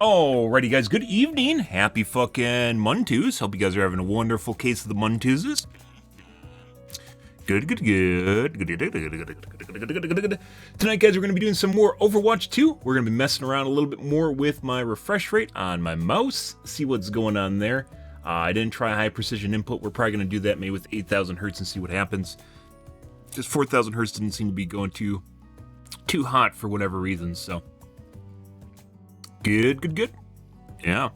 Alrighty, guys. Good evening. Happy fucking Muntus. Hope you guys are having a wonderful case of the Muntuses. Good. Tonight, guys, we're going to be doing some more Overwatch 2. We're going to be messing around a little bit more with my refresh rate on my mouse. See what's going on there. I didn't try high precision input. We're probably going to do that maybe with 8,000 hertz and see what happens. Just 4,000 hertz didn't seem to be going too hot for whatever reason, so... Good. Yeah.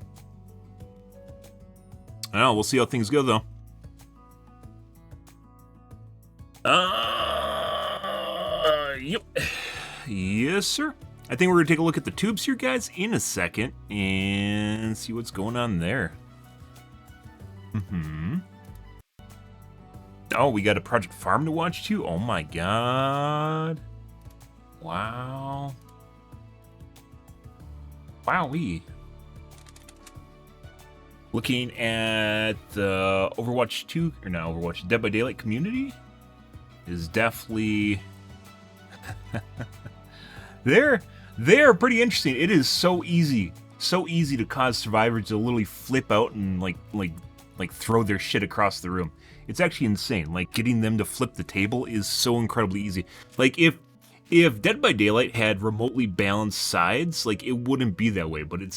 I know, we'll see how things go, though. Yep. Yes, sir. I think we're going to take a look at the tubes here, guys, in a second, and see what's going on there. Oh, we got a Project Farm to watch, too? Oh, my God. Wow. Wowee. Looking at the Overwatch 2, or not Overwatch, Dead by Daylight community is definitely... They're pretty interesting. It is so easy to cause survivors to literally flip out and like throw their shit across the room. It's actually insane. Like, getting them to flip the table is so incredibly easy. Like, if Dead by Daylight had remotely balanced sides, like, it wouldn't be that way, but it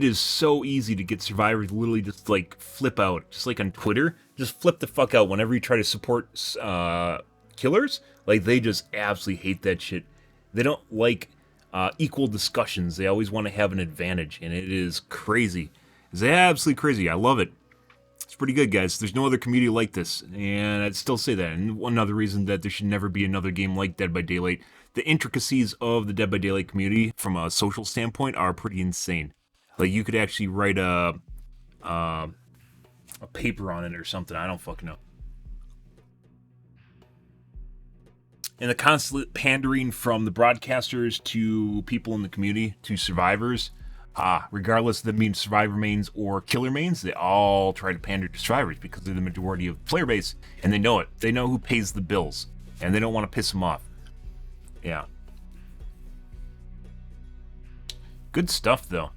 is so easy to get survivors to literally just, like, flip out. Just like on Twitter, just flip the fuck out whenever you try to support killers. Like, they just absolutely hate that shit. They don't like equal discussions. They always want to have an advantage, and it is crazy. It's absolutely crazy. I love it. It's pretty good, guys. There's no other community like this, and I'd still say that. And one other reason that there should never be another game like Dead by Daylight. The intricacies of the Dead by Daylight community, from a social standpoint, are pretty insane. Like, you could actually write a paper on it or something. I don't fucking know. And the constant pandering from the broadcasters to people in the community, to survivors, regardless of them being survivor mains or killer mains, they all try to pander to survivors because they're the majority of the player base, and they know it. They know who pays the bills, and they don't want to piss them off. Yeah. Good stuff, though.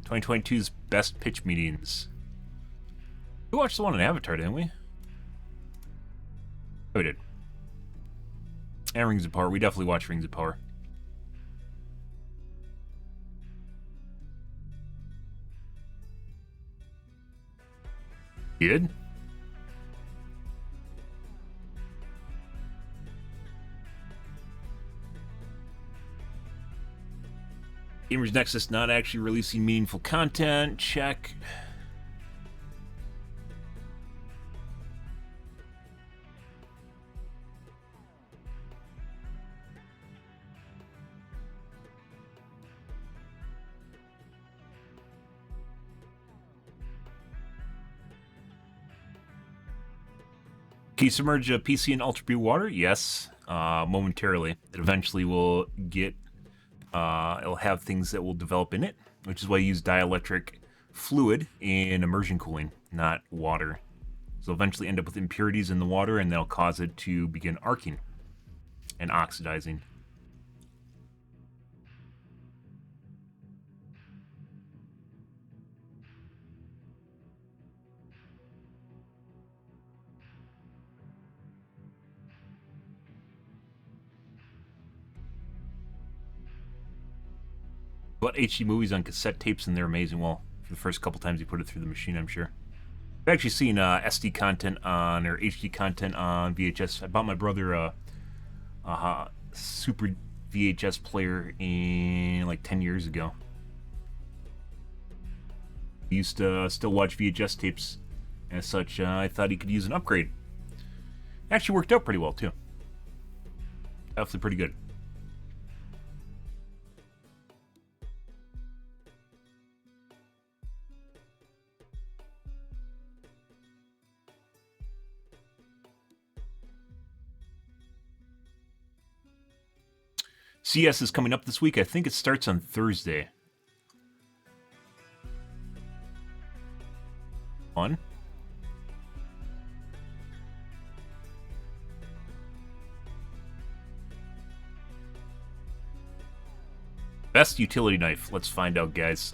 2022's best pitch meetings. We watched the one on Avatar, didn't we? Oh, we did. And Rings of Power. We definitely watched Rings of Power. Good. Gamers Nexus not actually releasing meaningful content. Check. Can you submerge a PC in ultra pure water? Yes, momentarily. It eventually will get, it'll have things that will develop in it, which is why you use dielectric fluid in immersion cooling, not water. So eventually end up with impurities in the water, and that'll cause it to begin arcing and oxidizing. But HD movies on cassette tapes, and they're amazing. Well, for the first couple times you put it through the machine, I'm sure. I've actually seen SD content on, or HD content on VHS. I bought my brother a Super VHS player in like 10 years ago. He used to still watch VHS tapes. As such, I thought he could use an upgrade. It actually worked out pretty well, too. Definitely pretty good. CS is coming up this week. I think it starts on Thursday. Fun. Best utility knife. Let's find out, guys.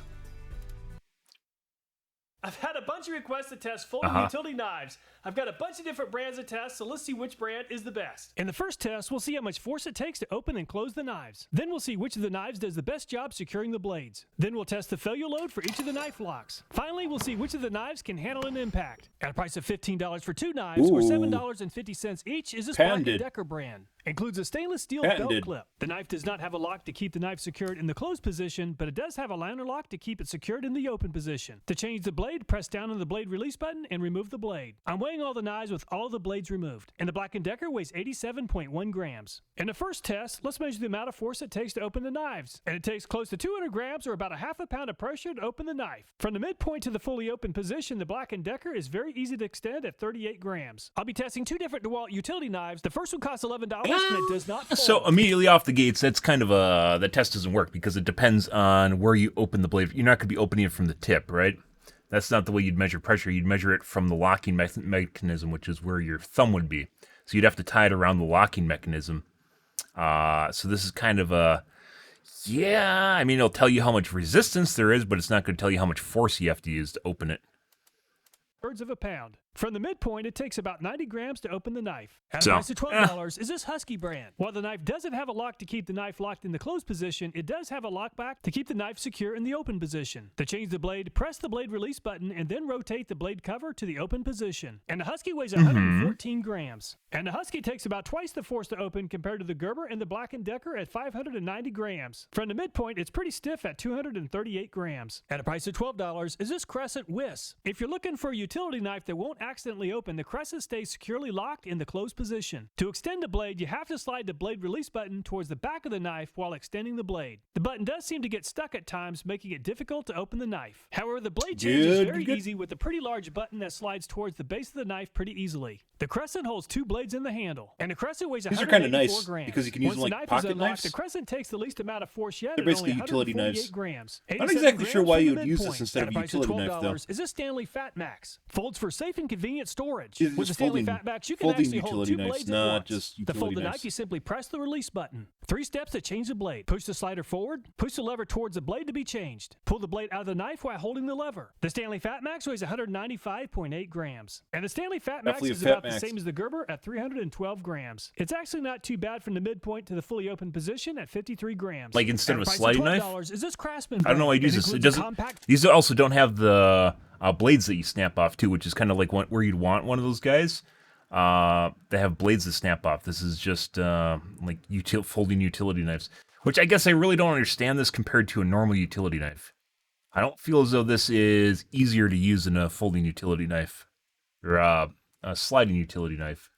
I've had a bunch of requests to test folding utility knives. I've got a bunch of different brands to test, so let's see which brand is the best. In the first test, we'll see how much force it takes to open and close the knives. Then we'll see which of the knives does the best job securing the blades. Then we'll test the failure load for each of the knife locks. Finally, we'll see which of the knives can handle an impact. At a price of $15 for 2 knives, or $7.50 each, is this Black & Decker brand. Includes a stainless steel belt clip. The knife does not have a lock to keep the knife secured in the closed position, but it does have a liner lock to keep it secured in the open position. To change the blade, press down on the blade release button and remove the blade. I'm weighing all the knives with all the blades removed, and the Black & Decker weighs 87.1 grams. In the first test, let's measure the amount of force it takes to open the knives, and it takes close to 200 grams or about a half a pound of pressure to open the knife. From the midpoint to the fully open position, the Black & Decker is very easy to extend at 38 grams. I'll be testing 2 different DeWalt utility knives. The first one costs $11 and it does not fold. So immediately off the gates, that's kind of the test doesn't work because it depends on where you open the blade. You're not going to be opening it from the tip, right? That's not the way you'd measure pressure. You'd measure it from the locking mechanism, which is where your thumb would be. So you'd have to tie it around the locking mechanism. So this is kind of I mean, it'll tell you how much resistance there is, but it's not going to tell you how much force you have to use to open it. Thirds of a pound. From the midpoint, it takes about 90 grams to open the knife. At a price of $12 is this Husky brand. While the knife doesn't have a lock to keep the knife locked in the closed position, it does have a lock back to keep the knife secure in the open position. To change the blade, press the blade release button and then rotate the blade cover to the open position. And the Husky weighs 114 grams. And the Husky takes about twice the force to open compared to the Gerber and the Black & Decker at 590 grams. From the midpoint, it's pretty stiff at 238 grams. At a price of $12 is this Crescent Wiss. If you're looking for a utility knife that won't accidentally open, the Crescent stays securely locked in the closed position. To extend the blade, you have to slide the blade release button towards the back of the knife while extending the blade. The button does seem to get stuck at times, making it difficult to open the knife. However, the blade change is very easy with a pretty large button that slides towards the base of the knife pretty easily. The Crescent holds 2 blades in the handle, and the Crescent weighs 184 grams. Because you can use them like pocket knives. The Crescent takes the least amount of force yet. They're basically utility knives. Grams. I'm not exactly sure why you would use this instead of a utility knife, though. Is this Stanley Fat Max? Folds for safe and convenient storage. With the Stanley Fat Max, you can actually hold 2 blades at once. Just to fold the knife, you simply press the release button. 3 steps to change the blade. Push the slider forward. Push the lever towards the blade to be changed. Pull the blade out of the knife while holding the lever. The Stanley Fat Max weighs 195.8 grams. And the Stanley Fat Max is about the same as the Gerber at 312 grams. It's actually not too bad from the midpoint to the fully open position at 53 grams. Like instead of a sliding knife? Is this Craftsman I don't know why you use this. It doesn't. These also don't have the blades that you snap off too, which is kind of like where you'd want one of those guys. They have blades that snap off. This is just like folding utility knives, which I guess I really don't understand this compared to a normal utility knife. I don't feel as though this is easier to use than a folding utility knife or a sliding utility knife.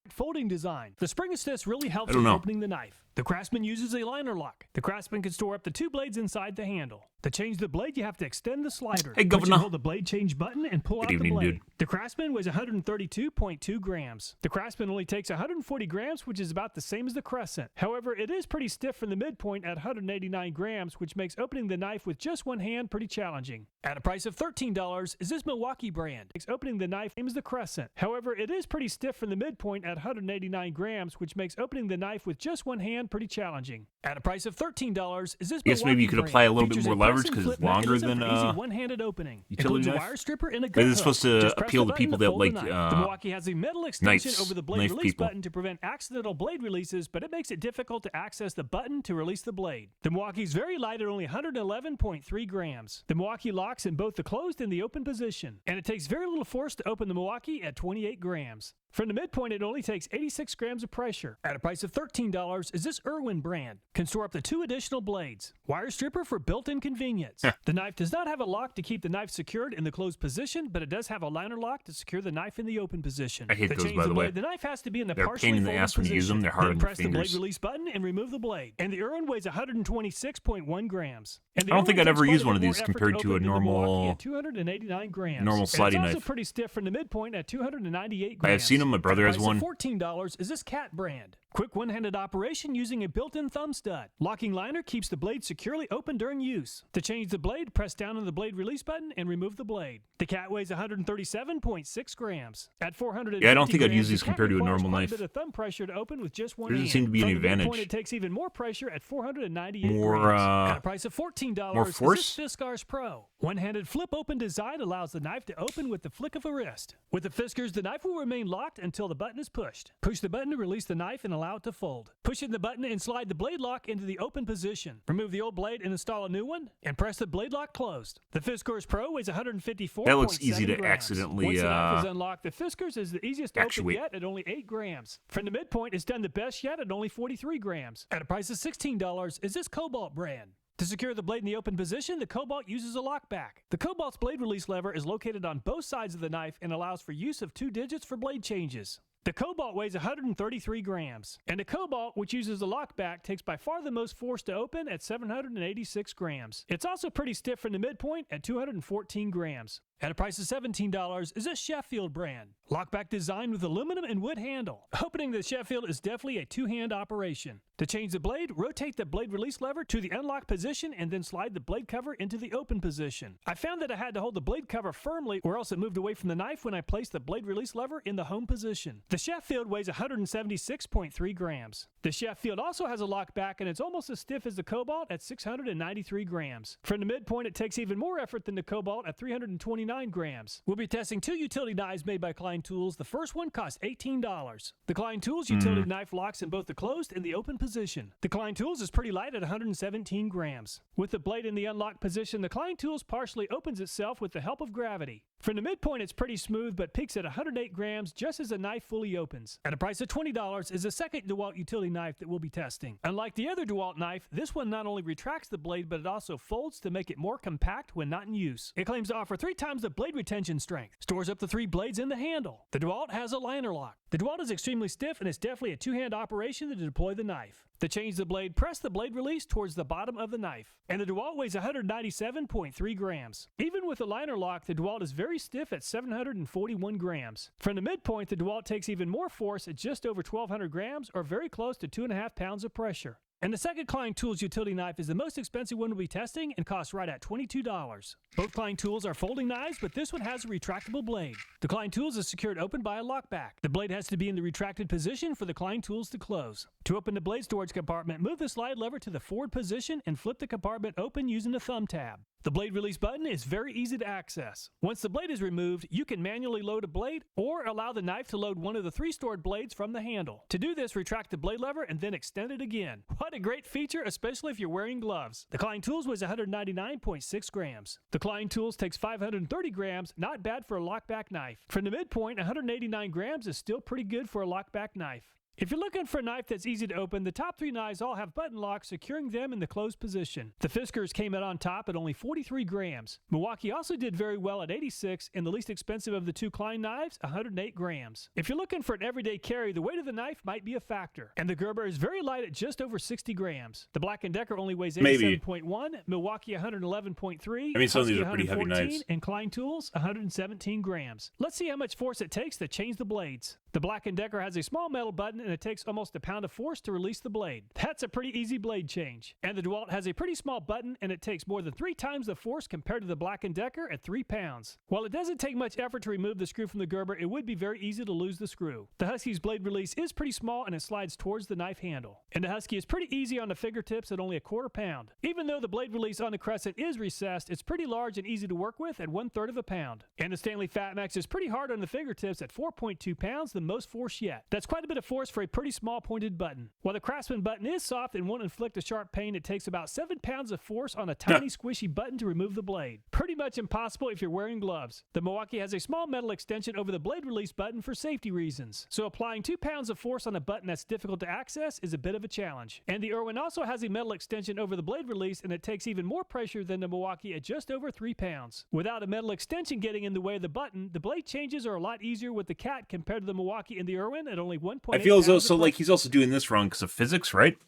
Folding design. The spring assist really helps in opening the knife. The Craftsman uses a liner lock. The Craftsman can store up to 2 blades inside the handle. To change the blade, you have to extend the slider. Hey, Governor. Hold the blade change button and pull out the blade. Dude. The Craftsman weighs 132.2 grams. The Craftsman only takes 140 grams, which is about the same as the Crescent. However, it is pretty stiff from the midpoint at 189 grams, which makes opening the knife with just one hand pretty challenging. At a price of $13 is this Milwaukee brand. Makes opening the knife same as the Crescent. However, it is pretty stiff from the midpoint at 189 grams, which makes opening the knife with just one hand pretty challenging. At a price of $13 is this I guess maybe you could apply a little bit more leverage because it's longer than one-handed opening. Utility knife. Wire stripper and a Maybe it's supposed to appeal to people that like the Milwaukee has a metal extension over the blade release button to prevent accidental blade releases, but it makes it difficult to access the button to release the blade. The Milwaukee's very light at only 111.3 grams. The Milwaukee locks in both the closed and the open position, and it takes very little force to open the Milwaukee at 28 grams. From the midpoint, it only takes 86 grams of pressure. At a price of $13 is this Irwin brand. Can store up to 2 additional blades. Wire stripper for built-in convenience. The knife does not have a lock to keep the knife secured in the closed position, but it does have a liner lock to secure the knife in the open position. I hate those, by the way. The knife has to be in the They're partially pain in the folded ass when you use them. They're hard on your press the fingers. blade release button and remove the blade. And the Irwin weighs 126.1 grams. I don't think I'd ever use one of these compared to a normal 289 grams. normal sliding knife. knife. It's also pretty stiff from the midpoint at 298 grams. I have seen them. My brother has one. $14 is this Cat brand. Quick one-handed operation using a built-in thumb stud. Locking liner keeps the blade securely open during use. To change the blade, press down on the blade release button and remove the blade. The cat weighs 137.6 grams. At 450 Yeah, I don't think I'd grams, use these the cat compared to a requires normal quite knife. a bit of thumb pressure to open with just one There hand. doesn't seem to be From any the midpoint, advantage. it takes even more pressure at 498 More, grams. At a price of $14, more force? is this Fiskars Pro. One-handed flip-open design allows the knife to open with the flick of a wrist. With the Fiskars, the knife will remain locked until the button is pushed. Push the button to release the knife and allow it to fold. Push in the button and slide the blade lock into the open position. Remove the old blade and install a new one, and press the blade lock closed. The Fiskars Pro weighs 154. That looks easy to grams. accidentally Once the knife is unlocked, the Fiskars is the easiest to open actuate. yet at only 8 grams. From the midpoint, it's done the best yet at only 43 grams. At a price of $16, is this Cobalt brand. To secure the blade in the open position, the Cobalt uses a lockback. The Cobalt's blade release lever is located on both sides of the knife and allows for use of 2 digits for blade changes. The Cobalt weighs 133 grams, and the Cobalt, which uses a lockback, takes by far the most force to open at 786 grams. It's also pretty stiff from the midpoint at 214 grams. At a price of $17 is this Sheffield brand. Lockback design with aluminum and wood handle. Opening the Sheffield is definitely a two-hand operation. To change the blade, rotate the blade release lever to the unlock position and then slide the blade cover into the open position. I found that I had to hold the blade cover firmly or else it moved away from the knife when I placed the blade release lever in the home position. The Sheffield weighs 176.3 grams. The Sheffield also has a lockback and it's almost as stiff as the Cobalt at 693 grams. From the midpoint, it takes even more effort than the Cobalt at 329 grams. We'll be testing 2 utility knives made by Klein Tools. The first one costs $18. The Klein Tools utility knife locks in both the closed and the open position. The Klein Tools is pretty light at 117 grams. With the blade in the unlocked position, the Klein Tools partially opens itself with the help of gravity. From the midpoint, it's pretty smooth, but peaks at 108 grams just as the knife fully opens. At a price of $20 is the second DeWalt utility knife that we'll be testing. Unlike the other DeWalt knife, this one not only retracts the blade, but it also folds to make it more compact when not in use. It claims to offer 3 times the blade retention strength. Stores up to 3 blades in the handle. The DeWalt has a liner lock. The DeWalt is extremely stiff and it's definitely a 2-hand operation to deploy the knife. To change the blade, press the blade release towards the bottom of the knife. And the DeWalt weighs 197.3 grams. Even with the liner lock, the DeWalt is very stiff at 741 grams. From the midpoint, the DeWalt takes even more force at just over 1,200 grams or very close to 2.5 pounds of pressure. And the second Klein Tools utility knife is the most expensive one we'll be testing and costs right at $22. Both Klein Tools are folding knives, but this one has a retractable blade. The Klein Tools is secured open by a lockback. The blade has to be in the retracted position for the Klein Tools to close. To open the blade storage compartment, move the slide lever to the forward position and flip the compartment open using the thumb tab. The blade release button is very easy to access. Once the blade is removed, you can manually load a blade or allow the knife to load one of the 3 stored blades from the handle. To do this, retract the blade lever and then extend it again. What a great feature, especially if you're wearing gloves. The Klein Tools weighs 199.6 grams. The Klein Tools takes 530 grams, not bad for a lockback knife. From the midpoint, 189 grams is still pretty good for a lockback knife. If you're looking for a knife that's easy to open, the top 3 knives all have button locks securing them in the closed position. The Fiskars came out on top at only 43 grams. Milwaukee also did very well at 86, and the least expensive of the 2 Klein knives, 108 grams. If you're looking for an everyday carry, the weight of the knife might be a factor. And the Gerber is very light at just over 60 grams. The Black & Decker only weighs 87.1, Milwaukee 111.3, I mean, some of these Husky are pretty heavy 114, knives. and Klein Tools 117 grams. Let's see how much force it takes to change the blades. The Black & Decker has a small metal button and it takes almost a pound of force to release the blade. That's a pretty easy blade change. And the DeWalt has a pretty small button and it takes more than 3 times the force compared to the Black & Decker at 3 pounds. While it doesn't take much effort to remove the screw from the Gerber, it would be very easy to lose the screw. The Husky's blade release is pretty small and it slides towards the knife handle. And the Husky is pretty easy on the fingertips at only a 1/4 pound. Even though the blade release on the Crescent is recessed, it's pretty large and easy to work with at 1/3 of a pound. And the Stanley Fatmax is pretty hard on the fingertips at 4.2 pounds, the most force yet. That's quite a bit of force for a pretty small pointed button. While the Craftsman button is soft and won't inflict a sharp pain, it takes about 7 pounds of force on a tiny squishy button to remove the blade. Pretty much impossible if you're wearing gloves. The Milwaukee has a small metal extension over the blade release button for safety reasons, so applying 2 pounds of force on a button that's difficult to access is a bit of a challenge. And the Irwin also has a metal extension over the blade release and it takes even more pressure than the Milwaukee at just over 3 pounds. Without a metal extension getting in the way of the button, the blade changes are a lot easier with the Cat compared to the Milwaukee and the Irwin at only 1.8 I feel as though, pounds of like he's also doing this wrong because of physics, right?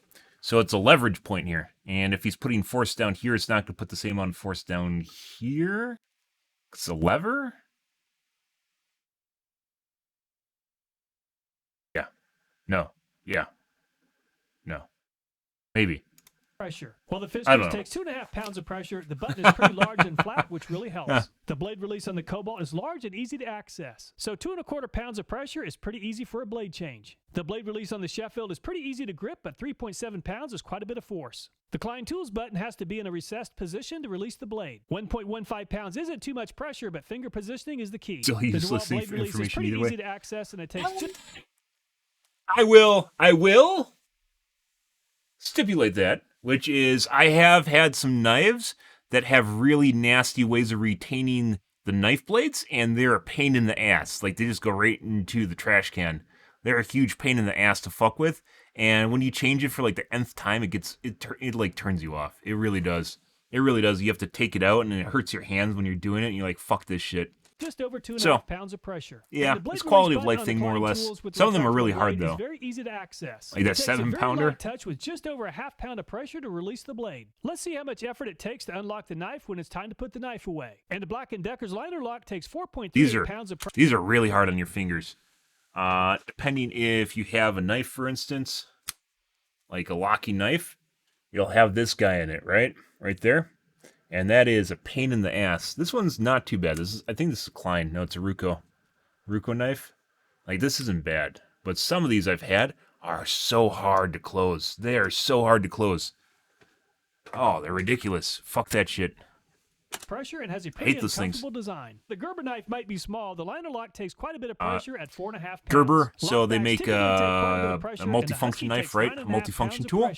So it's a leverage point here. And if he's putting force down here, it's not going to put the same amount of force down here. It's a lever. Yeah. No. Yeah. Maybe. Pressure. While the I don't Fiskars know. takes 2.5 pounds of pressure, the button is pretty large and flat, which really helps. The blade release on the Cobalt is large and easy to access, so 2.25 pounds of pressure is pretty easy for a blade change. The blade release on the Sheffield is pretty easy to grip, but 3.7 pounds is quite a bit of force. The Klein Tools button has to be in a recessed position to release the blade. 1.15 pounds isn't too much pressure, but finger positioning is the key. So he's The DeWalt listening blade for release is information pretty either way. easy to access, and it takes I will stipulate that, which is I have had some knives that have really nasty ways of retaining the knife blades, and they're a pain in the ass. Like, they just go right into the trash can. They're a huge pain in the ass to fuck with, and when you change it for like the nth time, it like turns you off. It really does. It really does. You have to take it out, and it hurts your hands when you're doing it, and you're like, fuck this shit. just over 2.5 pounds of pressure. Yeah, it's quality of life thing, more or less. Some of them are really hard, though. It's very easy to access. Like that 7-pounder? Touch with just over a half pound of pressure to release the blade. Let's see how much effort it takes to unlock the knife when it's time to put the knife away. And the Black & Decker's liner lock takes 4.3 pounds of pressure. These are really hard on your fingers. Depending if you have a knife, for instance, like a locking knife, you'll have this guy in it, right? Right there. And that is a pain in the ass. This one's not too bad. I think this is a Klein. No, it's a Ruko knife. Like, this isn't bad. But some of these I've had are so hard to close. They are so hard to close. Oh, they're ridiculous. Fuck that shit. Pressure and has a pretty uncomfortable design. The Gerber knife might be small. The liner lock takes quite a bit of pressure at 4.5 pounds. Gerber, so they make a multifunction knife, right? A multifunction tool?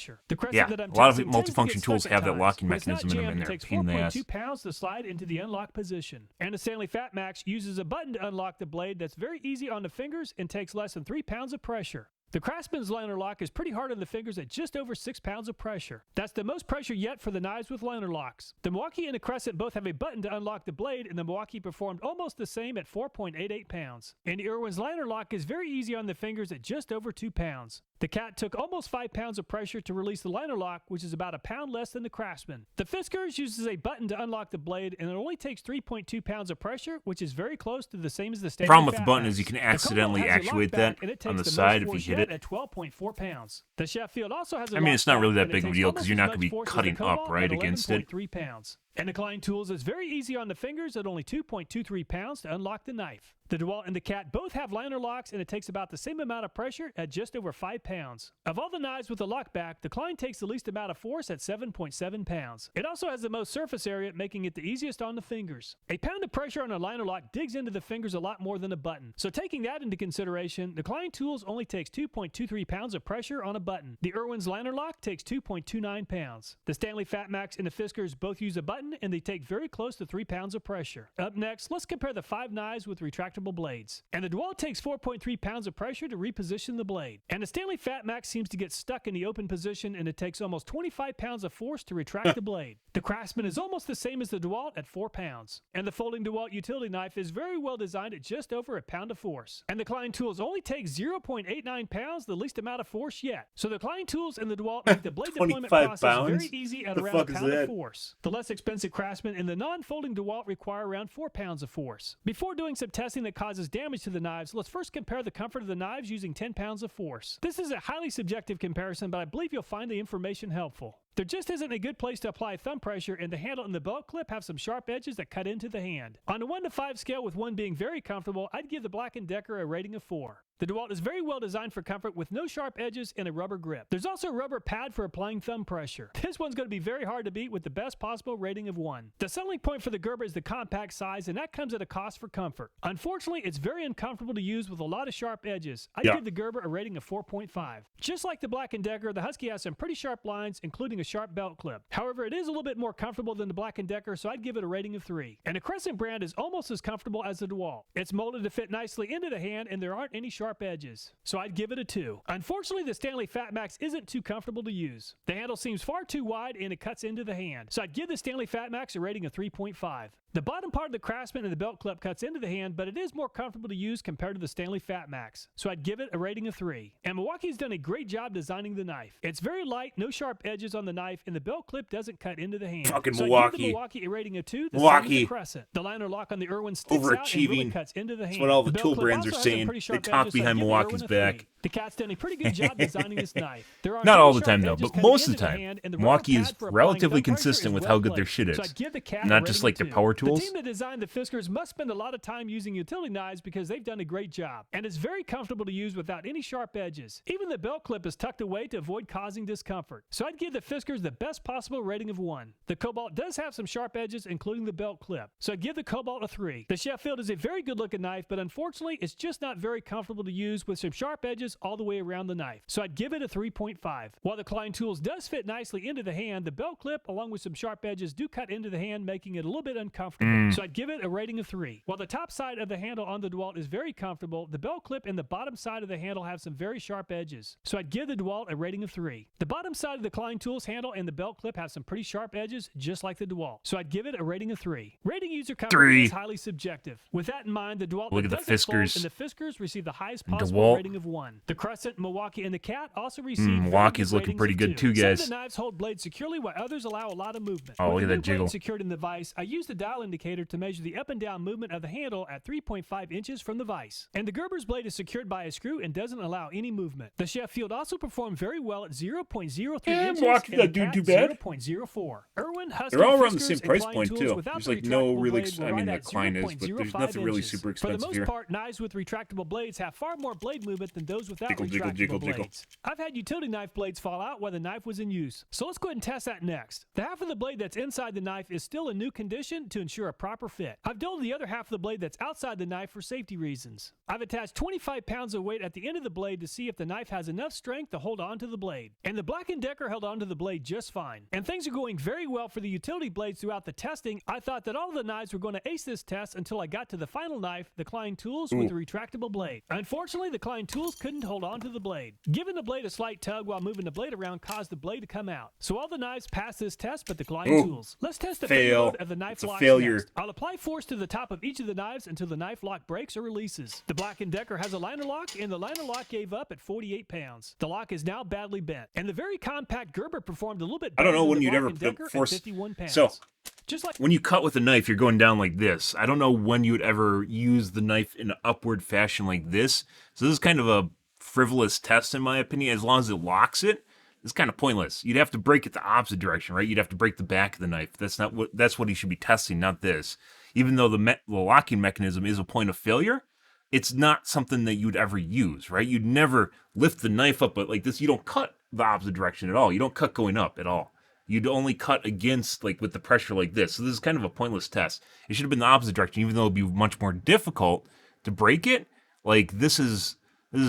Yeah, a lot of multifunction tools have that locking mechanism in them, and they're a pain in the ass. It takes 4.2 pounds to slide into the unlock position. And the Stanley Fat Max uses a button to unlock the blade that's very easy on the fingers and takes less than 3 pounds of pressure. The Craftsman's liner lock is pretty hard on the fingers at just over 6 pounds of pressure. That's the most pressure yet for the knives with liner locks. The Milwaukee and the Crescent both have a button to unlock the blade, and the Milwaukee performed almost the same at 4.88 pounds. And the Irwin's liner lock is very easy on the fingers at just over 2 pounds. The Cat took almost 5 pounds of pressure to release the liner lock, which is about a pound less than the Craftsman. The Fiskars uses a button to unlock the blade, and it only takes 3.2 pounds of pressure, which is very close to the same as the Stanley problem with Fat the button Max. is you can accidentally actuate that on the side if you hit it. At 12.4 pounds. The Sheffield also has a I mean, it's not really that and big of a deal because you're not going to be cutting up, right, against it. 3 pounds. And the Klein Tools is very easy on the fingers at only 2.23 pounds to unlock the knife. The DeWalt and the Cat both have liner locks, and it takes about the same amount of pressure at just over 5 pounds. Of all the knives with a lock back, the Klein takes the least amount of force at 7.7 pounds. It also has the most surface area, making it the easiest on the fingers. A pound of pressure on a liner lock digs into the fingers a lot more than a button. So taking that into consideration, the Klein Tools only takes 2.23 pounds of pressure on a button. The Irwin's liner lock takes 2.29 pounds. The Stanley Fat Max and the Fiskars both use a button, and they take very close to 3 pounds of pressure. Up next, let's compare the 5 knives with retractable blades. And the DeWalt takes 4.3 pounds of pressure to reposition the blade. And the Stanley Fat Max seems to get stuck in the open position, and it takes almost 25 pounds of force to retract the blade. The Craftsman is almost the same as the DeWalt at 4 pounds. And the folding DeWalt utility knife is very well designed at just over a pound of force. And the Klein Tools only take 0.89 pounds, the least amount of force yet. So the Klein Tools and the DeWalt make the blade deployment process very easy at around a pound of force. The less expensive Craftsman and the non-folding DeWalt require around 4 pounds of force. Before doing some testing that causes damage to the knives, let's first compare the comfort of the knives using 10 pounds of force. This is a highly subjective comparison, but I believe you'll find the information helpful. There just isn't a good place to apply thumb pressure, and the handle and the belt clip have some sharp edges that cut into the hand. On a 1 to 5 scale, with 1 being very comfortable, I'd give the Black & Decker a rating of 4. The DeWalt is very well designed for comfort with no sharp edges and a rubber grip. There's also a rubber pad for applying thumb pressure. This one's going to be very hard to beat with the best possible rating of 1. The selling point for the Gerber is the compact size, and that comes at a cost for comfort. Unfortunately, it's very uncomfortable to use with a lot of sharp edges. I'd give the Gerber a rating of 4.5. Just like the Black & Decker, the Husky has some pretty sharp lines, including a sharp belt clip. However, it is a little bit more comfortable than the Black & Decker, so I'd give it a rating of 3. And the Crescent brand is almost as comfortable as the DeWalt. It's molded to fit nicely into the hand, and there aren't any sharp edges. So I'd give it a 2. Unfortunately, the Stanley Fat Max isn't too comfortable to use. The handle seems far too wide, and it cuts into the hand. So I'd give the Stanley Fat Max a rating of 3.5. The bottom part of the Craftsman and the belt clip cuts into the hand, but it is more comfortable to use compared to the Stanley Fat Max. So I'd give it a rating of 3. And Milwaukee's done a great job designing the knife. It's very light, no sharp edges on the knife, and the belt clip doesn't cut into the hand. Fucking so Milwaukee. I'd give the Milwaukee a rating of 2. Milwaukee. The Crescent. The liner lock on the Irwin sticks out and really cuts into the hand. That's what all the tool brands are saying. They talk behind Milwaukee's back. The cat's done a pretty good job designing this knife. There are Not very all the sharp time, though, edges but cutting most of into the time. hand, and the Milwaukee rubber is pad for applying relatively thumb pressure consistent is with well how good their placed. shit So is. I'd give the cat Not a just rating like of their 2. power The tools. team that designed the Fiskars must spend a lot of time using utility knives because they've done a great job. And it's very comfortable to use without any sharp edges. Even the belt clip is tucked away to avoid causing discomfort. So I'd give the Fiskars the best possible rating of 1. The Cobalt does have some sharp edges, including the belt clip. So I'd give the Cobalt a 3. The Sheffield is a very good looking knife, but unfortunately it's just not very comfortable to use with some sharp edges all the way around the knife. So I'd give it a 3.5. While the Klein Tools does fit nicely into the hand, the belt clip along with some sharp edges do cut into the hand, making it a little bit uncomfortable. So I'd give it a rating of 3. While the top side of the handle on the DeWalt is very comfortable, the belt clip and the bottom side of the handle have some very sharp edges. So I'd give the DeWalt a rating of 3. The bottom side of the Klein Tools handle and the belt clip have some pretty sharp edges, just like the DeWalt. So I'd give it a rating of 3. Rating user comfort 3. is highly subjective. With that in mind, the DeWalt Look at the doesn't fold, Fiskars. and the Fiskars receive the highest possible DeWalt. rating of 1. The Crescent, Milwaukee, and the Cat also receive very Milwaukee's good looking ratings pretty of good 2. too, guys. Some of the knives hold blades securely while others allow a lot of movement. Oh, With look the at new that jiggle. blade secured in the vise, I used the dial indicator to measure the up and down movement of the handle at 3.5 inches from the vise. And the Gerber's blade is secured by a screw and doesn't allow any movement. The Sheffield also performed very well at 0.03 inches Milwaukee's and not the doing Cat too bad. 0.04. Irwin, Husky, They're all around the Fiskars, same and price Klein point tools too. without There's the like no retractable really. blade were I mean, right the at Klein is, but there's 0.05 nothing really inches. super For expensive the most here. part, knives with retractable blades have far more blade movement than those without Jiggle, jiggle, retractable jiggle, jiggle. blades. I've had utility knife blades fall out while the knife was in use. So let's go ahead and test that next. The half of the blade that's inside the knife is still in new condition to ensure a proper fit. I've dulled the other half of the blade that's outside the knife for safety reasons. I've attached 25 pounds of weight at the end of the blade to see if the knife has enough strength to hold on to the blade. And the Black & Decker held onto the blade just fine. And things are going very well for the utility blades throughout the testing. I thought that all of the knives were going to ace this test until I got to the final knife, the Klein Tools with the retractable blade. Unfortunately, the Klein Tools couldn't hold on to the blade. Giving the blade a slight tug while moving the blade around caused the blade to come out. So all the knives passed this test but the Klein Tools. Let's test the Fail. load of the knife It's a locks failure. next. I'll apply force to the top of each of the knives until the knife lock breaks or releases. The Black & Decker has a liner lock, and the liner lock gave up at 48 pounds. The lock is now badly bent. And the very compact Gerber performed a little bit I better don't know than when the you'd Black ever & Decker at force. 51 pounds. So just like when you cut with a knife, you're going down like this. I don't know when you would ever use the knife in an upward fashion like this. So this is kind of a frivolous test in my opinion. As long as it locks it, it's kind of pointless. You'd have to break it the opposite direction, right? You'd have to break the back of the knife. That's what he should be testing, not this. Even though the locking mechanism is a point of failure, it's not something that you'd ever use, right? You'd never lift the knife up, but like this, you don't cut the opposite direction at all. You don't cut going up at all. You'd only cut against, like, with the pressure like this. So this is kind of a pointless test. It should have been the opposite direction, even though it'd be much more difficult to break it. Like, this is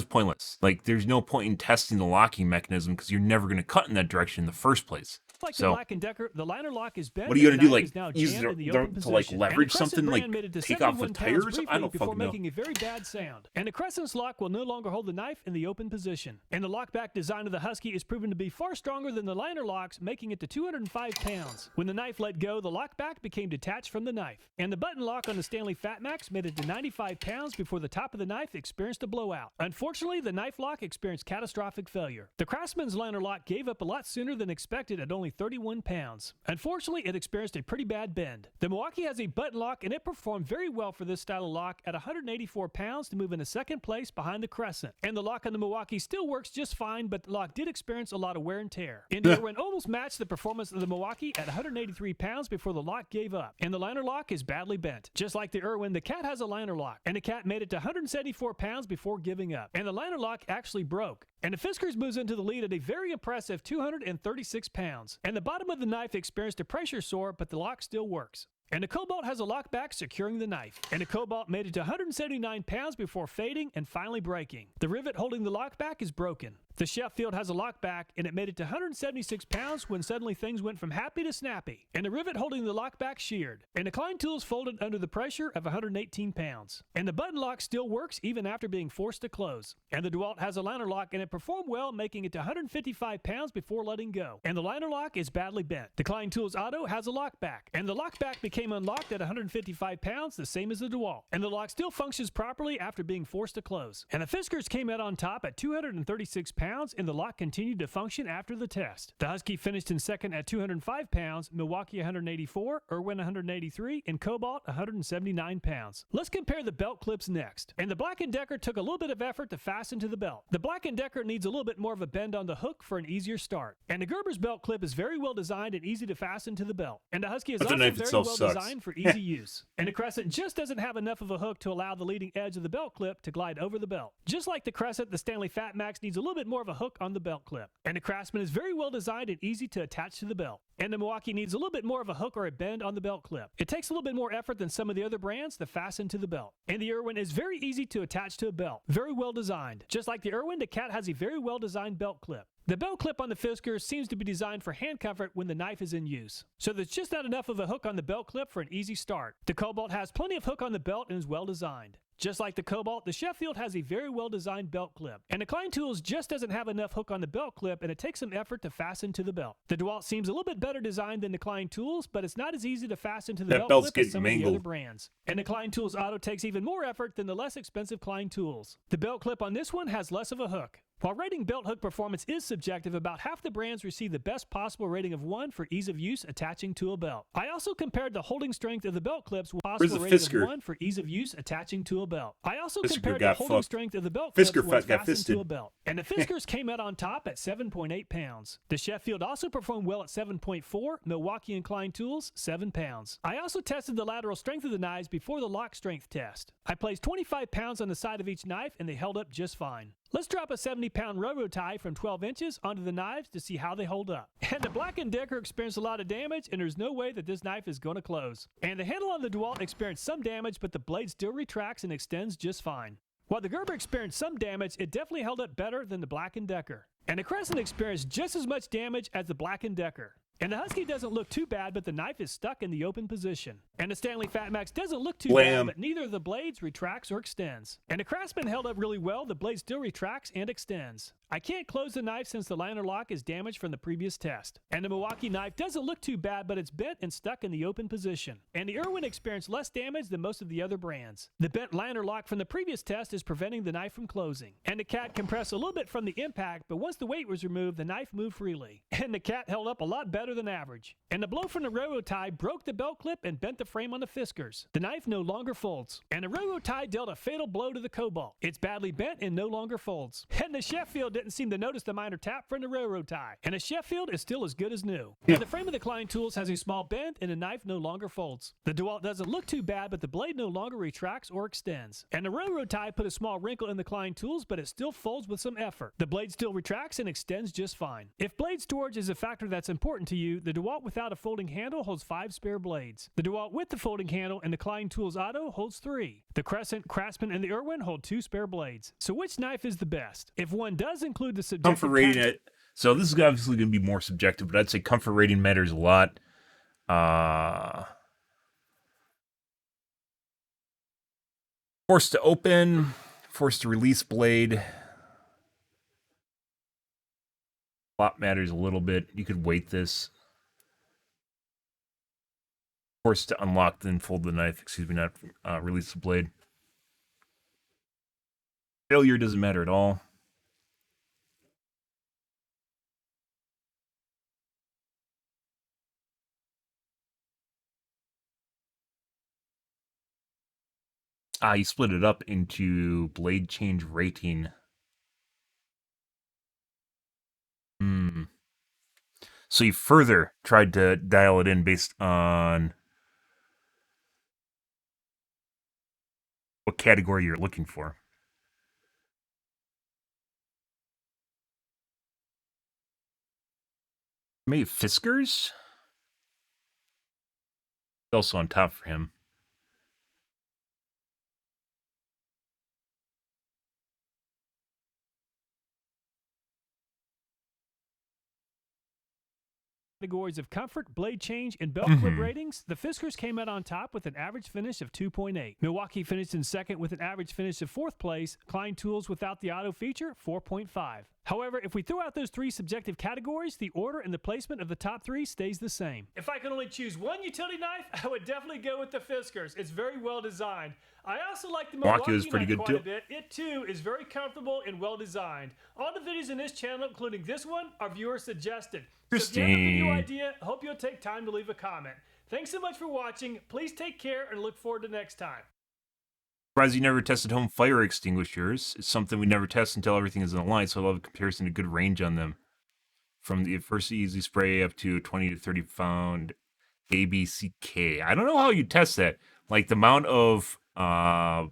pointless. Like, there's no point in testing the locking mechanism because you're never going to cut in that direction in the first place. Like So, the Black & Decker, the liner lock is bent. what are you and gonna the do, knife is now like, use jammed in the to, open like, position. leverage And the Crescent something, like, brand made it to take off the 71 pounds tires? I briefly don't before fucking know. making a very bad sound. And the Crescent's lock will no longer hold the knife in the open position. And the lockback design of the Husky is proven to be far stronger than the liner locks, making it to 205 pounds. When the knife let go, the lockback became detached from the knife. And the button lock on the Stanley Fatmax made it to 95 pounds before the top of the knife experienced a blowout. Unfortunately, the knife lock experienced catastrophic failure. The Craftsman's liner lock gave up a lot sooner than expected at only 31 pounds. Unfortunately, it experienced a pretty bad bend. The Milwaukee has a button lock and it performed very well for this style of lock at 184 pounds to move into second place behind the Crescent. And the lock on the Milwaukee still works just fine, but the lock did experience a lot of wear and tear. And the Irwin almost matched the performance of the Milwaukee at 183 pounds before the lock gave up. And the liner lock is badly bent. Just like the Irwin, the Cat has a liner lock. And the Cat made it to 174 pounds before giving up. And the liner lock actually broke. And the Fiskars moves into the lead at a very impressive 236 pounds. And the bottom of the knife experienced a pressure sore, but the lock still works. And the Cobalt has a lockback securing the knife. And the Cobalt made it to 179 pounds before fading and finally breaking. The rivet holding the lockback is broken. The Sheffield has a lockback, and it made it to 176 pounds when suddenly things went from happy to snappy. And the rivet holding the lockback sheared. And the Klein Tools folded under the pressure of 118 pounds. And the button lock still works even after being forced to close. And the DeWalt has a liner lock, and it performed well, making it to 155 pounds before letting go. And the liner lock is badly bent. The Klein Tools Auto has a lockback, and the lockback became unlocked at 155 pounds, the same as the DeWalt. And the lock still functions properly after being forced to close. And the Fiskars came out on top at 236 pounds pounds, and the lock continued to function after the test. The Husky finished in second at 205 pounds, Milwaukee 184, Irwin 183, and Cobalt 179 pounds. Let's compare the belt clips next. And the Black & Decker took a little bit of effort to fasten to the belt. The Black & Decker needs a little bit more of a bend on the hook for an easier start. And the Gerber's belt clip is very well designed and easy to fasten to the belt. And the Husky is also very well designed for easy use. And the Crescent just doesn't have enough of a hook to allow the leading edge of the belt clip to glide over the belt. Just like the Crescent, the Stanley Fat Max needs a little bit more of a hook on the belt clip. And the Craftsman is very well designed and easy to attach to the belt. And the Milwaukee needs a little bit more of a hook or a bend on the belt clip. It takes a little bit more effort than some of the other brands to fasten to the belt. And the Irwin is very easy to attach to a belt. Very well designed. Just like the Irwin, the Cat has a very well designed belt clip. The belt clip on the Fisker seems to be designed for hand comfort when the knife is in use. So there's just not enough of a hook on the belt clip for an easy start. The Cobalt has plenty of hook on the belt and is well designed. Just like the Cobalt, the Sheffield has a very well-designed belt clip. And the Klein Tools just doesn't have enough hook on the belt clip, and it takes some effort to fasten to the belt. The DeWalt seems a little bit better designed than the Klein Tools, but it's not as easy to fasten to the belt clip as some of the other brands. And the Klein Tools Auto takes even more effort than the less expensive Klein Tools. The belt clip on this one has less of a hook. While rating belt hook performance is subjective, about half the brands receive the best possible rating of 1 for ease of use attaching to a belt. I also compared the holding strength of the belt clips with possible rating of 1 for ease of use attaching to a belt. I also compared the holding strength of the belt clips when fastened to a belt. And the Fiskars came out on top at 7.8 pounds. The Sheffield also performed well at 7.4, Milwaukee and Klein Tools 7 pounds. I also tested the lateral strength of the knives before the lock strength test. I placed 25 pounds on the side of each knife and they held up just fine. Let's drop a 70-pound railroad tie from 12 inches onto the knives to see how they hold up. And the Black & Decker experienced a lot of damage, and there's no way that this knife is going to close. And the handle on the DeWalt experienced some damage, but the blade still retracts and extends just fine. While the Gerber experienced some damage, it definitely held up better than the Black & Decker. And the Crescent experienced just as much damage as the Black & Decker. And the Husky doesn't look too bad, but the knife is stuck in the open position. And the Stanley Fat Max doesn't look too bad, but neither of the blades retracts or extends. And the Craftsman held up really well. The blade still retracts and extends. I can't close the knife since the liner lock is damaged from the previous test. And the Milwaukee knife doesn't look too bad, but it's bent and stuck in the open position. And the Irwin experienced less damage than most of the other brands. The bent liner lock from the previous test is preventing the knife from closing. And the Cat compressed a little bit from the impact, but once the weight was removed, the knife moved freely. And the Cat held up a lot better than average. And the blow from the railroad tie broke the belt clip and bent the frame on the Fiskars. The knife no longer folds. And the railroad tie dealt a fatal blow to the Cobalt. It's badly bent and no longer folds. And the Sheffield didn't seem to notice the minor tap from the railroad tie. And the Sheffield is still as good as new. And the frame of the Klein Tools has a small bend and the knife no longer folds. The DeWalt doesn't look too bad, but the blade no longer retracts or extends. And the railroad tie put a small wrinkle in the Klein Tools, but it still folds with some effort. The blade still retracts and extends just fine. If blade storage is a factor that's important to you, the DeWalt without a folding handle holds 5 spare blades. The DeWalt with the folding handle and the Klein Tools Auto holds 3. The Crescent, Craftsman, and the Irwin hold 2 spare blades. So which knife is the best? If one does include the subjective comfort rating it. So this is obviously going to be more subjective, but I'd say comfort rating matters a lot. Force to open, force to release blade. A lot matters a little bit. You could weight this. Force to unlock, then fold the knife. Excuse me, not release the blade. Failure doesn't matter at all. You split it up into blade change rating. So you further tried to dial it in based on what category you're looking for. Maybe Fiskars? Also on top for him. Categories of comfort, blade change, and belt clip ratings, the Fiskars came out on top with an average finish of 2.8. Milwaukee finished in second with an average finish of 4th place. Klein Tools without the auto feature, 4.5. However, if we throw out those 3 subjective categories, the order and the placement of the top 3 stays the same. If I could only choose one utility knife, I would definitely go with the Fiskars. It's very well designed. I also like the Milwaukee is pretty knife good quite too. a bit. It too is very comfortable and well designed. All the videos in this channel, including this one, are viewer suggested. So if you have a video idea, I hope you'll take time to leave a comment. Thanks so much for watching. Please take care and look forward to next time. Surprised you never tested home fire extinguishers. It's something we never test until everything is in line, so I love a comparison to good range on them. From the first easy spray up to 20 to 30 pound ABCK. I don't know how you test that. Like the amount of how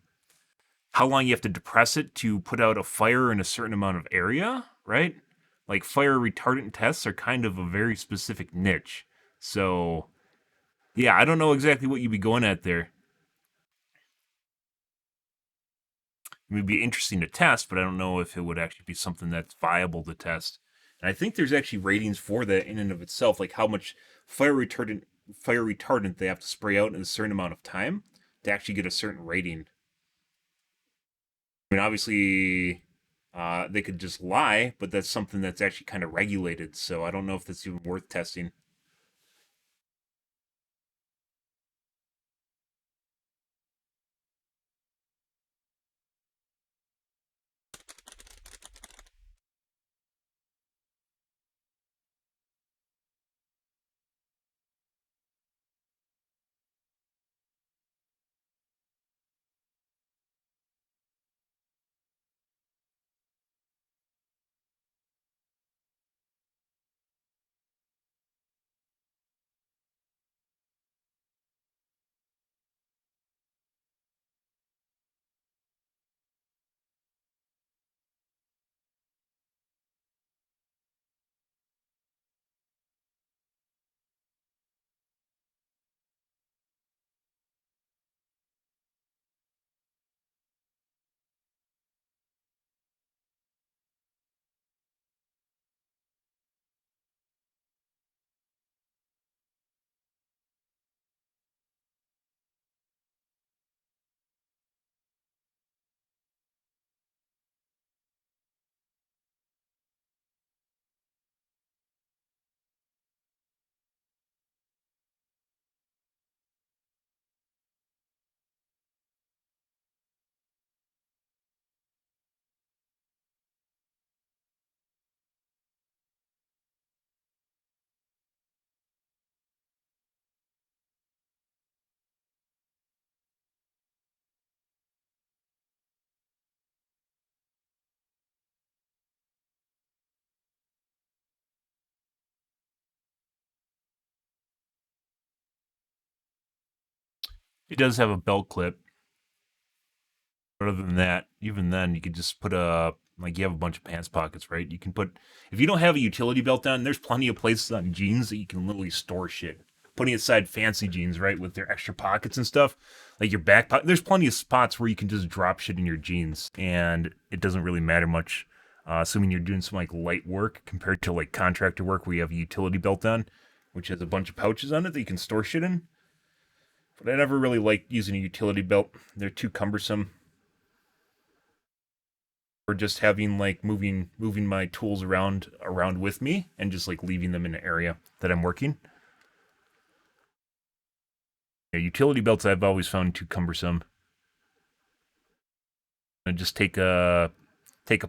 long you have to depress it to put out a fire in a certain amount of area, right? Like fire retardant tests are kind of a very specific niche. So, yeah, I don't know exactly what you'd be going at there. It would be interesting to test, but I don't know if it would actually be something that's viable to test. And I think there's actually ratings for that in and of itself, like how much fire retardant they have to spray out in a certain amount of time to actually get a certain rating. I mean, obviously, they could just lie, but that's something that's actually kind of regulated. So I don't know if that's even worth testing. It does have a belt clip. But other than that, even then, you could just put like you have a bunch of pants pockets, right? You can put, if you don't have a utility belt on, there's plenty of places on jeans that you can literally store shit. Putting aside fancy jeans, right, with their extra pockets and stuff, like your back pocket, there's plenty of spots where you can just drop shit in your jeans, and it doesn't really matter much, assuming you're doing some like light work compared to like contractor work where you have a utility belt on, which has a bunch of pouches on it that you can store shit in. But I never really liked using a utility belt. They're too cumbersome. Or just having like moving my tools around with me and just like leaving them in an area that I'm working. Yeah, utility belts I've always found too cumbersome. And just take a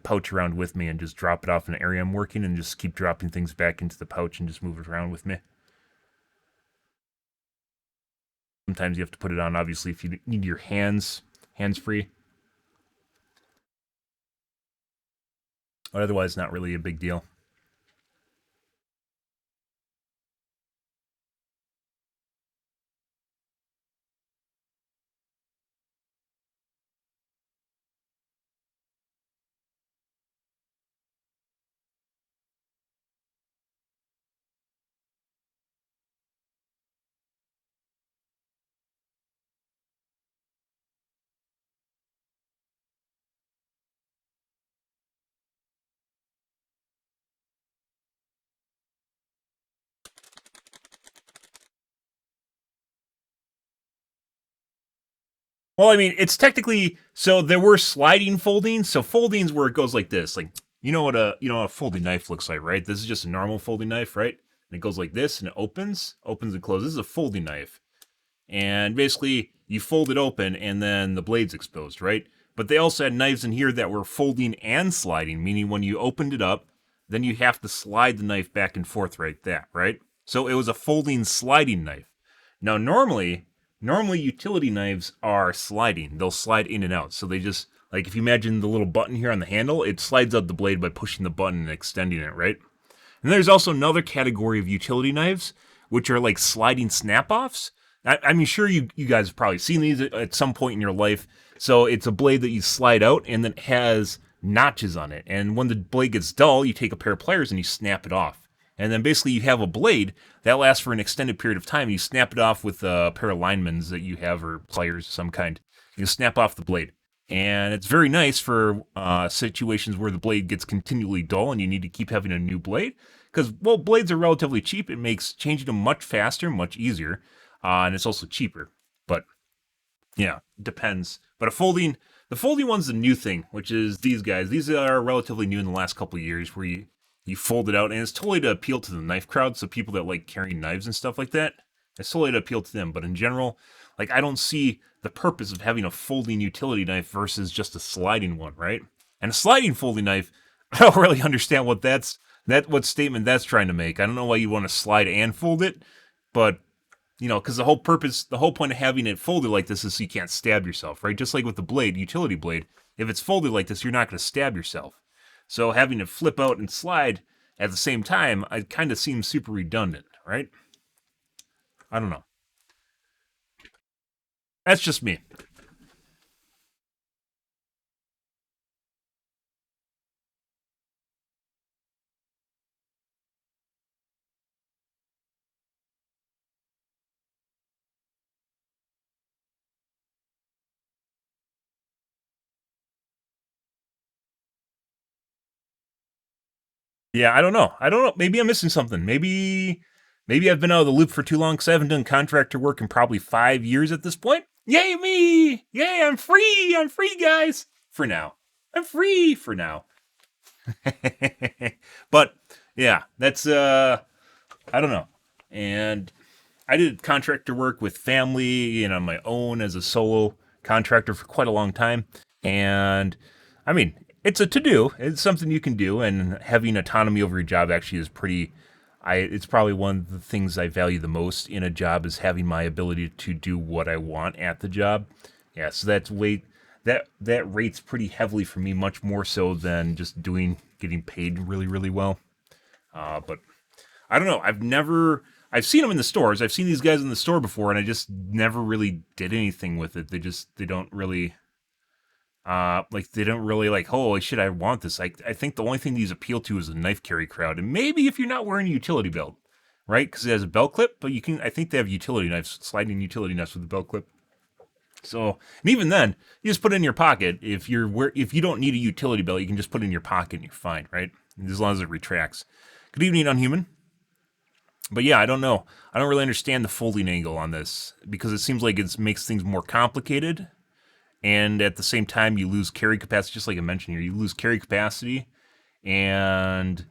pouch around with me and just drop it off in an area I'm working and just keep dropping things back into the pouch and just move it around with me. Sometimes you have to put it on, obviously, if you need your hands free. But otherwise, not really a big deal. Well, I mean, it's technically, so there were sliding foldings. So foldings where it goes like this, like you know what a folding knife looks like, right? This is just a normal folding knife, right? And it goes like this and it opens and closes. This is a folding knife. And basically you fold it open and then the blade's exposed, right? But they also had knives in here that were folding and sliding, meaning when you opened it up, then you have to slide the knife back and forth right there, right? So it was a folding sliding knife. Now normally utility knives are sliding. They'll slide in and out. So they just like if you imagine the little button here on the handle, it slides out the blade by pushing the button and extending it, right? And there's also another category of utility knives, which are like sliding snap-offs. I mean, sure, you guys have probably seen these at some point in your life. So it's a blade that you slide out and then it has notches on it. And when the blade gets dull, you take a pair of pliers and you snap it off. And then basically you have a blade that lasts for an extended period of time. You snap it off with a pair of linemans that you have or pliers of some kind. You snap off the blade. And it's very nice for situations where the blade gets continually dull and you need to keep having a new blade. Because, well, blades are relatively cheap. It makes changing them much faster, much easier. And it's also cheaper. But, yeah, depends. But the folding one's the new thing, which is these guys. These are relatively new in the last couple of years where you fold it out. And it's totally to appeal to the knife crowd. So people that like carrying knives and stuff like that, it's totally to appeal to them. But in general, like, I don't see the purpose of having a folding utility knife versus just a sliding one, right? And a sliding folding knife, I don't really understand what statement that's trying to make. I don't know why you want to slide and fold it, but because the whole point of having it folded like this is so you can't stab yourself, right? Just like with the blade, utility blade, if it's folded like this, you're not going to stab yourself. So having it flip out and slide at the same time, it kind of seems super redundant, right? I don't know. That's just me. Yeah, I don't know. I don't know. Maybe I'm missing something. Maybe I've been out of the loop for too long because I haven't done contractor work in probably 5 years at this point. Yay me! Yay, I'm free! I'm free, guys! For now. I'm free for now. But yeah, that's I don't know. And I did contractor work with family and on my own as a solo contractor for quite a long time. And I mean, it's a to do. It's something you can do, and having autonomy over your job actually is pretty. It's probably one of the things I value the most in a job is having my ability to do what I want at the job. Yeah, so that rates pretty heavily for me, much more so than just getting paid really really well. But I don't know. I've seen them in the stores. I've seen these guys in the store before, and I just never really did anything with it. They don't really they don't really like, holy shit, I want this. I think the only thing these appeal to is the knife carry crowd, and maybe if you're not wearing a utility belt, right? Because it has a belt clip, but I think they have utility knives, sliding utility knives with a belt clip. So, and even then, you just put it in your pocket. If you don't need a utility belt, you can just put it in your pocket and you're fine, right? As long as it retracts. Good evening, Unhuman. But yeah, I don't know. I don't really understand the folding angle on this because it seems like it makes things more complicated, and at the same time, you lose carry capacity. Just like I mentioned here, you lose carry capacity, and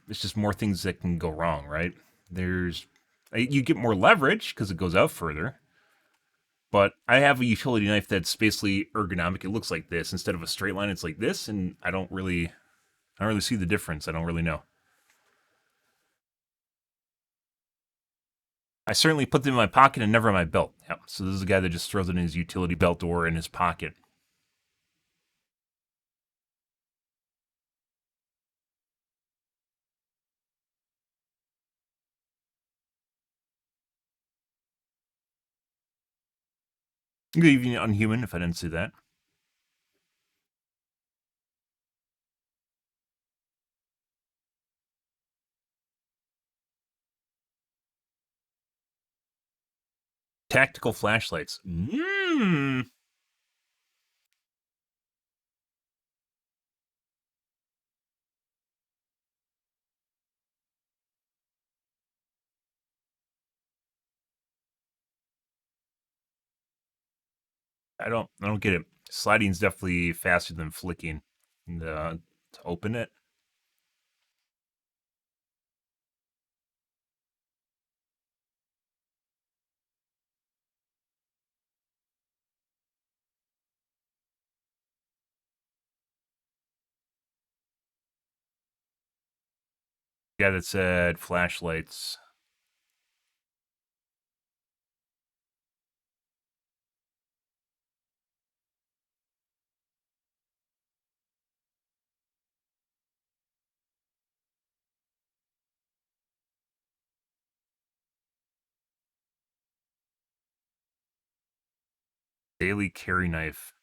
it's just more things that can go wrong, right? You get more leverage because it goes out further. But I have a utility knife that's basically ergonomic. It looks like this instead of a straight line. It's like this, and I don't really see the difference. I don't really know. I certainly put them in my pocket and never in my belt. Yep. So this is a guy that just throws it in his utility belt or in his pocket. Good evening, Unhuman, if I didn't say that. Tactical flashlights. I don't get it. Sliding's definitely faster than flicking. And, Let's open it. Yeah, that said flashlights. Daily carry knife.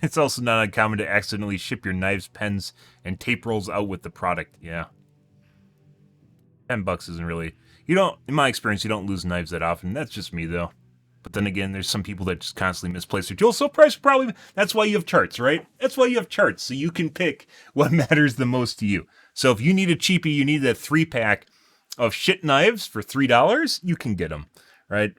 It's also not uncommon to accidentally ship your knives, pens, and tape rolls out with the product. Yeah. $10 isn't really... You don't, in my experience, you don't lose knives that often. That's just me, though. But then again, there's some people that just constantly misplace their tools. So price probably... That's why you have charts, right? That's why you have charts. So you can pick what matters the most to you. So if you need a cheapie, you need a 3-pack of shit knives for $3, you can get them, right?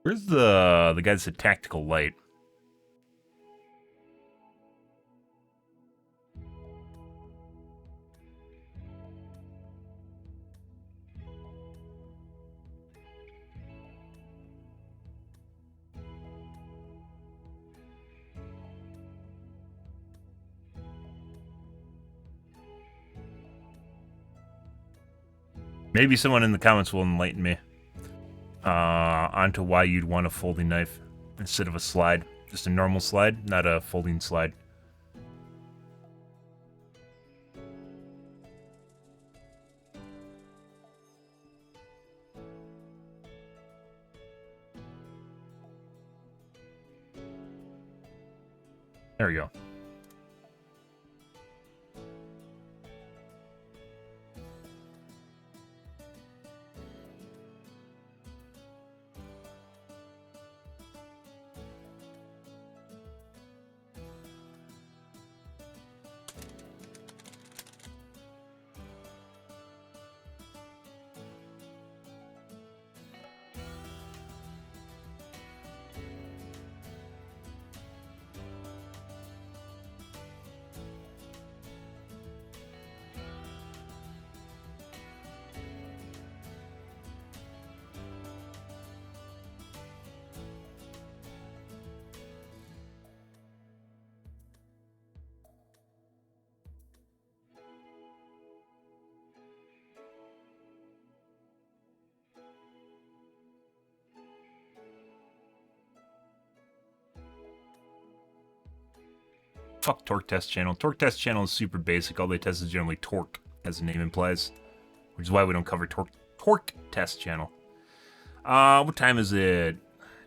Where's the guy that said tactical light? Maybe someone in the comments will enlighten me onto why you'd want a folding knife instead of a slide. Just a normal slide, not a folding slide. There we go. Fuck torque test channel. Torque test channel is super basic. All they test is generally torque, as the name implies, which is why we don't cover torque test channel. What time is it?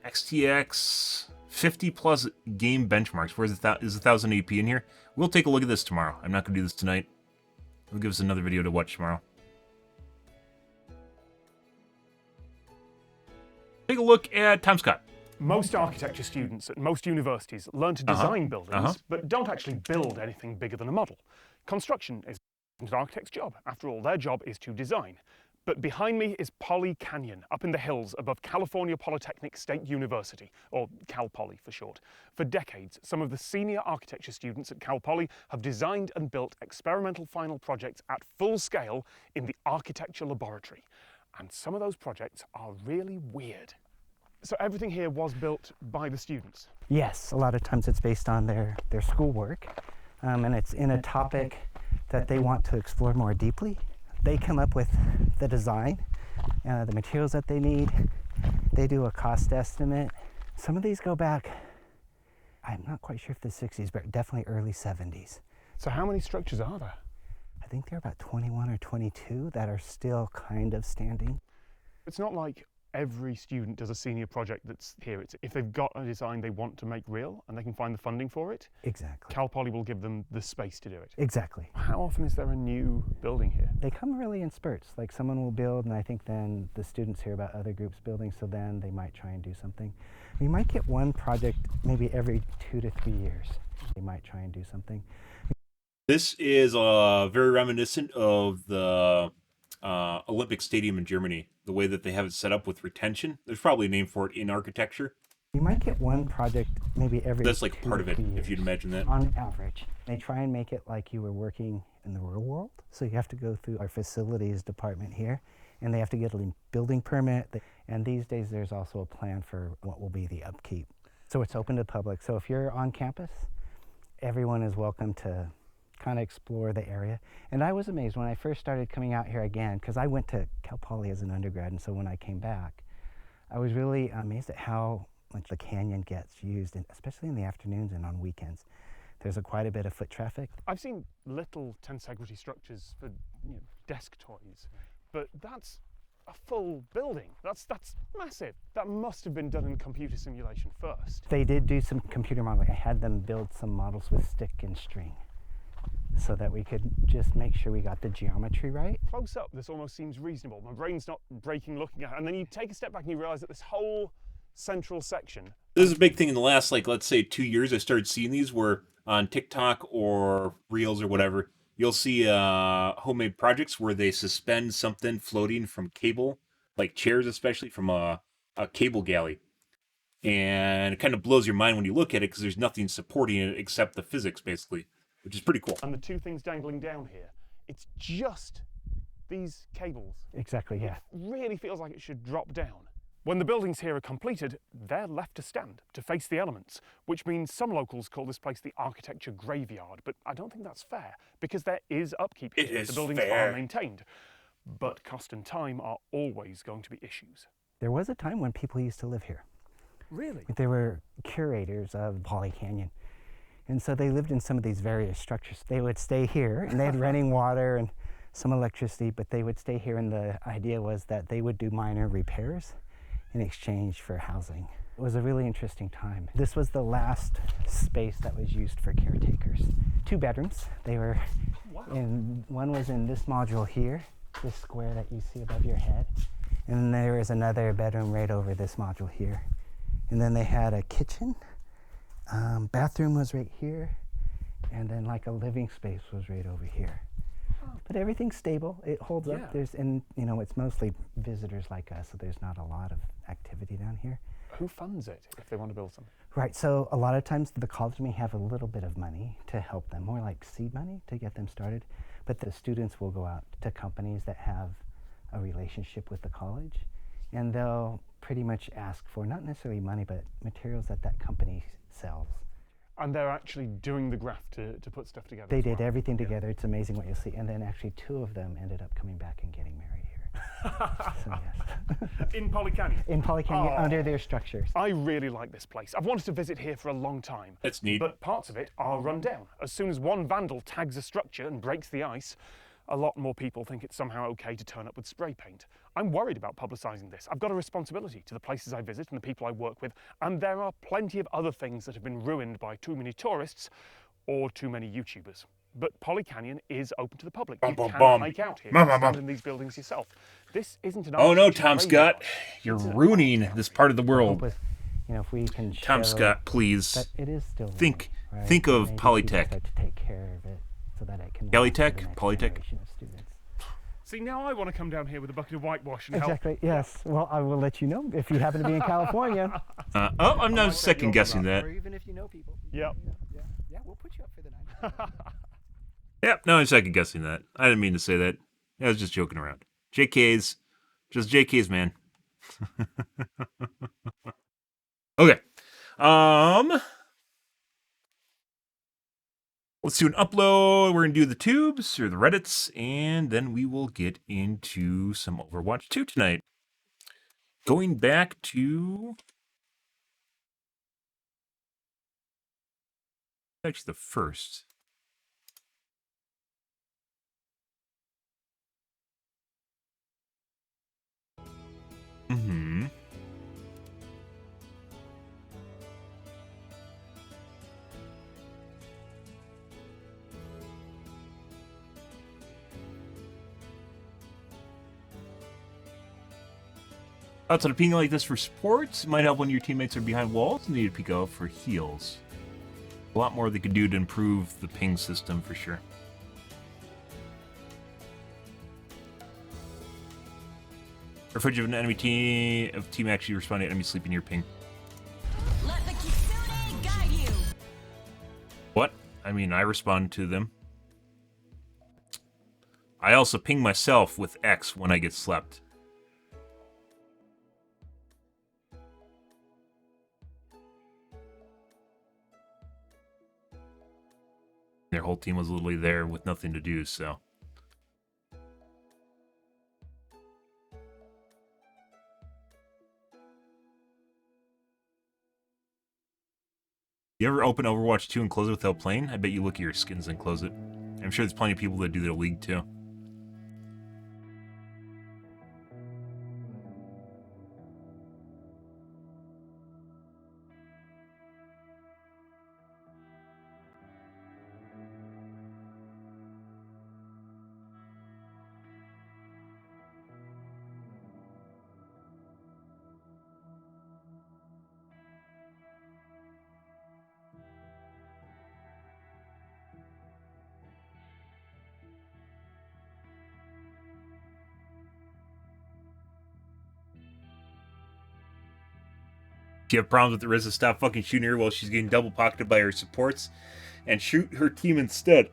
XTX 50 plus game benchmarks. Where's is 1000 AP in here? We'll take a look at this tomorrow. I'm not gonna do this tonight. It'll give us another video to watch tomorrow. Take a look at Tom Scott. Most architecture students at most universities learn to design buildings, but don't actually build anything bigger than a model. Construction is an architect's job. After all, their job is to design. But behind me is Poly Canyon, up in the hills above California Polytechnic State University, or Cal Poly for short. For decades, some of the senior architecture students at Cal Poly have designed and built experimental final projects at full scale in the architecture laboratory. And some of those projects are really weird. So everything here was built by the students? Yes, a lot of times it's based on their schoolwork, and it's in a topic that they want to explore more deeply. They come up with the design, the materials that they need. They do a cost estimate. Some of these go back, I'm not quite sure if the 60s, but definitely early 70s. So how many structures are there? I think there are about 21 or 22 that are still kind of standing. It's not like every student does a senior project that's here. It's if they've got a design they want to make real and they can find the funding for it, Exactly. Cal Poly will give them the space to do it. Exactly. How often is there a new building here? They come really in spurts. Like someone will build, and I think then the students hear about other groups building, so then they might try and do something. You might get one project maybe every 2 to 3 years. They might try and do something. This is very reminiscent of the Olympic Stadium in Germany, the way that they have it set up with retention. There's probably a name for it in architecture. You might get one project maybe every That's like 2 part to of it, 3 years, if you'd imagine that. on average. They try and make it like you were working in the real world. So you have to go through our facilities department here, and they have to get a building permit. And these days there's also a plan for what will be the upkeep. So it's open to the public. So if you're on campus, everyone is welcome to kind of explore the area. And I was amazed when I first started coming out here again, because I went to Cal Poly as an undergrad, and so when I came back, I was really amazed at how much the canyon gets used, and especially in the afternoons and on weekends. There's quite a bit of foot traffic. I've seen little tensegrity structures for desk toys, but that's a full building. That's massive. That must have been done in computer simulation first. They did do some computer modeling. I had them build some models with stick and string so that we could just make sure we got the geometry right. Close up, this almost seems reasonable. My brain's not breaking looking at it. And then you take a step back and you realize that this whole central section. This is a big thing in the last, like, let's say 2 years. I started seeing these where on TikTok or Reels or whatever, you'll see homemade projects where they suspend something floating from cable, like chairs, especially from a cable galley. And it kind of blows your mind when you look at it because there's nothing supporting it except the physics, basically, which is pretty cool. And the two things dangling down here, it's just these cables. Exactly, yeah. It really feels like it should drop down. When the buildings here are completed, they're left to stand, to face the elements, which means some locals call this place the architecture graveyard, but I don't think that's fair, because there is upkeep here. It is the buildings fair. are maintained, but cost and time are always going to be issues. There was a time when people used to live here. Really? They were curators of Poly Canyon. And so they lived in some of these various structures. They would stay here, and they had running water and some electricity, but they would stay here, and the idea was that they would do minor repairs in exchange for housing. It was a really interesting time. This was the last space that was used for caretakers. 2 bedrooms. They were in, one was in this module here, this square that you see above your head. And then there was another bedroom right over this module here. And then they had a kitchen, bathroom was right here, and then like a living space was right over here. But everything's stable. It holds up. It's mostly visitors like us, so there's not a lot of activity down here. Who funds it if they want to build something? Right, so a lot of times the college may have a little bit of money to help them, more like seed money to get them started. But the students will go out to companies that have a relationship with the college, and they'll pretty much ask for not necessarily money, but materials that that company sells. And they're actually doing the graph to put stuff together. They as did well. everything together. It's amazing what you'll see. And then actually 2 of them ended up coming back and getting married here. So yes. In Poly Canyon? In Poly Canyon, Oh. under their structures. I really like this place. I've wanted to visit here for a long time. That's neat. But parts of it are run down. As soon as one vandal tags a structure and breaks the ice, a lot more people think it's somehow okay to turn up with spray paint. I'm worried about publicising this. I've got a responsibility to the places I visit and the people I work with, and there are plenty of other things that have been ruined by too many tourists or too many YouTubers. But Poly Canyon is open to the public. You can hike out here, stand in these buildings yourself. This isn't an Oh no, architecture Tom graveyard. Scott, you're It's an ruining art this gallery. part of the world. With, if we can show Tom Scott, please. that it is still Think living, right? of Maybe people Polytech. start to take care of it so that it can Polytech, last for the next Polytech. generation of students. See, now I want to come down here with a bucket of whitewash and help. Exactly, yes. Well, I will let you know if you happen to be in California. I'm not second guessing that. Or even if you know people. Yep. Yeah, we'll put you up for the night. Yep, no, I'm second guessing that. I didn't mean to say that. I was just joking around. JK's, just JK's, man. Okay. Let's do an upload. We're going to do the tubes or the Reddits, and then we will get into some Overwatch 2 tonight. Going back to... actually the first. Mm-hmm. Outside of peeking like this for sports, it might help when your teammates are behind walls and need to peek out for heals. A lot more they could do to improve the ping system for sure. Or footage of an enemy team actually responding to enemy sleeping near ping. Let the Kitsune guide you. What? I mean, I respond to them. I also ping myself with X when I get slept. Their whole team was literally there with nothing to do, so. You ever open Overwatch 2 and close it without playing? I bet you look at your skins and close it. I'm sure there's plenty of people that do their league too. If you have problems with the Riz, stop fucking shooting her while she's getting double pocketed by her supports and shoot her team instead.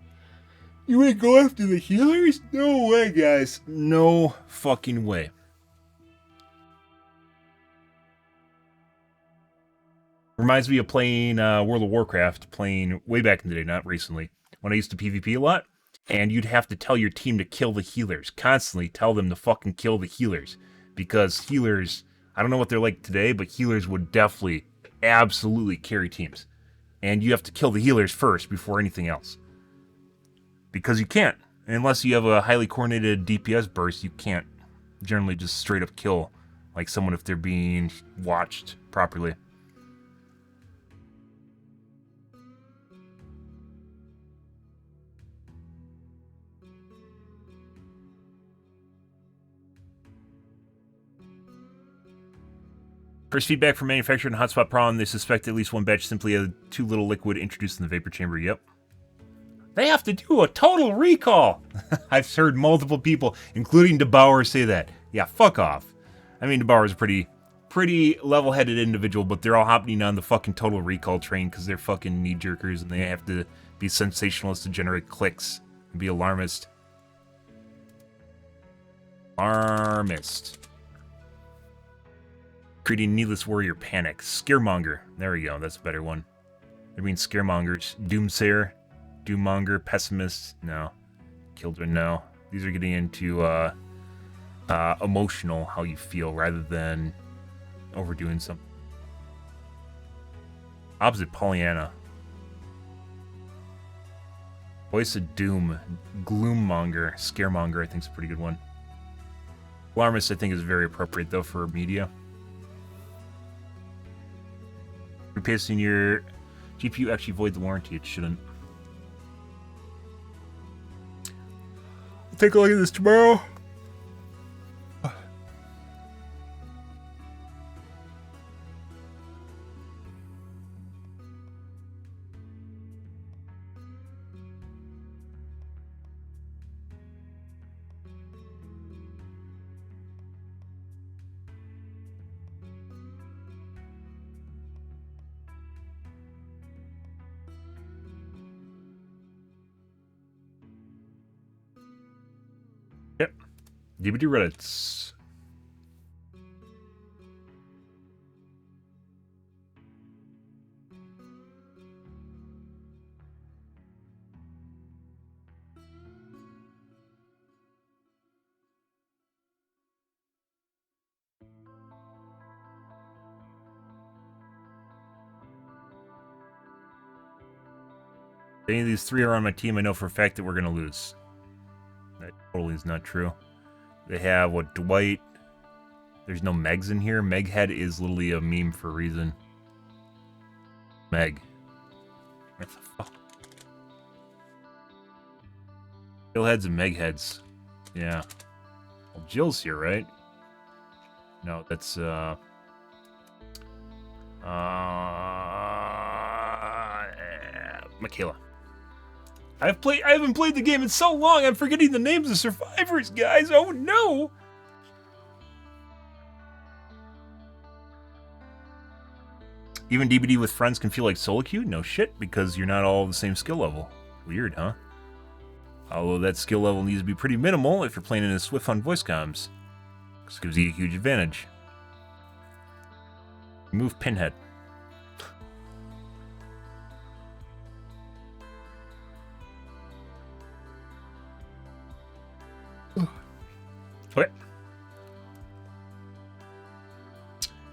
You ain't go after the healers? No way, guys. No fucking way. Reminds me of playing World of Warcraft, playing way back in the day, not recently, when I used to PvP a lot, and you'd have to tell your team to kill the healers. Constantly tell them to fucking kill the healers. Because healers, I don't know what they're like today, but healers would definitely, absolutely carry teams. And you have to kill the healers first before anything else. Because you can't. Unless you have a highly coordinated DPS burst, you can't generally just straight up kill like someone if they're being watched properly. First feedback from manufacturer and hotspot problem, they suspect at least one batch simply had too little liquid introduced in the vapor chamber. Yep. They have to do a total recall. I've heard multiple people, including DeBauer, say that. Yeah, fuck off. I mean, DeBauer's a pretty level-headed individual, but they're all hopping on the fucking total recall train because they're fucking knee-jerkers and they have to be sensationalists to generate clicks and be alarmist. Alarmist. Creating needless worry or panic. Scaremonger. There we go. That's a better one. They're being scaremongers. Doomsayer. Doommonger. Pessimist. No. Killjoy. No. These are getting into emotional, how you feel, rather than overdoing something. Opposite, Pollyanna. Voice of Doom. Gloommonger. Scaremonger, I think, is a pretty good one. Alarmist, I think, is very appropriate, though, for media. Replacing your GPU actually void the warranty. It shouldn't. I'll take a look at this tomorrow. Yep. DVD Reddits. If any of these three are on my team, I know for a fact that we're going to lose. That totally is not true. They have, what, Dwight? There's no Megs in here. Meghead is literally a meme for a reason. Meg. What the fuck? Jillheads and Megheads. Yeah. Well, Jill's here, right? No, that's Michaela. I haven't played the game in so long. I'm forgetting the names of survivors, guys. Oh no. Even DBD with friends can feel like solo queue? No shit, because you're not all the same skill level. Weird, huh? Although that skill level needs to be pretty minimal if you're playing in a Swift on voice comms. This gives you a huge advantage. Remove Pinhead. Okay.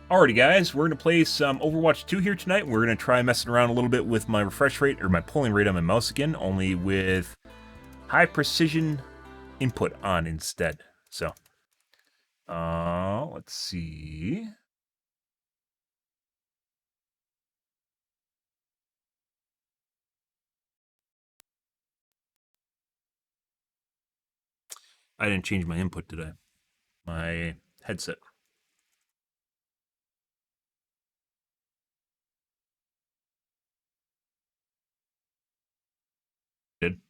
Alrighty, guys, we're going to play some Overwatch 2 here tonight. We're going to try messing around a little bit with my refresh rate, or my polling rate on my mouse again, only with high precision input on instead. So, let's see. I didn't change my input, did I? My headset. Did?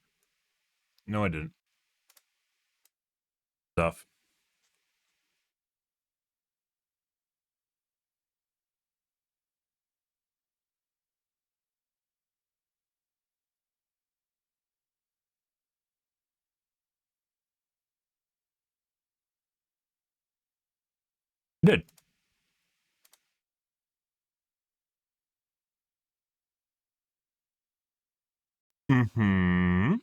No, I didn't. Off. Did. Mm-hmm.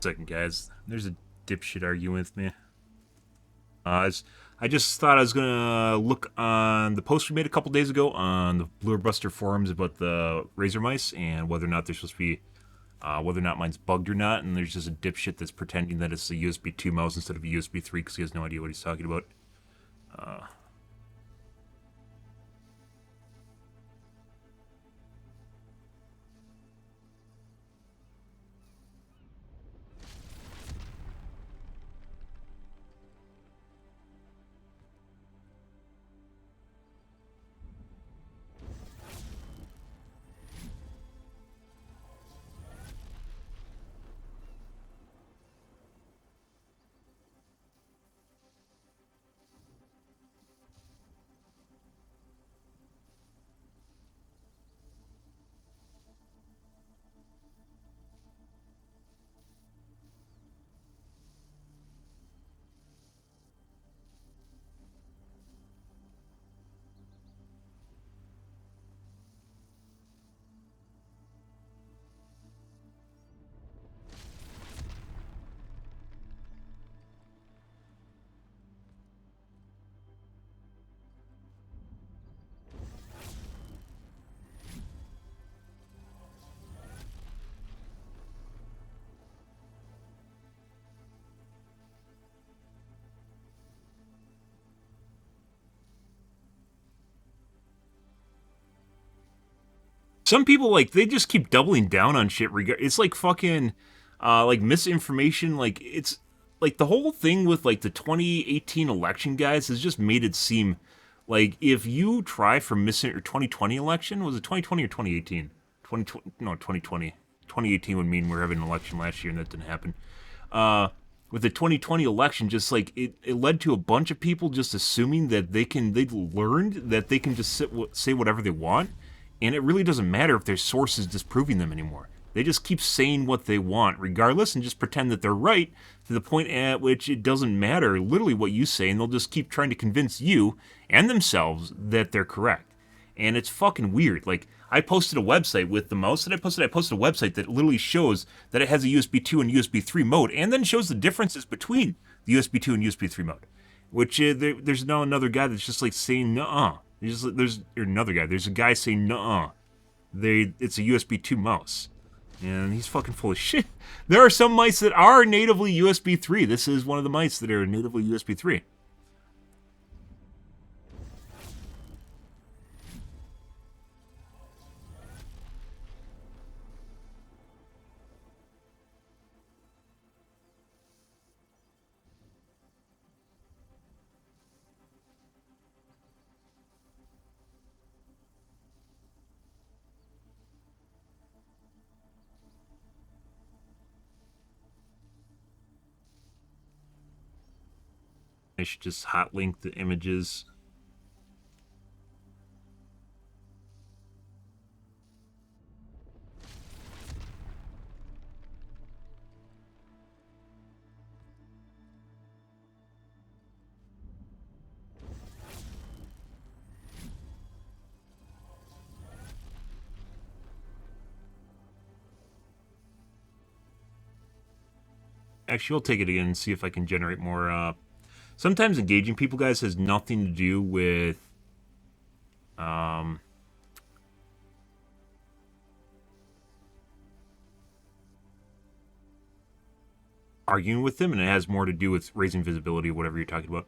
Second, guys. There's a dipshit arguing with me. I just thought I was gonna look on the post we made a couple days ago on the Blurbuster forums about the Razor mice and whether or not they're supposed to be, whether or not mine's bugged or not. And there's just a dipshit that's pretending that it's a USB 2 mouse instead of a USB 3 because he has no idea what he's talking about. Some people, like, they just keep doubling down on shit. It's like fucking, like, misinformation. Like, it's, like, the whole thing with, like, the 2018 election, guys, has just made it seem like if you try for or 2020 election, was it 2020 or 2018? 2020, no, 2020. 2018 would mean we're having an election last year and that didn't happen. With the 2020 election, just like it led to a bunch of people just assuming that they've learned that they can just say whatever they want. And it really doesn't matter if there's sources disproving them anymore. They just keep saying what they want regardless and just pretend that they're right to the point at which it doesn't matter literally what you say, and they'll just keep trying to convince you and themselves that they're correct. And it's fucking weird. Like, I posted a website with the mouse that I posted a website that literally shows that it has a USB 2 and USB 3 mode and then shows the differences between the USB 2 and USB 3 mode. Which there's now another guy that's just like saying, nuh-uh. There's another guy. There's a guy saying, nuh-uh. It's a USB 2 mouse. And he's fucking full of shit. There are some mice that are natively USB 3. This is one of the mice that are natively USB 3. I should just hot link the images. Actually, I'll take it again and see if I can generate more. Sometimes engaging people, guys, has nothing to do with arguing with them, and it has more to do with raising visibility or whatever you're talking about.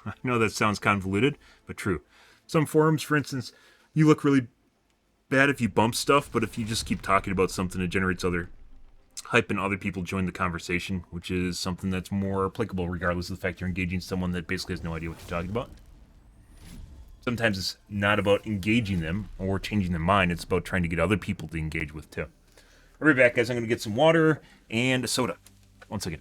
I know that sounds convoluted, but true. Some forums, for instance, you look really bad if you bump stuff, but if you just keep talking about something, it generates other hype and other people join the conversation, which is something that's more applicable regardless of the fact you're engaging someone that basically has no idea what you're talking about. Sometimes it's not about engaging them or changing their mind, it's about trying to get other people to engage with too. I'll be back, guys. I'm going to get some water and a soda. One second.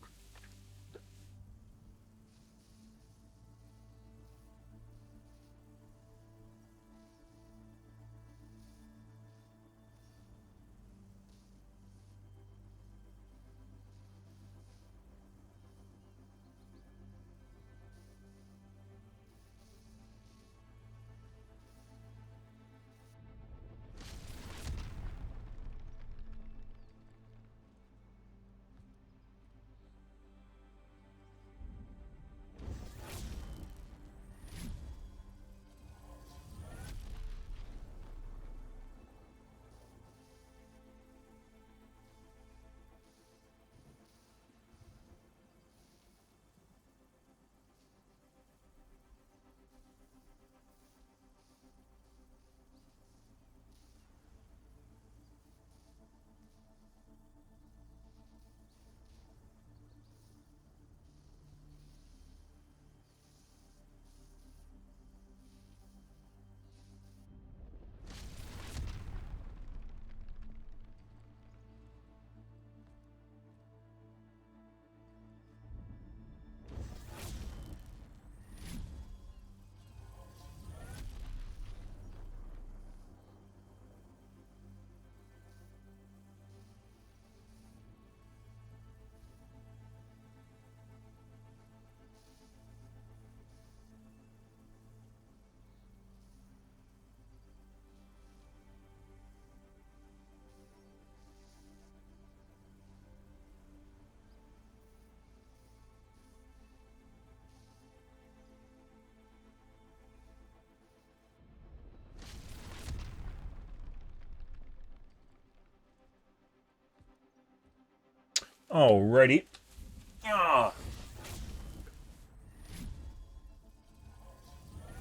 Alrighty.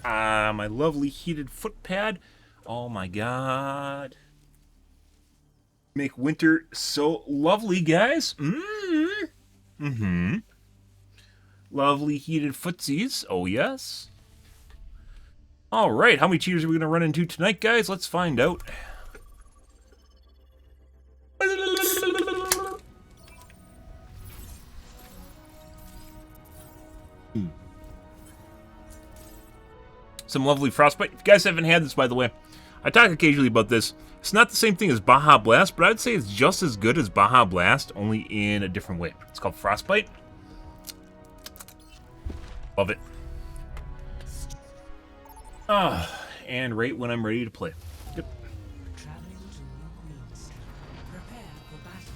My lovely heated foot pad. Oh my god. Make winter so lovely, guys. Lovely heated footsies. Oh, yes. Alright, how many cheaters are we going to run into tonight, guys? Let's find out. Some lovely frostbite. If you guys haven't had this, by the way, I talk occasionally about this. It's not the same thing as Baja Blast, but I'd say it's just as good as Baja Blast, only in a different way. It's called Frostbite. Love it. And right when I'm ready to play. Yep.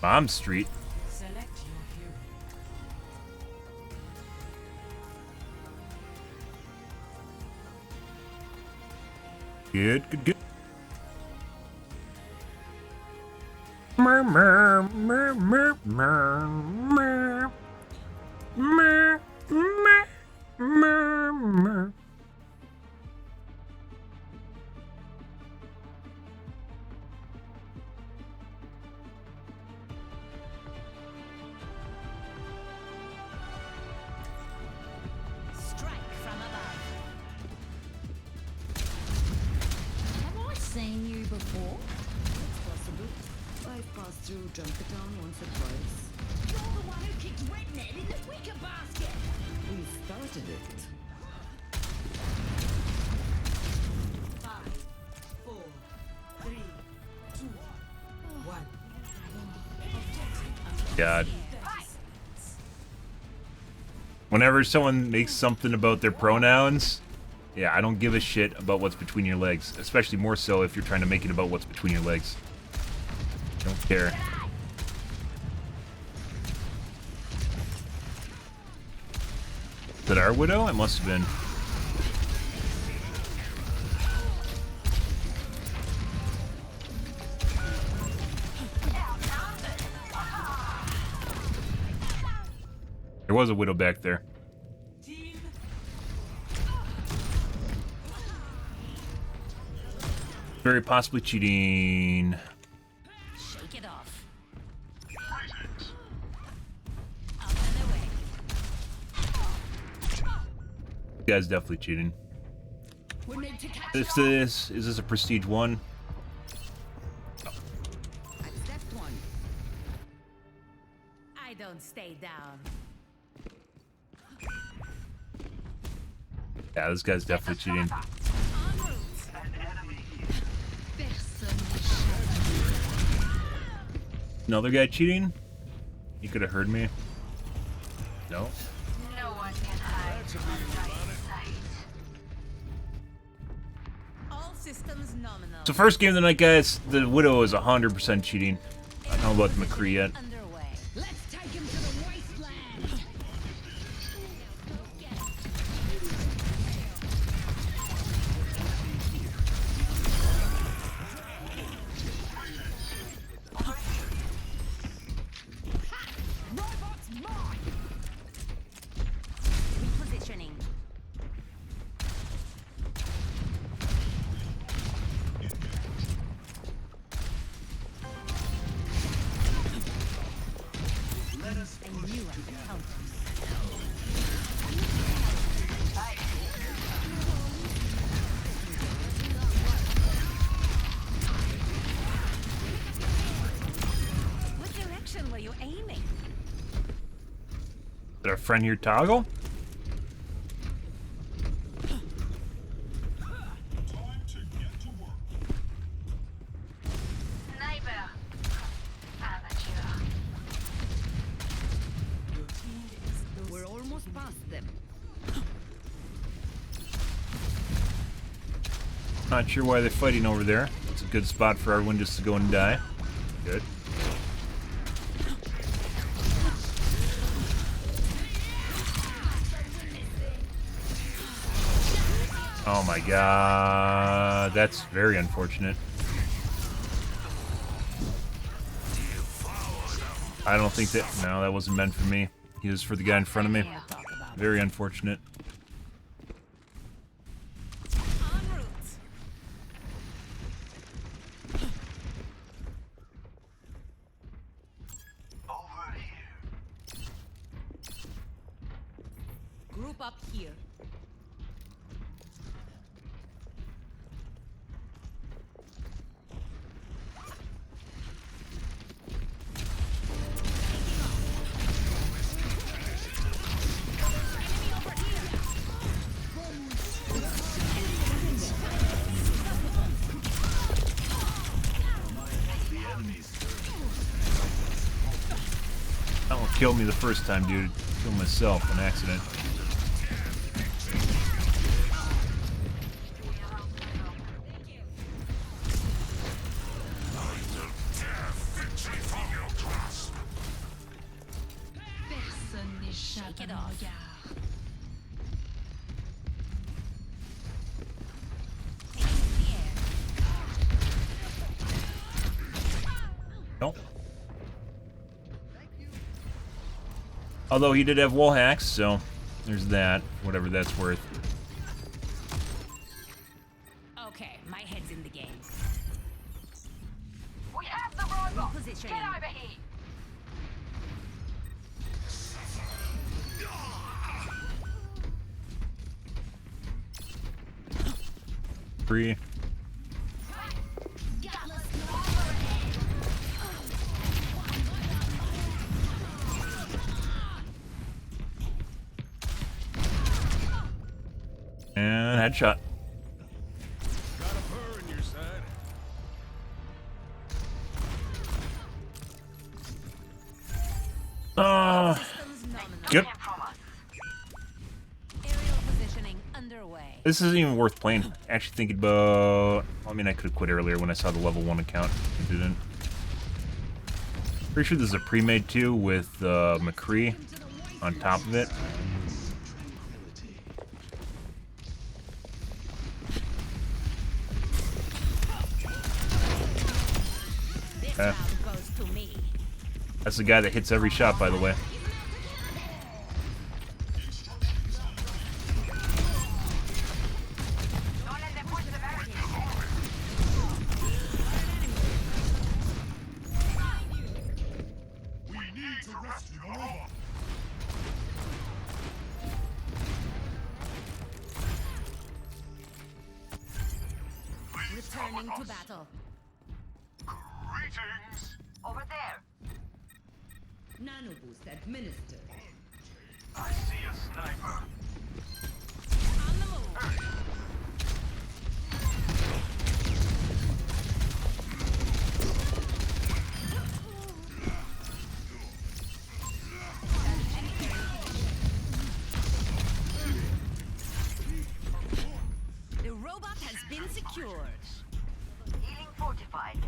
Bomb Street. Good, good, good. Mer, mer, mer, mer, mer, mer, mer, mer, mer, mer. Strike from above. Have I seen you before? It's possible. I've passed through Junkertown once or twice. You're the one who kicked Rednet in the wicker basket. We started it. 5, 4, 3, 2, 1. God. Whenever someone makes something about their pronouns, yeah, I don't give a shit about what's between your legs. Especially more so if you're trying to make it about what's between your legs. Don't care. Is that our widow? It must have been. There was a widow back there. Very possibly cheating. Shake it off. Up and away. Guy's definitely cheating. We need to catch Is this a prestige 1? Accept one. I don't stay down. Yeah, this guy's definitely cheating. Another guy cheating? He could have heard me. No? No one can hide from sight. All systems nominal. So first game of the night, guys, the Widow is 100% cheating. I don't know about the McCree yet. Underway. Let's take him to the wasteland. Robots mine. Repositioning. A new encounter. What direction were you aiming? Did our friend here toggle? Sniper. Amateur. We're almost past them. Not sure why they're fighting over there. It's a good spot for our Windows to go and die. Good. Oh my god. That's very unfortunate. I don't think that... No, that wasn't meant for me. He was for the guy in front of me. Very unfortunate. En route. Group up here. That one killed me the first time, dude. Killed myself on accident. Shake it off. Nope. Although he did have wall hacks, so there's that. Whatever that's worth. Okay, my head's in the game. We have the robot. Repositioning. Get over here. Free. And headshot. Good. Aerial positioning underway. This isn't even worth playing. Actually thinking about... I mean, I could have quit earlier when I saw the level 1 account. I didn't. Pretty sure this is a pre-made too with McCree on top of it. This round goes to me. That's the guy that hits every shot, by the way. Don't let them push the barricade. Returning to battle. Over there. Nano boost administered. I see a sniper. On the move. The robot has been secured. Healing fortified.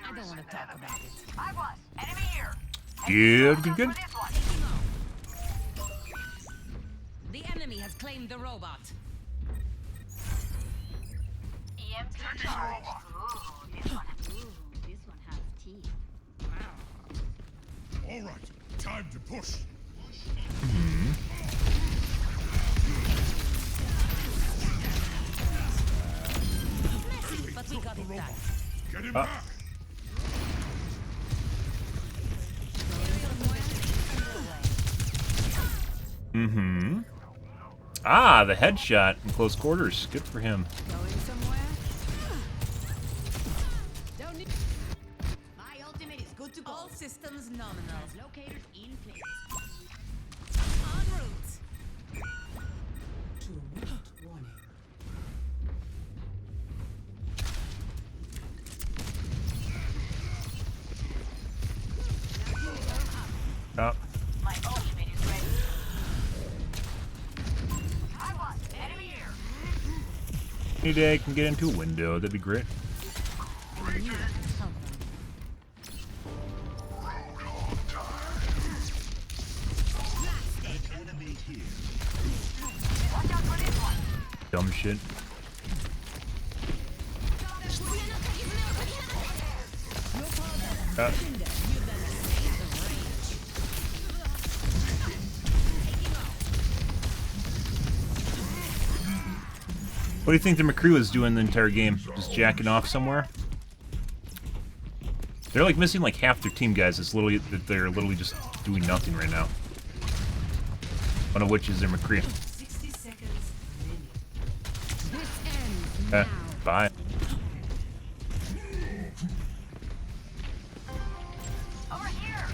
I don't want to talk about it. I was. Enemy here. Good, good, good. This one. The enemy has claimed the robot. EMP charged. Ooh, this one. This one has teeth. All right, time to push. Messy, but we got it done. Get him back. Mm-hmm. Ah, the headshot in close quarters. Good for him. Going somewhere? Don't need. My ultimate is good to go. All systems nominal. Locators in place. En route. Oh. My ultimate is ready. I want enemy here. Any day I can get into a window. That'd be great. Watch out for this one. Dumb shit. What do you think the McCree was doing the entire game? Just jacking off somewhere? They're like missing like half their team, guys. It's literally that they're literally just doing nothing right now. One of which is their McCree. 60 seconds remaining. Bye. Over here.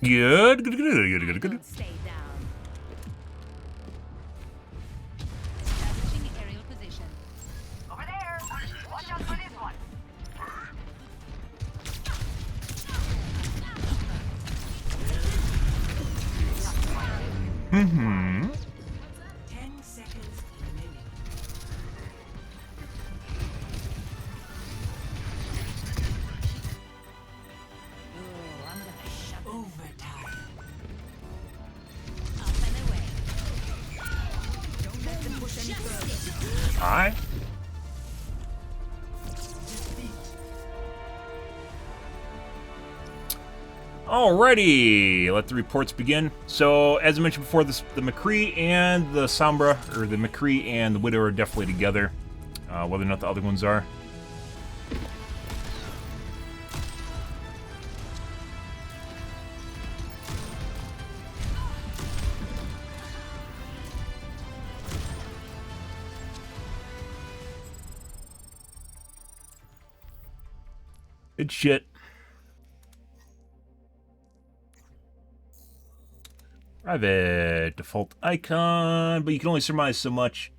Good. Good. Stay down. Establishing aerial position. Over there. Watch out for this one. Mm-hmm. 10 seconds remaining. Ooh, I'm gonna shut them Overtime. up and away. Don't let them push any further. Alright. Alrighty, let the reports begin. So, as I mentioned before, the McCree and the Sombra, or the McCree and the Widow are definitely together. Whether or not the other ones are. Good shit. Private default icon, but you can only surmise so much.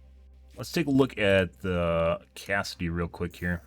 Let's take a look at the Cassidy real quick here.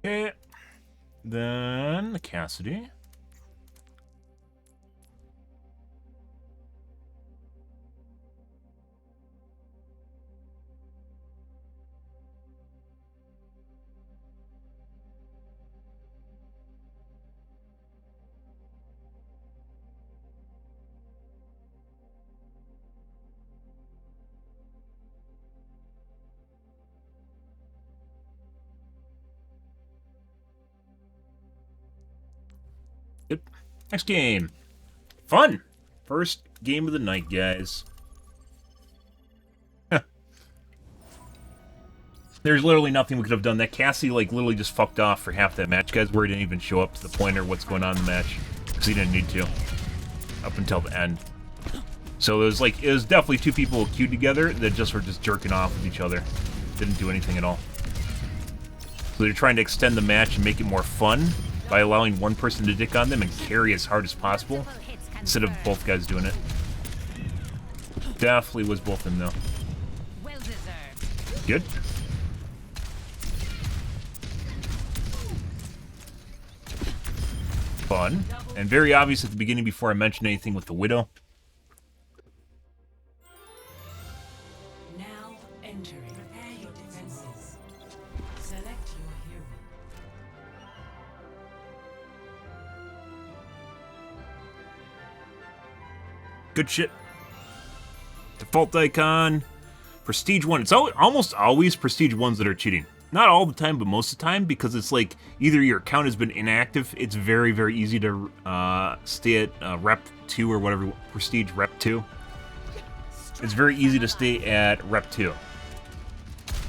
Okay. Then the Cassidy. Good. Next game. Fun. First game of the night, guys. There's literally nothing we could have done. That Cassie, like, literally just fucked off for half that match, guys, where he didn't even show up to the point or what's going on in the match. Because he didn't need to. Up until the end. So it was definitely two people queued together that just were just jerking off with each other. Didn't do anything at all. So they're trying to extend the match and make it more fun by allowing one person to dick on them and carry as hard as possible instead of both guys doing it. Definitely was both of them, though. Well deserved. Good. Fun. And very obvious at the beginning before I mentioned anything with the Widow. Now entering. Prepare your defenses. Select your hero. Good shit. Default icon. Prestige 1. It's almost always Prestige 1s that are cheating. Not all the time, but most of the time, because it's like either your account has been inactive. It's very, very easy to stay at Rep 2 or whatever, Prestige Rep 2. It's very easy to stay at Rep 2.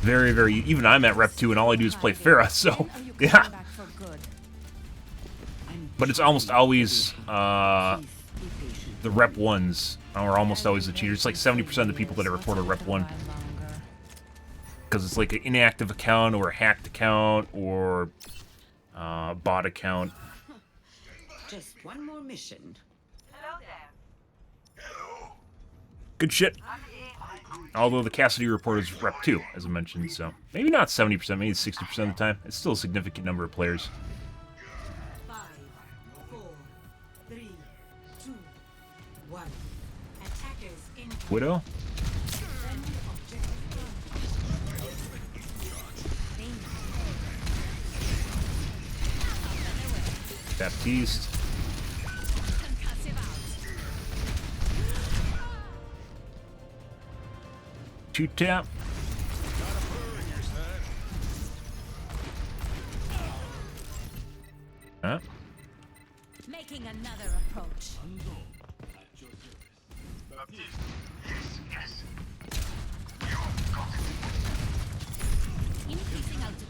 Very, very, even I'm at Rep 2 and all I do is play Pharah, so, yeah. But it's almost always the Rep 1s are almost always the cheaters. It's like 70% of the people that I report are Rep 1. Because it's like an inactive account or a hacked account or bot account. Just one more mission. Hello there. Good shit. Although the Cassidy report is Rep 2, as I mentioned, so maybe not 70%, maybe 60% of the time. It's still a significant number of players. 5, 4, 3, 2, 1. Attackers in. Widow? Baptiste. Two tap. Huh? Making another approach. Increasing altitude.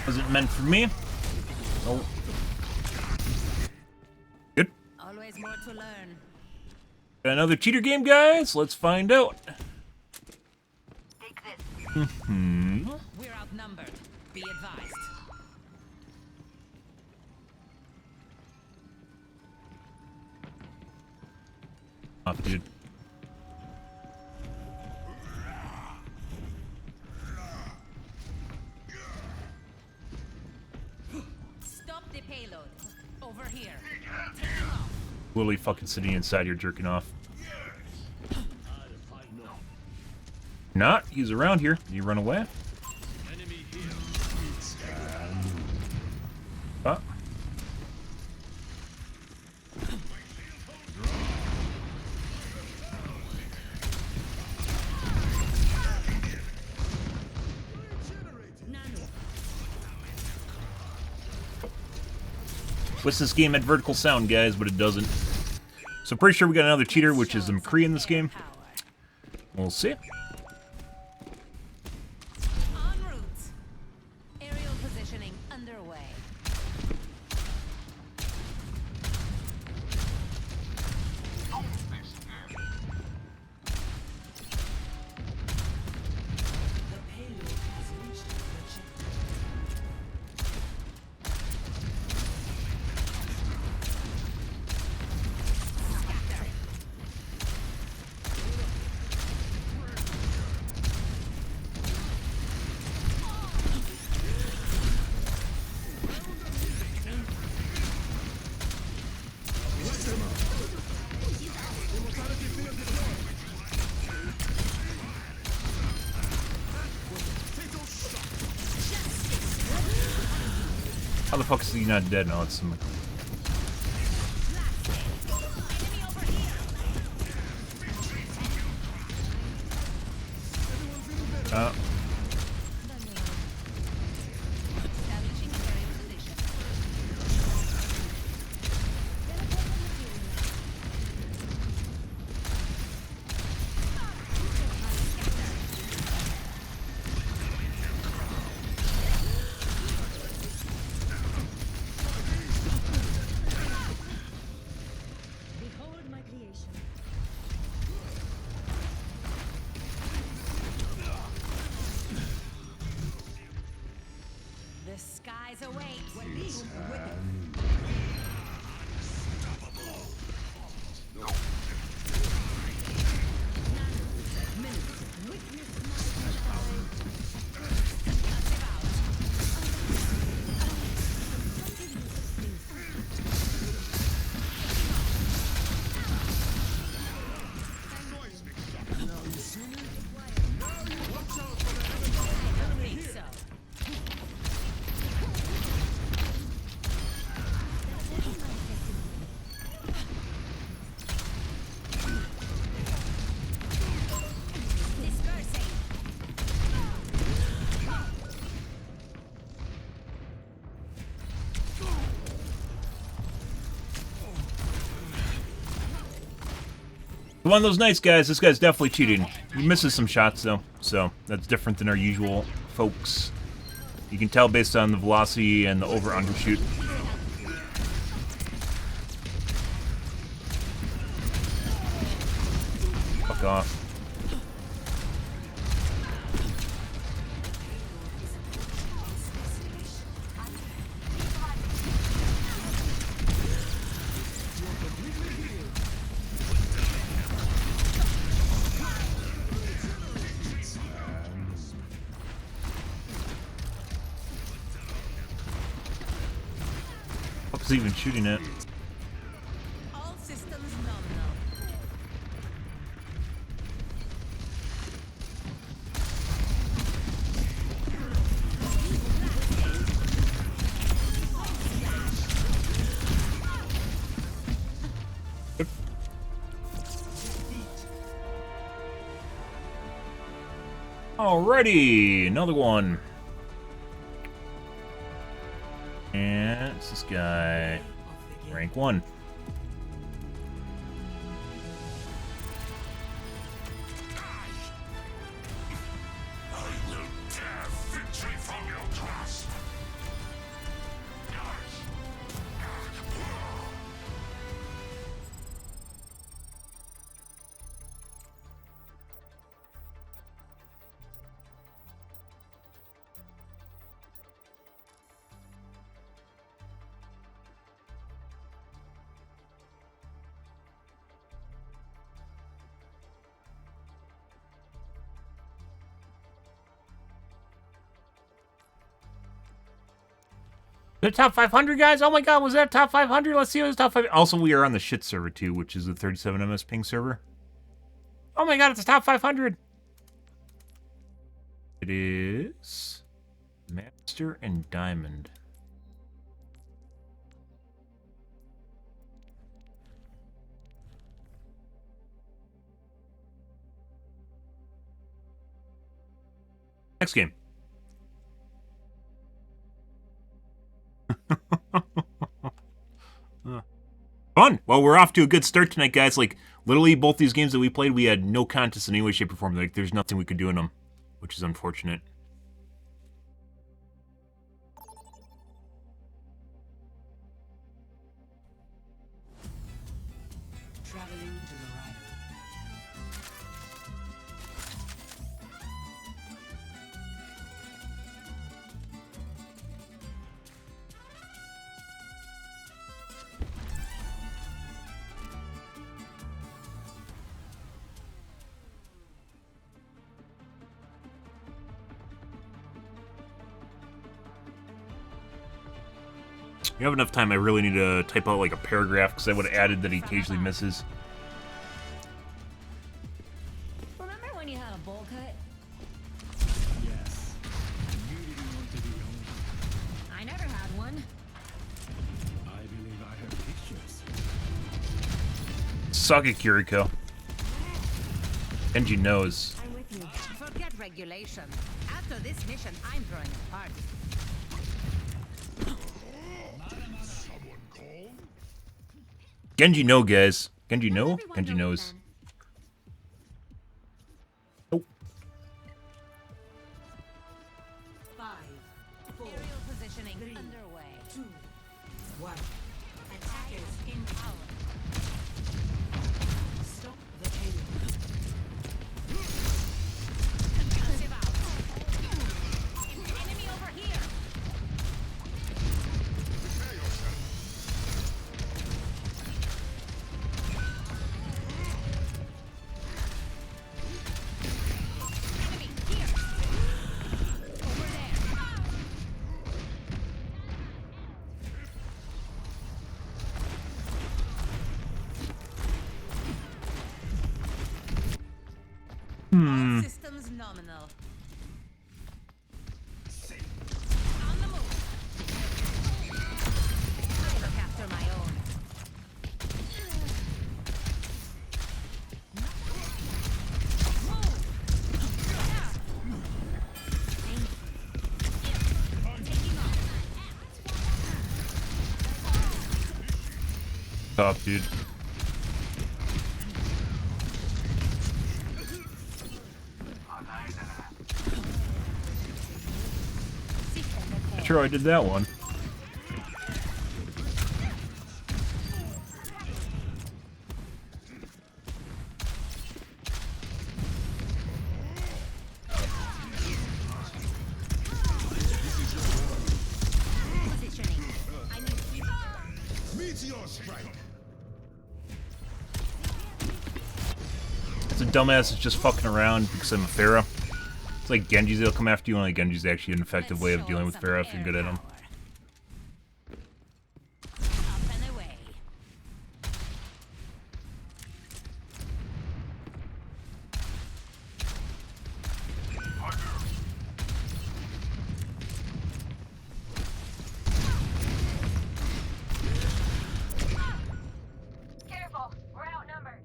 Wasn't meant for me. Oh. Good. Always more to learn. Got another cheater game, guys? Let's find out. Take this. We're outnumbered. Be advised. Oh, dude. Stop the payload. Over here. Taking off. Literally fucking sitting inside here jerking off. Not. He's around here. Did he run away? Huh? Wish this game had vertical sound, guys, but it doesn't. So I'm pretty sure we got another cheater, which is the McCree in this game. We'll see. En route. Aerial positioning underway. The payload has reached the objective. How the fuck is he not dead? No, it's some. Establishing aerial position. Behold my creation. The skies await. One of those nice guys. This guy's definitely cheating. He misses some shots, though, so that's different than our usual folks. You can tell based on the velocity and the over-undershoot. Fuck off. Fuck's even shooting it? All systems nominal. Alrighty, another one. And it's this guy, rank 1. The top 500 guys? Oh my god, was that top 500? Let's see what was top 500. Also, we are on the shit server too, which is the 37 MS ping server. Oh my god, it's a top 500. It is Master and Diamond. Next game. Fun. Well, we're off to a good start tonight, guys. Like, literally, both these games that we played, we had no contest in any way, shape, or form. Like, there's nothing we could do in them, which is unfortunate. Traveling to the right. You have enough time, I really need to type out like a paragraph, because I would have added that he occasionally misses. Remember when you had a bowl cut? Yes. You didn't want to be home. I never had one. I believe I have pictures. Suck it, Kiriko. Genji knows. I'm with you. Forget regulation. After this mission, I'm throwing a party. Someone call? Genji know, guys. Genji know? Everyone Genji knows knows. then. Nope. 5, 4, Aerial positioning 3, underway. 2, 1. Attackers in power. Stop the payload. Concussive out. Enemy over here. Prepare yourself. Enemy here. Over there. All systems nominal. On the move. I look after my own. Top, dude. sure I did that one. Positioning. I need Meteor strike. It's a dumbass that's just fucking around because I'm a Pharah. It's like Genji's, they'll come after you, and like Genji's actually an effective way of dealing with Pharah if you're good at them. Up and away. Careful, we're outnumbered.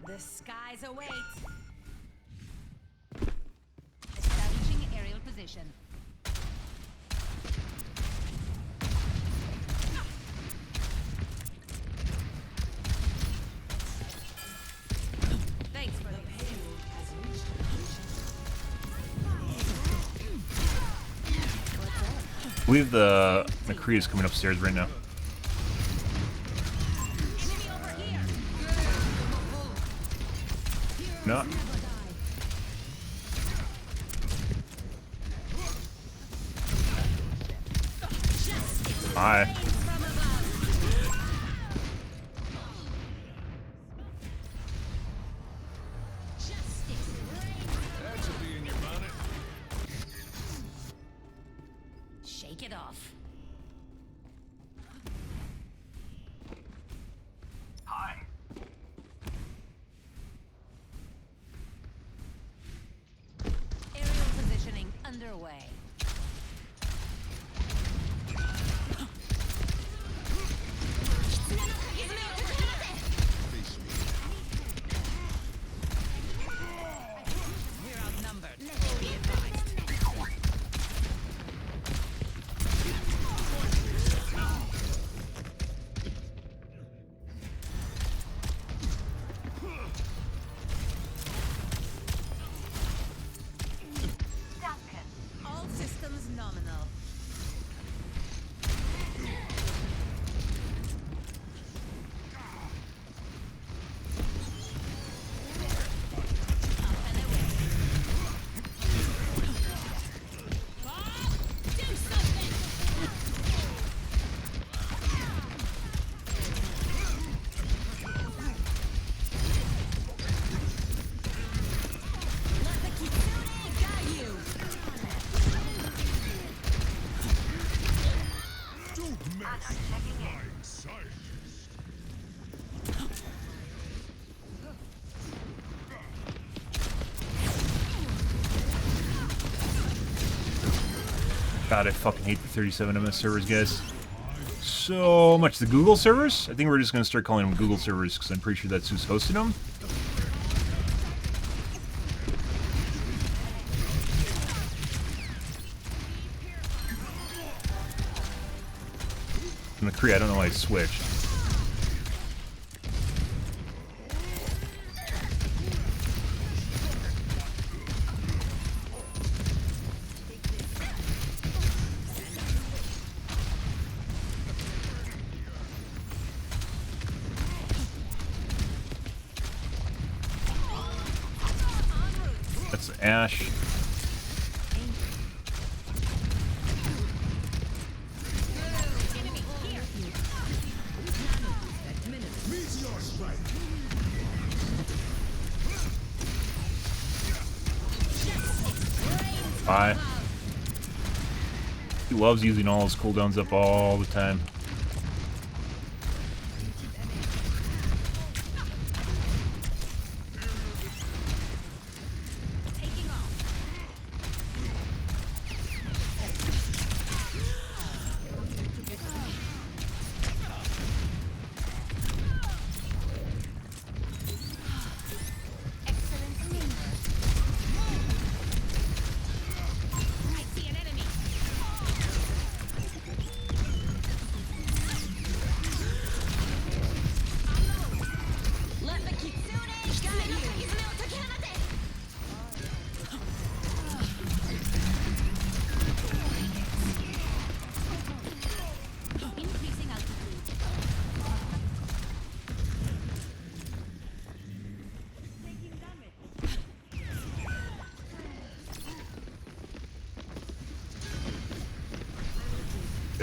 The skies await. Establishing aerial position. Thanks for the I believe the McCree is coming upstairs right now. enemy over here. No. Hi. From above. Justice reigns. That should be in your bonnet. Shake it off. Hi. Aerial positioning underway. We're outnumbered. Be advised. Duncan. All systems nominal. Up and away. Do something! Let the Kitsune guide you! Don't mess with my scientist. God, I fucking hate the 37MS servers, guys. So much. The Google servers? I think we're just going to start calling them Google servers because I'm pretty sure that's who's hosting them. McCree, I don't know why I switched. That's Ash. Meteor strike. Bye. He loves using all his cooldowns up all the time. Taking off. Excellent teamwork. I see an enemy.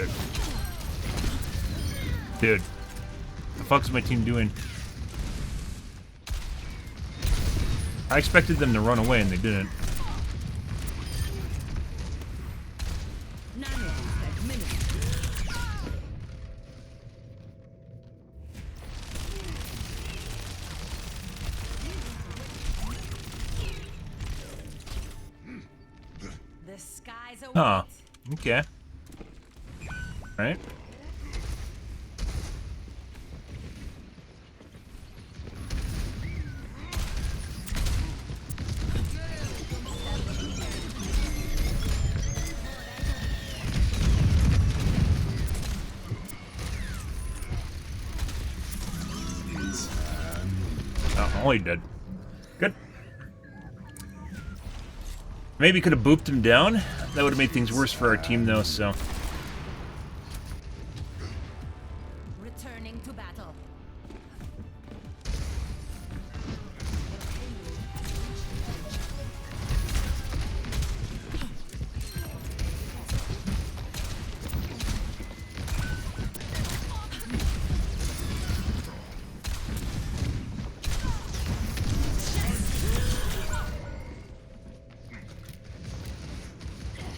Okay. Dude. The fuck's my team doing? I expected them to run away and they didn't. The skies await. Huh. Okay. Right. Oh, he did. Good. Maybe could have booped him down. That would have made things worse for our team, though, so. Returning to battle.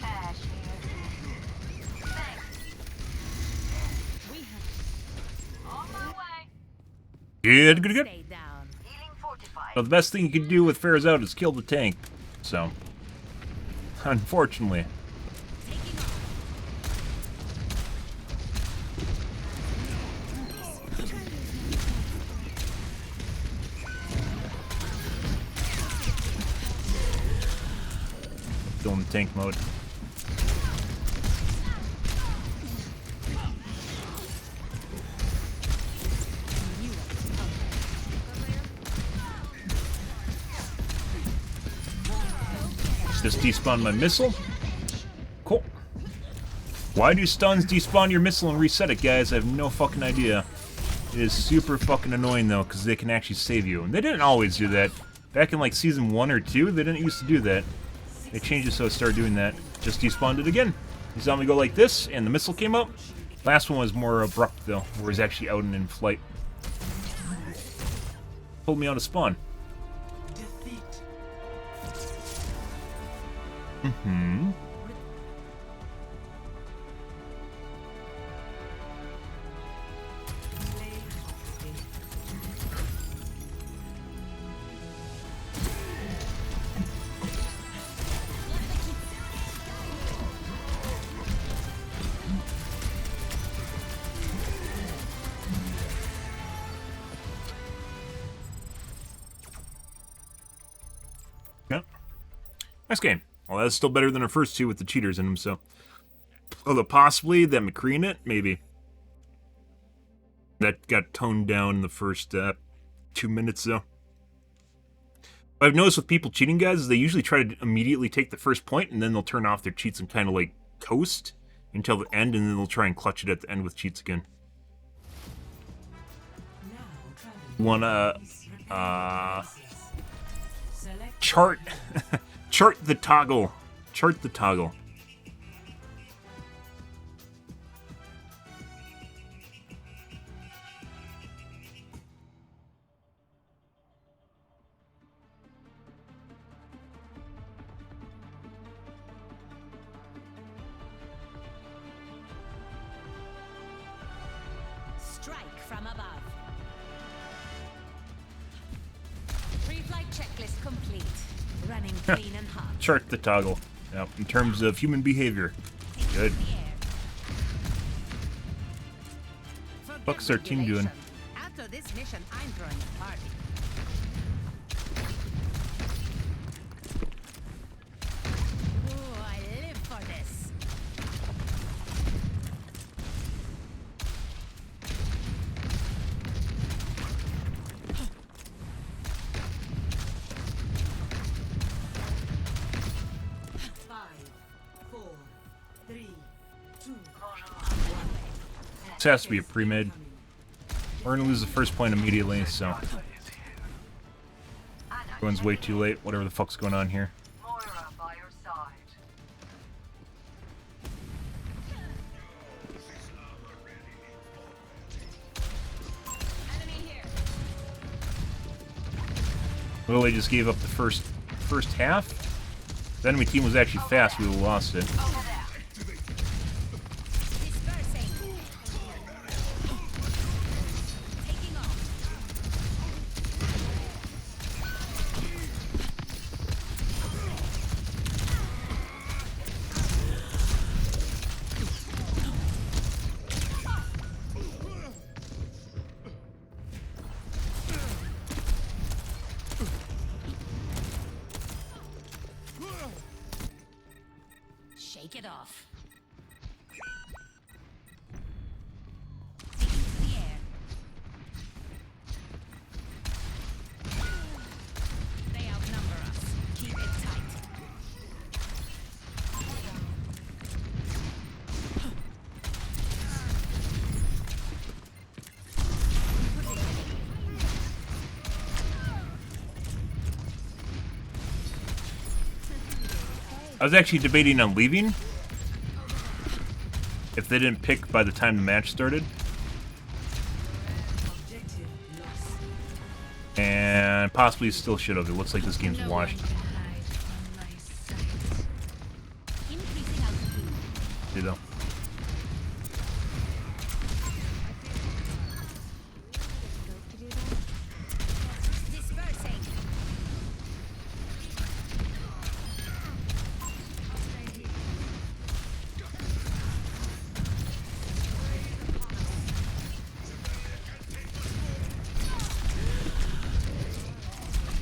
Cash here. Thanks. We have On my way. Good, good, good. stay down. Healing fortified. Well, the best thing you can do with Farrah's out is kill the tank. So. Unfortunately. Taking off. Still in tank mode. Just despawn my missile. Cool. Why do stuns despawn your missile and reset it, guys? I have no fucking idea. It is super fucking annoying, though, because they can actually save you. And they didn't always do that. Back in, like, Season 1 or 2, they didn't used to do that. They changed it so it started doing that. Just despawned it again. You saw me go like this, and the missile came up. Last one was more abrupt, though, where he's actually out and in flight. Pulled me out of spawn. Mm-hmm. Yep. Nice game. Well, that's still better than our first two with the cheaters in them, so. Although possibly that McCree in it, maybe. That got toned down in the first 2 minutes, though. What I've noticed with people cheating, guys, is they usually try to immediately take the first point, and then they'll turn off their cheats and kind of like coast until the end, and then they'll try and clutch it at the end with cheats again. Wanna chart chart the toggle. Chart the toggle. Strike from above. Pre-flight checklist complete. Running clean and hot. Chart the toggle. Yep, in terms of human behavior. Good. What's our team doing? After this mission, I'm throwing a party. Ooh, I live for this. This has to be a pre-made. We're gonna lose the first point immediately, so. Everyone's way too late, whatever the fuck's going on here. Moira by your side. Well, they just gave up the first half. If the enemy team was actually fast, we would have lost it. Dispersing. Taking off. Shake it off. Taking to the air. They outnumber us. Keep it tight. I was actually debating on leaving if they didn't pick by the time the match started. And possibly still should have. It looks like this game's washed. Increasing altitude. See though. Dispersing.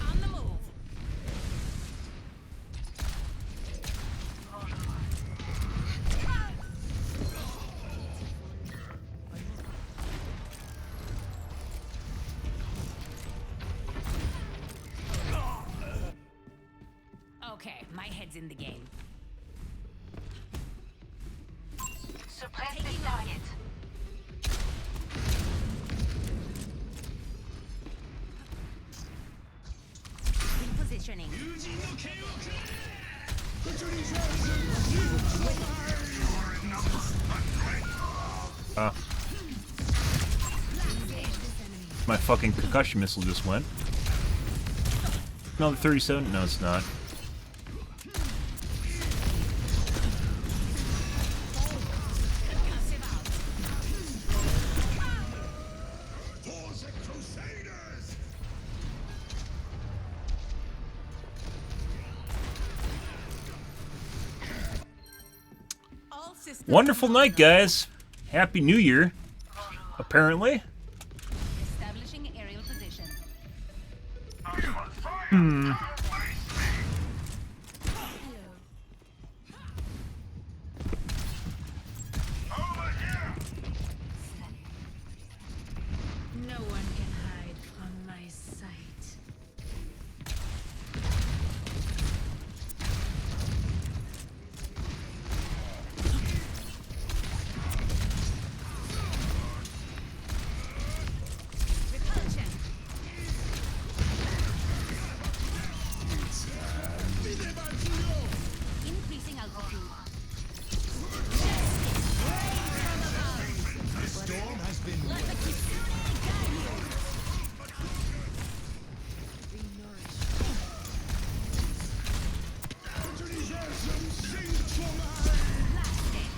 On the move. Okay, my head's in the game. Suppress the target. Repositioning. My fucking concussion missile just went. Another 37? No, it's not. Concussive out. Crusaders! All systems Wonderful night, guys. Happy New Year. Apparently. establishing aerial position. No one can hide from my sight. Repulsion. Increasing altitude. The storm has been Let the kitsune guide you. Blasting.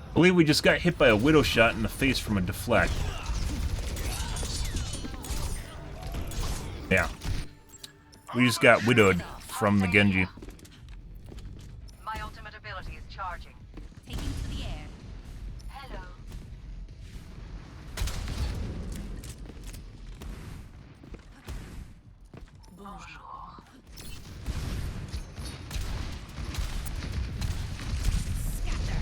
I believe we just got hit by a widow shot in the face from a deflect. Yeah. We just got widowed from the Genji. My ultimate ability is charging. Taking to the air. Hello. Bonjour. Scatter.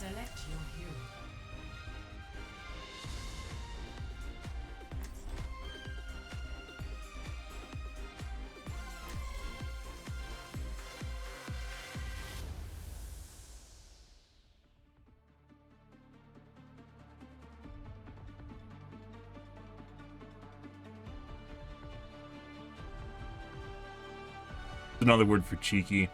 Select your hero. Another word for cheeky.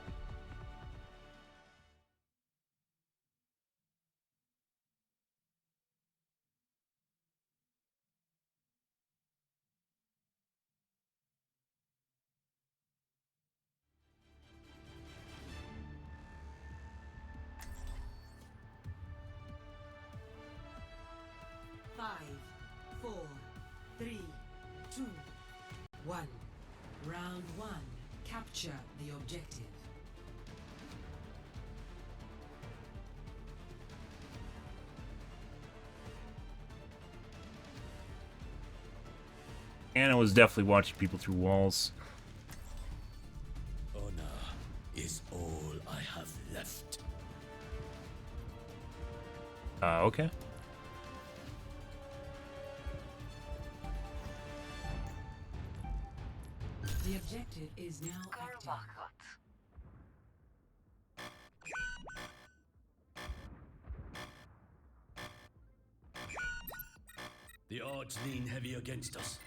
Five, 4, 3, 2, 1. Round 1. Capture the objective. Anna was definitely watching people through walls. Honor is all I have left. Okay. The objective is now active. The odds lean heavy against us.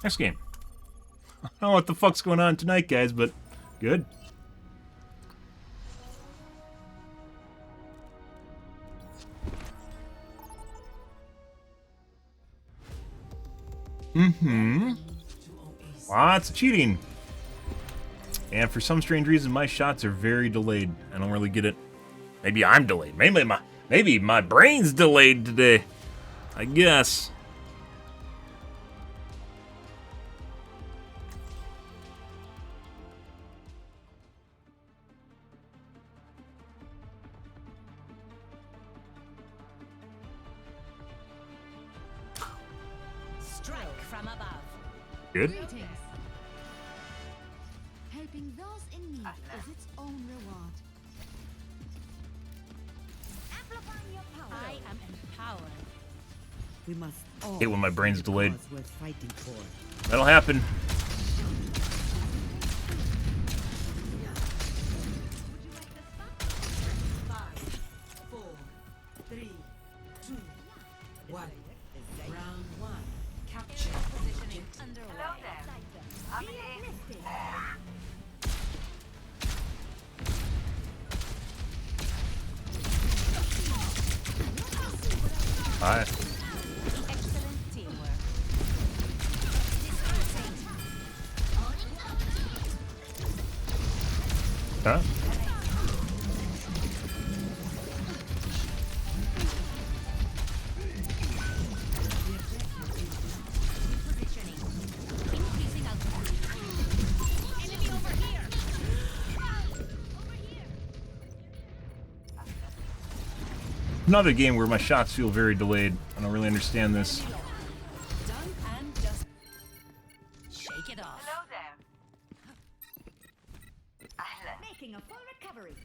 Next game. I don't know what the fuck's going on tonight, guys, but good. Lots of cheating. And for some strange reason, my shots are very delayed. I don't really get it. Maybe I'm delayed. Maybe my brain's delayed today. I guess. Strike from above. Good. Greetings. Helping those in need is its own reward. Amplifying your power. I am empowered. We must all Hate when my brain's delayed. cause worth fighting for. That'll happen. Five, 4, 3, 2, 1. Round 1. Capture the Positioning objective. underway. Hi. Excellent teamwork. Huh? Positioning. Increasing output. Enemy over here. Another game where my shots feel very delayed. I don't really understand this. Done and just shake it off. Hello there. Making a full recovery.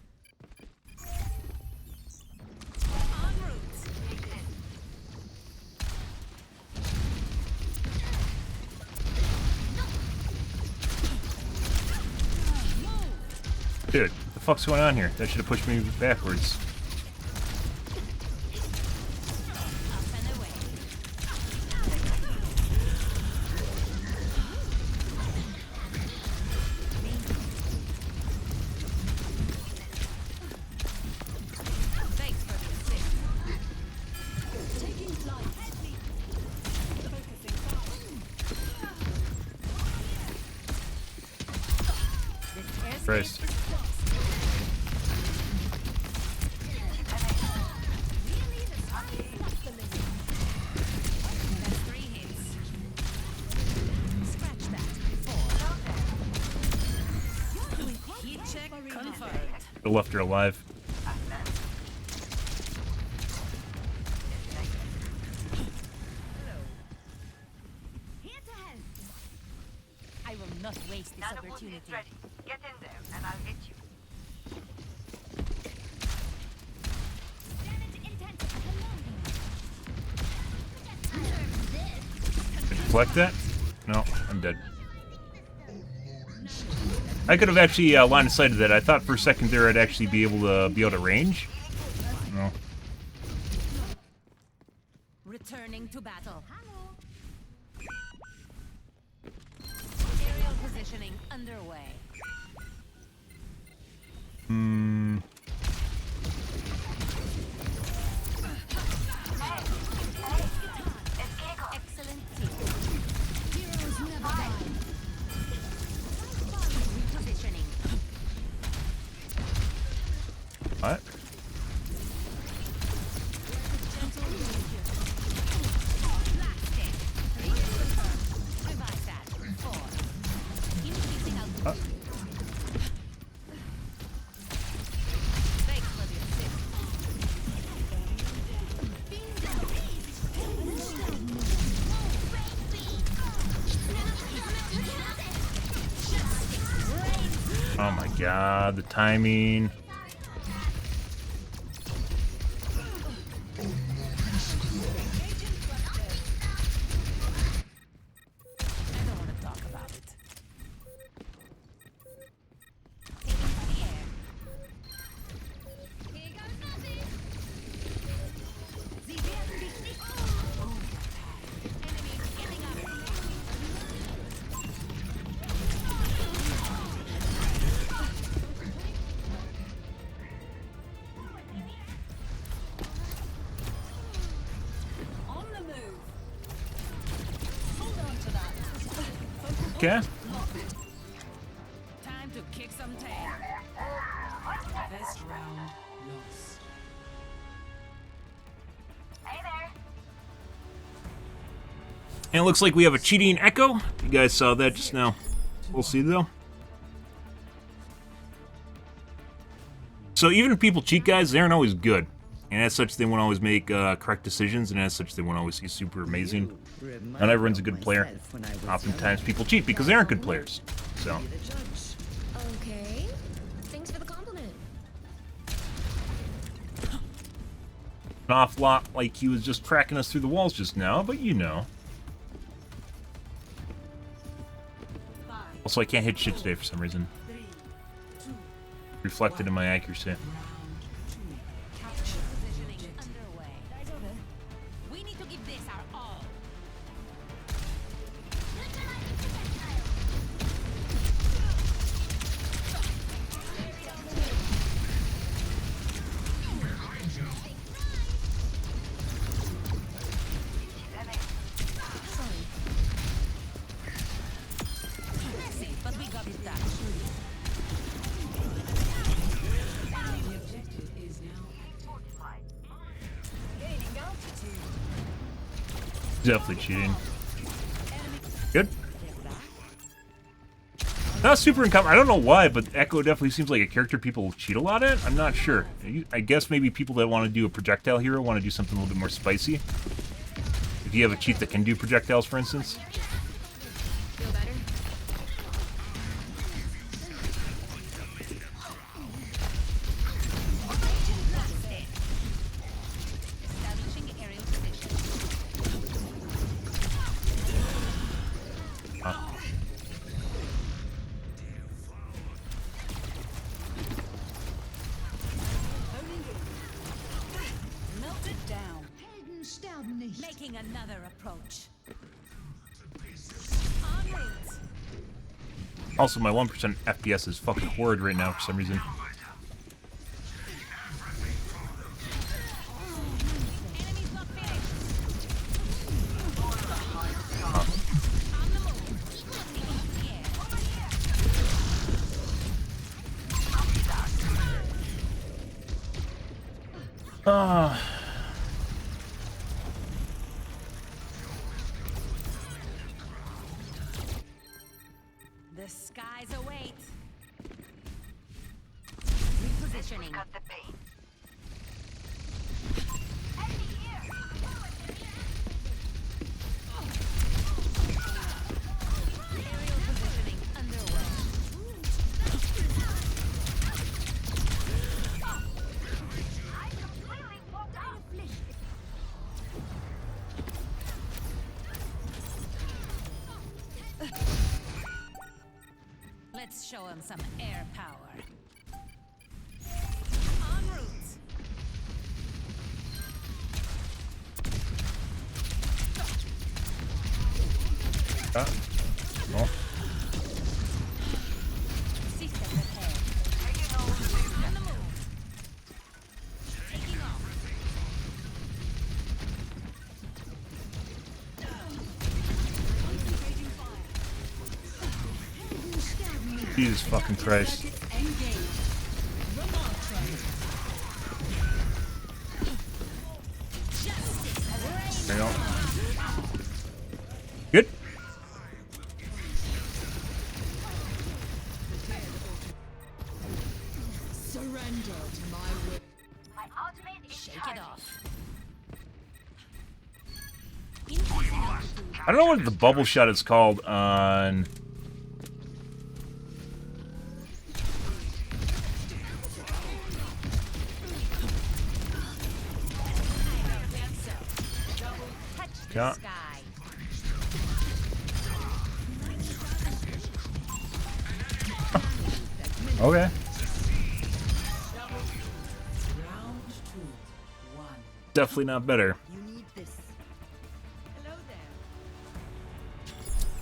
En route. Dude, what the fuck's going on here? That should have pushed me backwards. Up and away. Christ. I left her alive. I will not waste this opportunity. Ready. Get in there, and I'll hit you. Deflect that? No, I'm dead. I could have actually line of sighted that. I thought for a second there I'd actually be able to range. No. Returning to battle. Aerial positioning underway. Excellent team. Heroes never die. Repositioning. What? Oh my god, the timing. Okay. Time to kick some tail. Best round lost. Hey there. And it looks like we have a cheating Echo. You guys saw that just now. We'll see though. So even if people cheat, guys, they aren't always good. And as such, they won't always make correct decisions, and as such, they won't always be super amazing. Not everyone's a good player. Oftentimes, people cheat because they aren't good players. So. Okay. Thanks for the compliment. An awful lot like he was just cracking us through the walls just now, but you know. Also, I can't hit shit today for some reason. Reflected in my accuracy. We need to give this our all. Messy, but we got it done. Definitely cheating. Good. Not super uncommon. I don't know why, but Echo definitely seems like a character people cheat a lot at. I'm not sure. I guess maybe people that want to do a projectile hero want to do something a little bit more spicy. If you have a cheat that can do projectiles, for instance. Feel better? Establishing aerial position. Melted down. Helden sterben nicht. Making another approach. En route. Also, my 1% FPS is fucking horrid right now for some reason. Enemy's not finished. On the move. Equal activity in the air. The skies await. Repositioning. Cut the pain. Aerial positioning underway. I completely walked out. Let's show him some air power. En route. Oh. System repair. On the move. Taking off. Concentrating fire. Jesus fucking Christ. Engage. There you go. Good. Surrender to my will. My ultimate is Shake it off. I don't know what the bubble shot is called on. Yeah. Sky. Okay. Round 2. 1. Definitely not better. You need this. Hello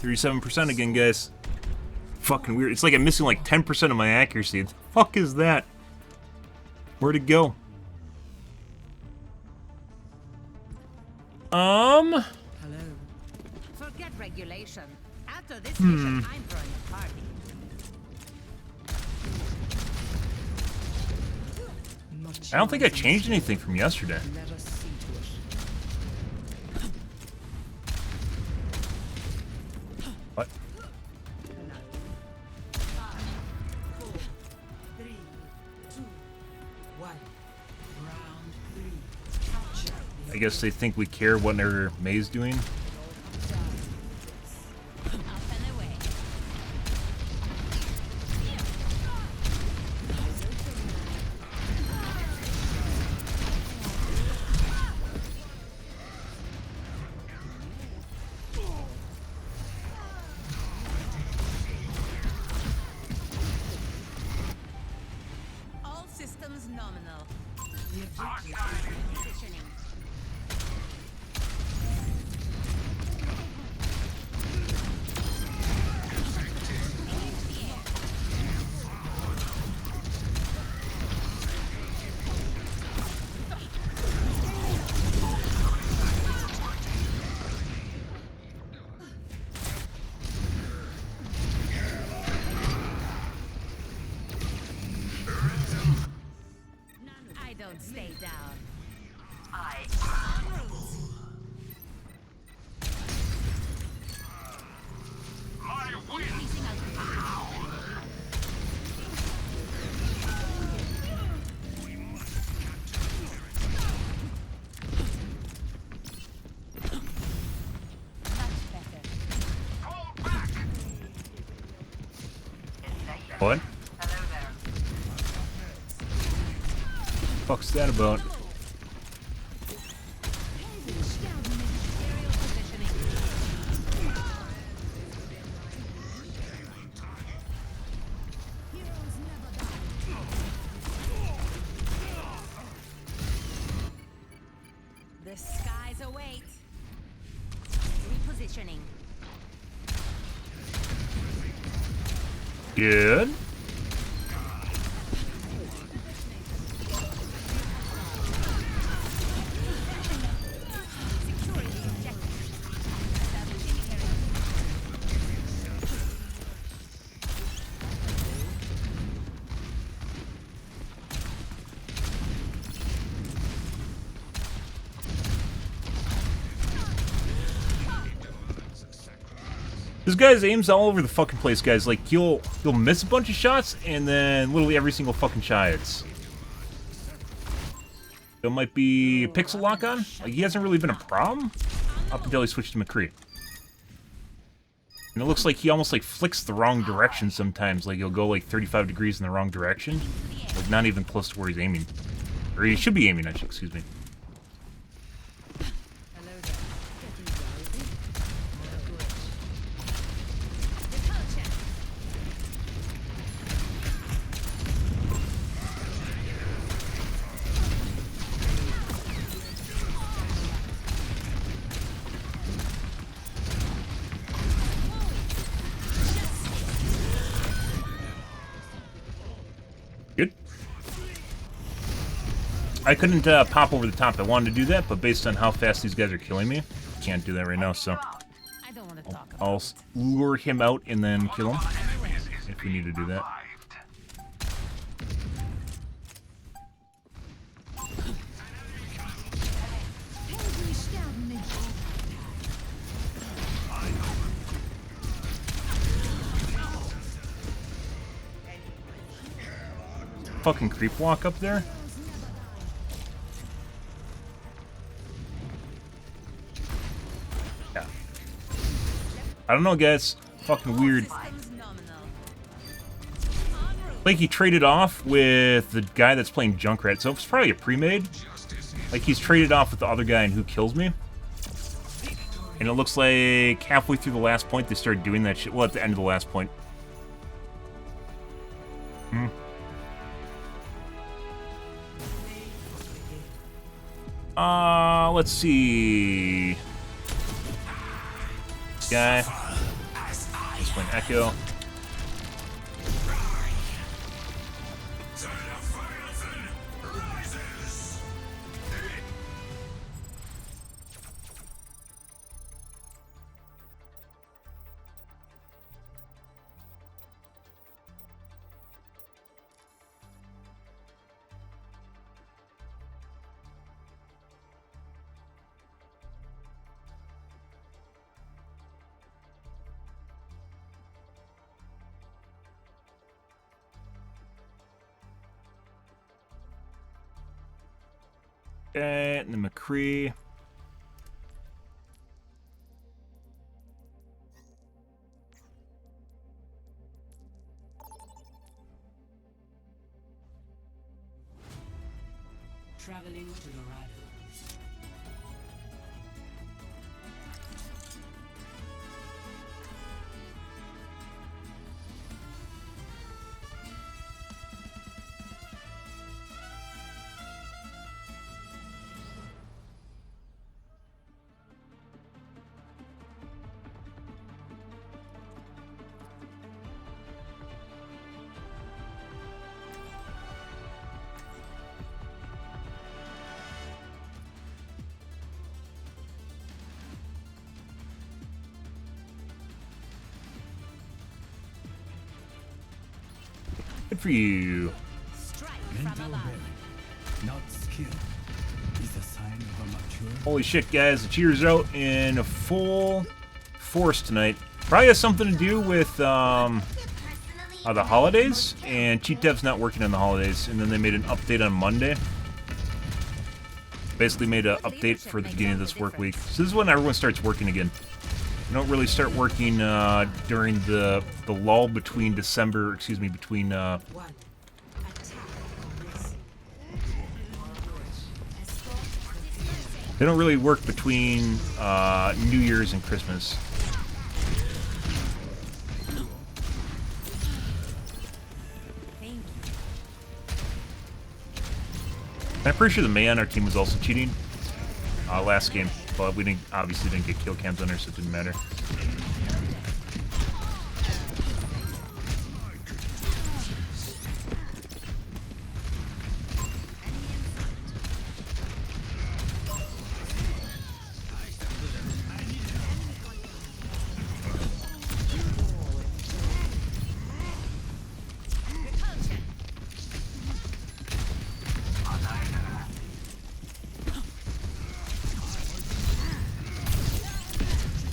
there. 37% again, guys. Fucking weird. It's like I'm missing like 10% of my accuracy. The fuck is that? Where'd it go? Hello. Forget regulation. After this mission, I'm throwing a party. Much I don't think I noise in changed this anything from yesterday. world. Let us see to it. What? 5, 4, 3, 2, 1. Round 3. Capture the I guess they think we care what their May's doing. Up and away. All systems nominal. Positioning. I don't stay down. En route. Increasing altitude. Much better. What? Hello there. Fuck's that about? Aerial positioning. Heroes never die. The skies await. Repositioning. Good. Securing the objective. Establishing area. This guy's aims all over the fucking place, guys. Like, he'll miss a bunch of shots, and then literally every single fucking shot hits. There might be a pixel lock on. Like, he hasn't really been a problem up until he switched to McCree. And it looks like he almost, like, flicks the wrong direction sometimes. Like, he'll go, like, 35 degrees in the wrong direction. Like, not even close to where he's aiming. Or he should be aiming at you, excuse me. Good. I couldn't pop over the top. I wanted to do that, but based on how fast these guys are killing me, can't do that right now, so I'll lure him out and then kill him if we need to do that. Fucking creep walk up there. Yeah. I don't know, guys. Fucking weird. Like he traded off with the guy that's playing Junkrat, so it's probably a pre-made. Like he's traded off with the other guy in Who Kills Me. And it looks like halfway through the last point they started doing that shit. Well, at the end of the last point. Let's see. Guy. Just went Echo. Okay, and then McCree. Traveling to Dorado. Good for you. Holy shit, guys. The cheers out in full force tonight. Probably has something to do with the holidays, and Cheat Dev's not working on the holidays, and then they made an update on Monday. Basically made an update for the beginning of this work week. So this is when everyone starts working again. You don't really start working during the lull between December, excuse me, between they don't really work between New Year's and Christmas. And I'm pretty sure the May on our team was also cheating last game, but we obviously didn't get kill cams on her, so it didn't matter.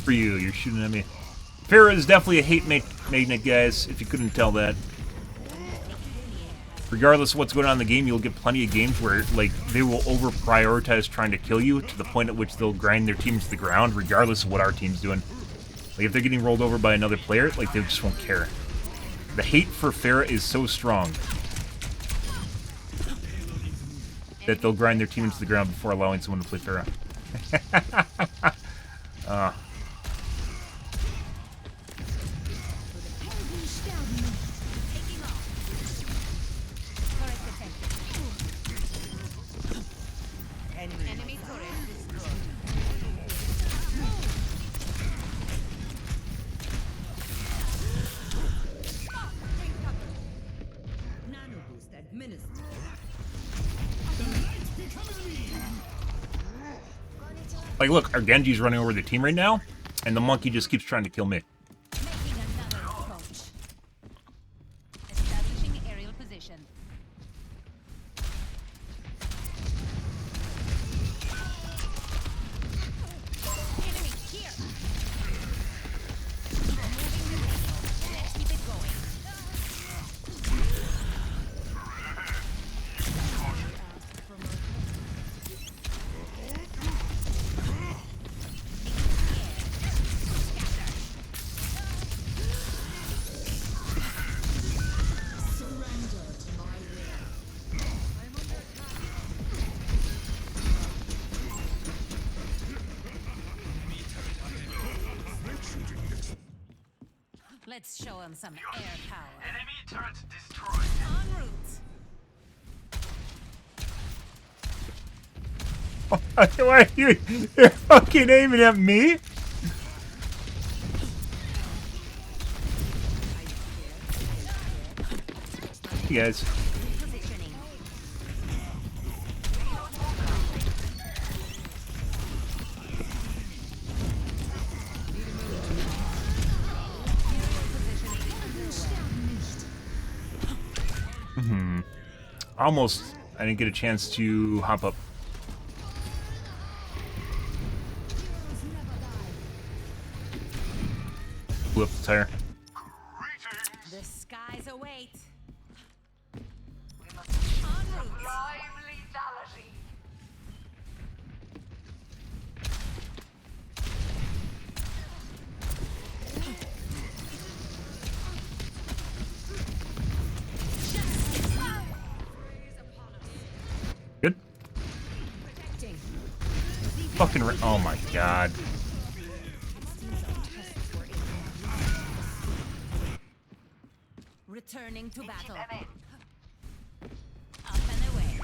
For you, you're shooting at me. Pharah is definitely a hate magnet, guys, if you couldn't tell that. Regardless of what's going on in the game, you'll get plenty of games where, like, they will over-prioritize trying to kill you to the point at which they'll grind their teams to the ground, regardless of what our team's doing. Like, if they're getting rolled over by another player, like, they just won't care. The hate for Pharah is so strong that they'll grind their team into the ground before allowing someone to play Pharah. Enemy turret destroyed. Nano boost administered. Like, look, our Genji's running over the team right now, and the monkey just keeps trying to kill me. Making another approach. Establishing aerial position. Enemy here. Moving the payload. Let's keep it going. Let's show him some air power. Enemy turret destroyed. En route. Why are you're fucking aiming at me? You guys. Positioning. Almost. I didn't get a chance to hop up. Blew up the tire. The skies await. We must En route. sublime lethality. Good. Fucking. Oh my god. Returning to battle. Them in. Up and away.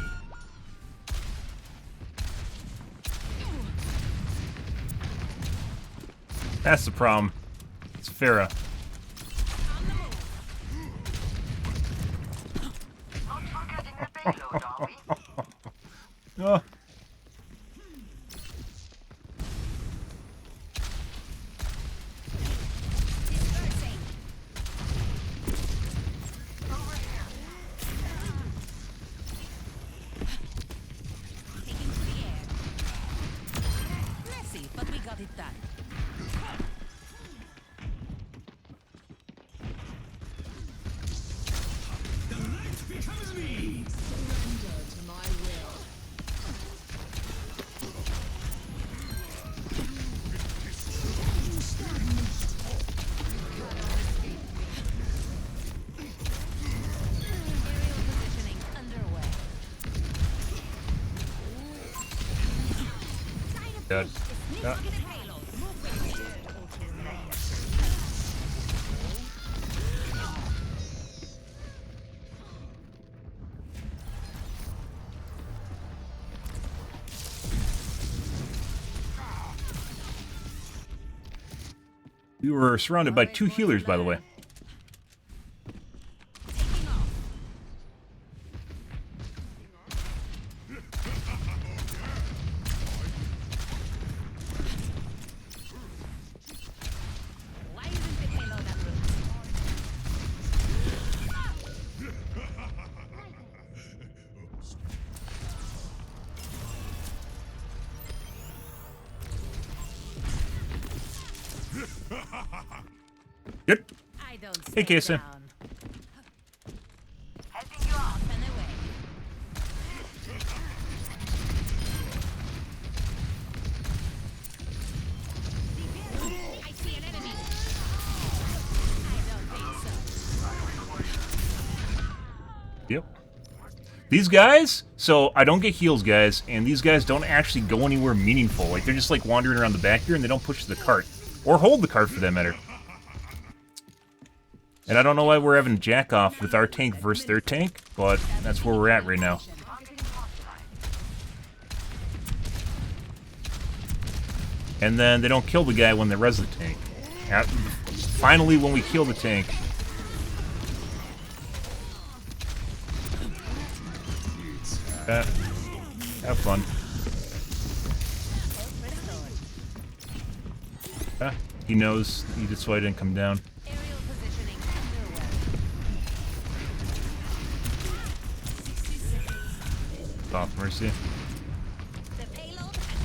That's the problem. It's Pharah. On the move. Not forgetting the payload, are we? Oh. Dispersing. Over here. Taking to the air. Messy, but we got it done. Surrender to my will. Aerial positioning underway. Good. Yeah. Targeted payload. Move with it. We were surrounded by 2 healers, by the way. Taking off. Why isn't the payload en route? Good. I don't Hey, stay Casey. down. Helping you out. And away. I see an enemy. I don't think so. Yep. These guys, so I don't get heals, guys, and these guys don't actually go anywhere meaningful. Like, they're just, like, wandering around the back here, and they don't push the cart. Or hold the cart, for that matter. And I don't know why we're having jack-off with our tank versus their tank, but that's where we're at right now. And then they don't kill the guy when they res the tank. Finally, when we kill the tank... have fun. He knows. That's why I didn't come down. Aerial positioning underway. Oh, mercy. The payload has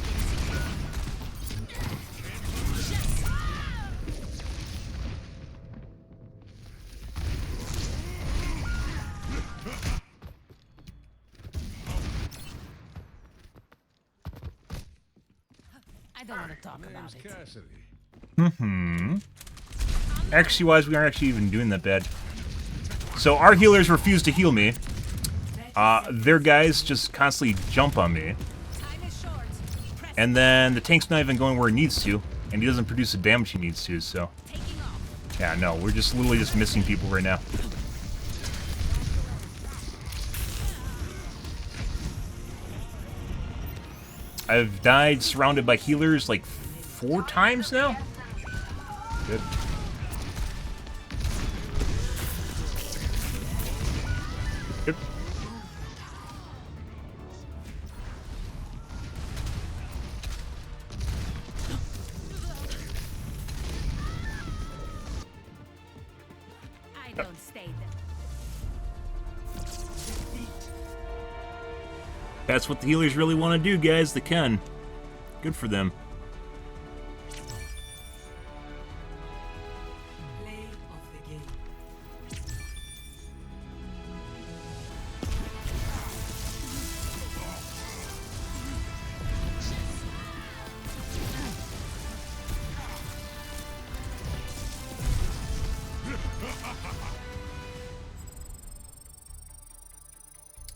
been I don't want to talk about it. Actually, we aren't actually even doing that bad. So our healers refuse to heal me. Their guys just constantly jump on me. Time is short. Press And then the tank's not even going where it needs to. And he doesn't produce the damage he needs to, so... taking off. Yeah, no, we're just literally just missing people right now. I've died surrounded by healers like 4 times now. Good. Good. I don't stay there. That's what the healers really want to do, guys. They can. Good for them. Play of the game.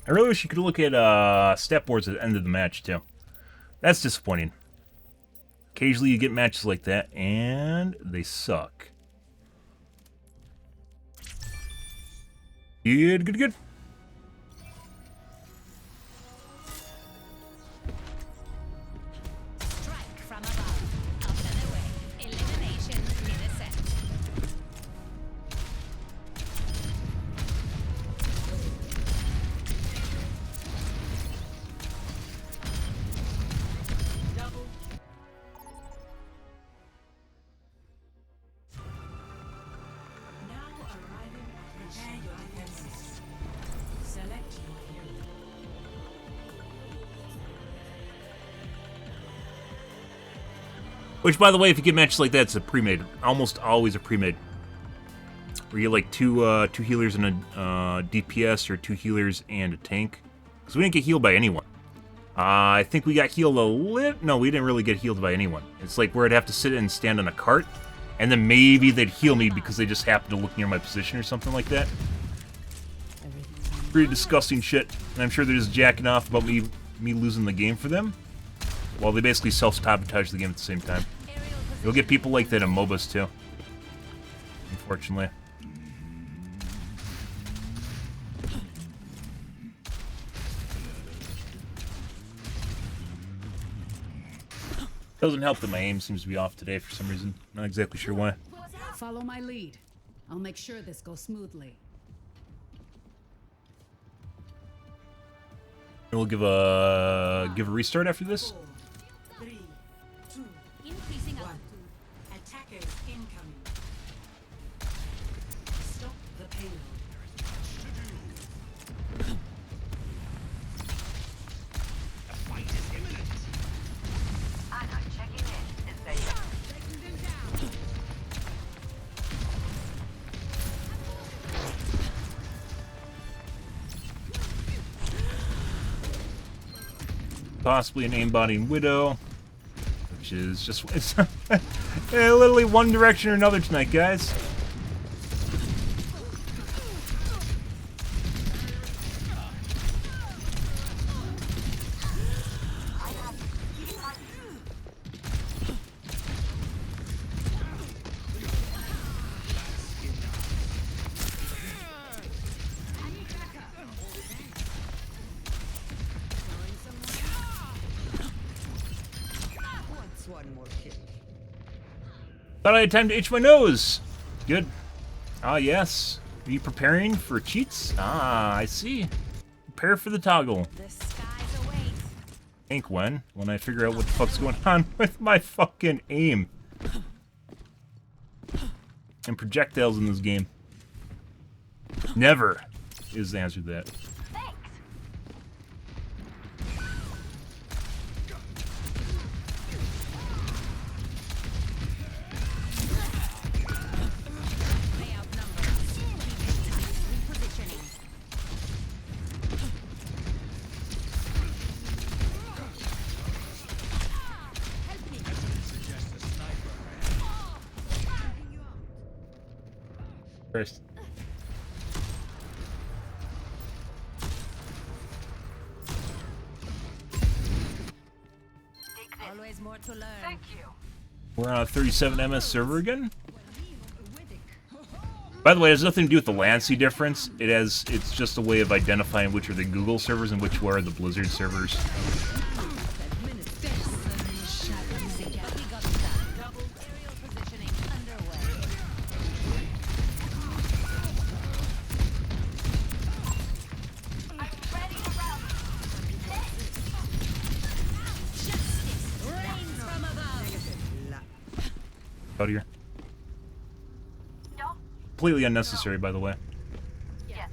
I really wish you could look at stat boards at the end of the match, too. That's disappointing. Occasionally you get matches like that, and they suck. Good, good, good. Strike from above. Up and away. Elimination in a set. Now arriving at prepare your defenses. Select your hero. Which, by the way, if you get matches like that, it's a pre-made. Almost always a pre-made. Where you get like two healers and a DPS, or 2 healers and a tank. Because we didn't get healed by anyone. I think we got healed a little... No, we didn't really get healed by anyone. It's like where I'd have to sit and stand on a cart, and then maybe they'd heal me because they just happened to look near my position or something like that. Pretty disgusting shit. And I'm sure they're just jacking off about me losing the game for them. While they basically self-sabotage the game at the same time. You'll get people like that in MOBAs too. Unfortunately. Doesn't help that my aim seems to be off today for some reason. Not exactly sure why. Follow my lead. I'll make sure this goes smoothly. We'll give a restart after this. 4, 3, 2, Increasing 1. altitude. Attackers incoming. Stop the payload. I'm checking in. Is they possibly an aimbotting Widow, which is just it's literally one direction or another tonight, guys. Thought I had time to itch my nose. Good. Ah, yes. Are you preparing for cheats? Ah, I see. Prepare for the toggle. The skies await. Think when I figure out what the fuck's going on with my fucking aim. And projectiles in this game. Never is the answer to that. First. Always more to learn. Thank you. We're on a 37 MS server again. By the way, it has nothing to do with the Lancy difference. It's just a way of identifying which are the Google servers and which are the Blizzard servers. Out here. Completely unnecessary, by the way. Yes.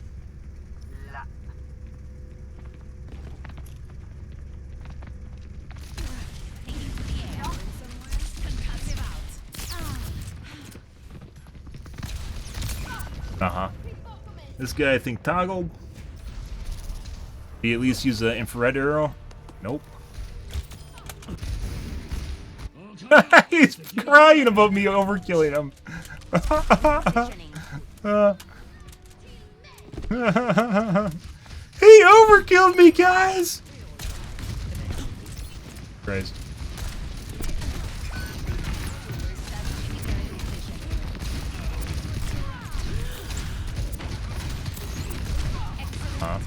Uh-huh. This guy, I think, toggled. He at least use an infrared arrow? Nope. He's crying about me overkilling him. He overkilled me, guys! Christ. Huh?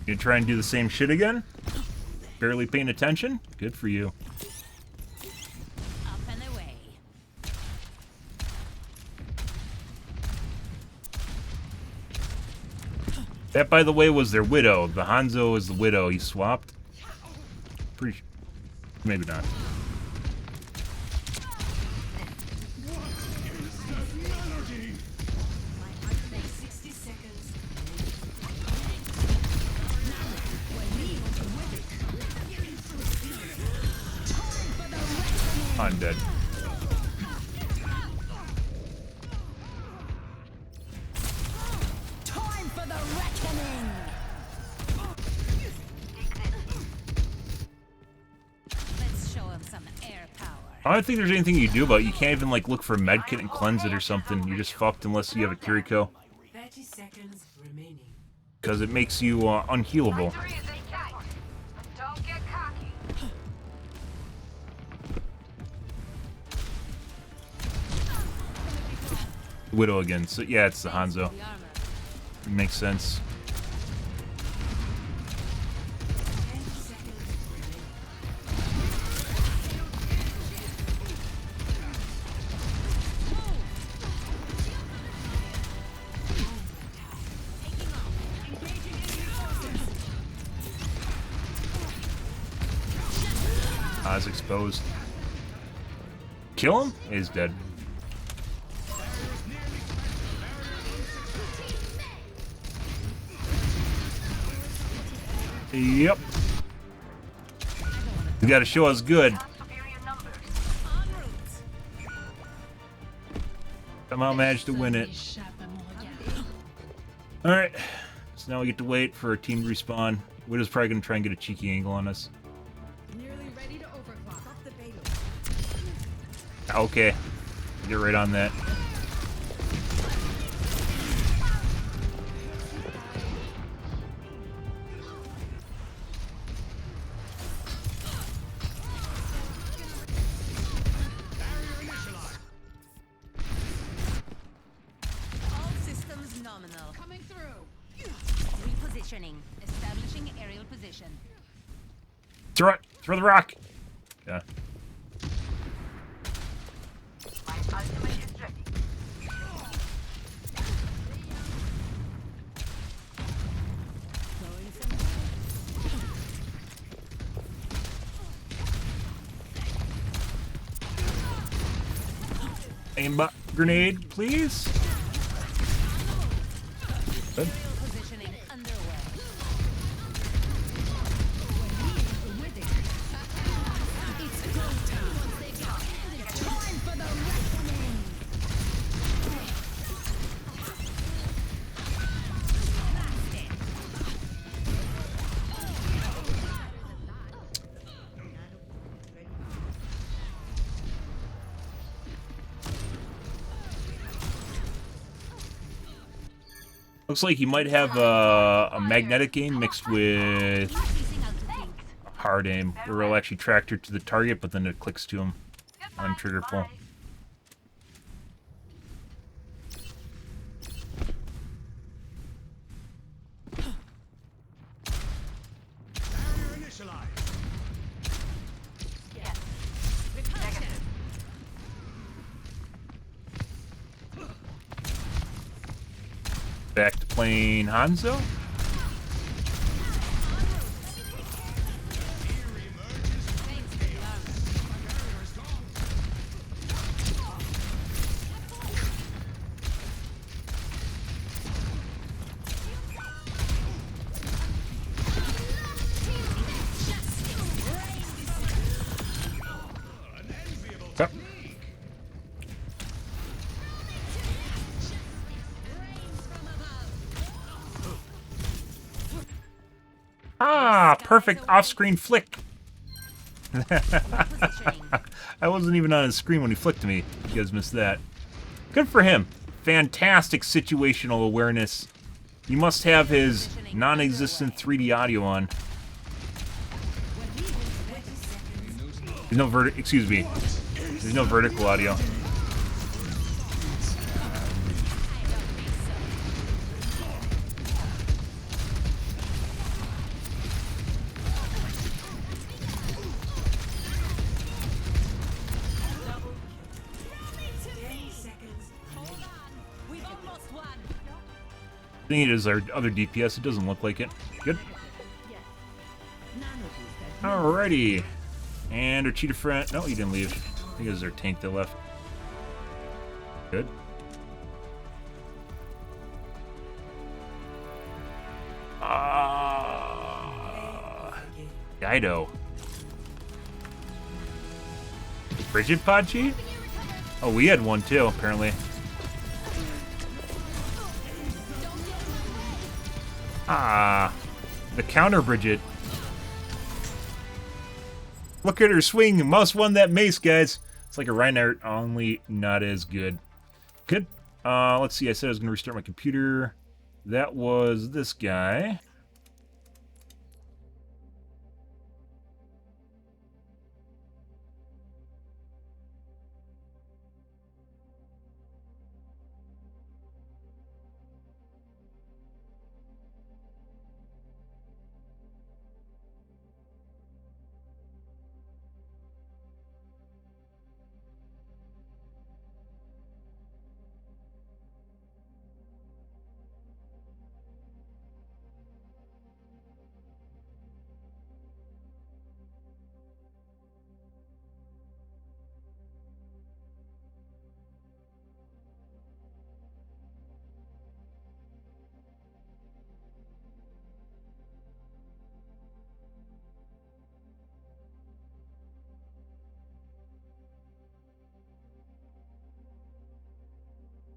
You try and do the same shit again? Barely paying attention? Good for you. Up and away. That, by the way, was their Widow. The Hanzo is the Widow he swapped. Pretty sure. Maybe not. I'm dead. Time for the reckoning. Let's show him some air power. I don't think there's anything you can do about it. You can't even, like, look for a medkit and cleanse it or something. You're just fucked unless you have a Kiriko. 30 seconds remaining. Because it makes you unhealable. Don't get cocky. Widow again. So yeah, it's the Hanzo. It makes sense. Oz exposed. Kill him? He's dead. Yep. You gotta show us good. Somehow managed to win it. Alright. So now we get to wait for our team to respawn. Widow's probably going to try and get a cheeky angle on us. Nearly ready to overclock. Up the payload. Okay. Get right on that. All systems nominal. Coming through. Repositioning. Establishing aerial position. Throw it! Throw the rock! Yeah. My ultimate is ready. Aimbot grenade, please. Good. Aerial positioning underway. It's go time. Time for the reckoning. Looks like he might have a magnetic aim mixed with Piecing out to think. hard aim, where it'll actually track her to the target, but then it clicks to him on trigger pull. Back to playing Hanzo. Yep. Ah, perfect off-screen flick. I wasn't even on his screen when he flicked me. You guys missed that. Good for him. Fantastic situational awareness. You must have his non-existent 3D audio on. There's no excuse me. There's no vertical audio. I think it is our other DPS. It doesn't look like it. Good. Alrighty. And our cheetah friend. No, he didn't leave. I think it was our tank that left. Good. Guido. Bridget Pachi? Oh, we had one too, apparently. Ah, the counter Bridget. Look at her swing. Must won that mace, guys. It's like a Reinhardt, only not as good. Good. Let's see. I said I was going to restart my computer. That was this guy.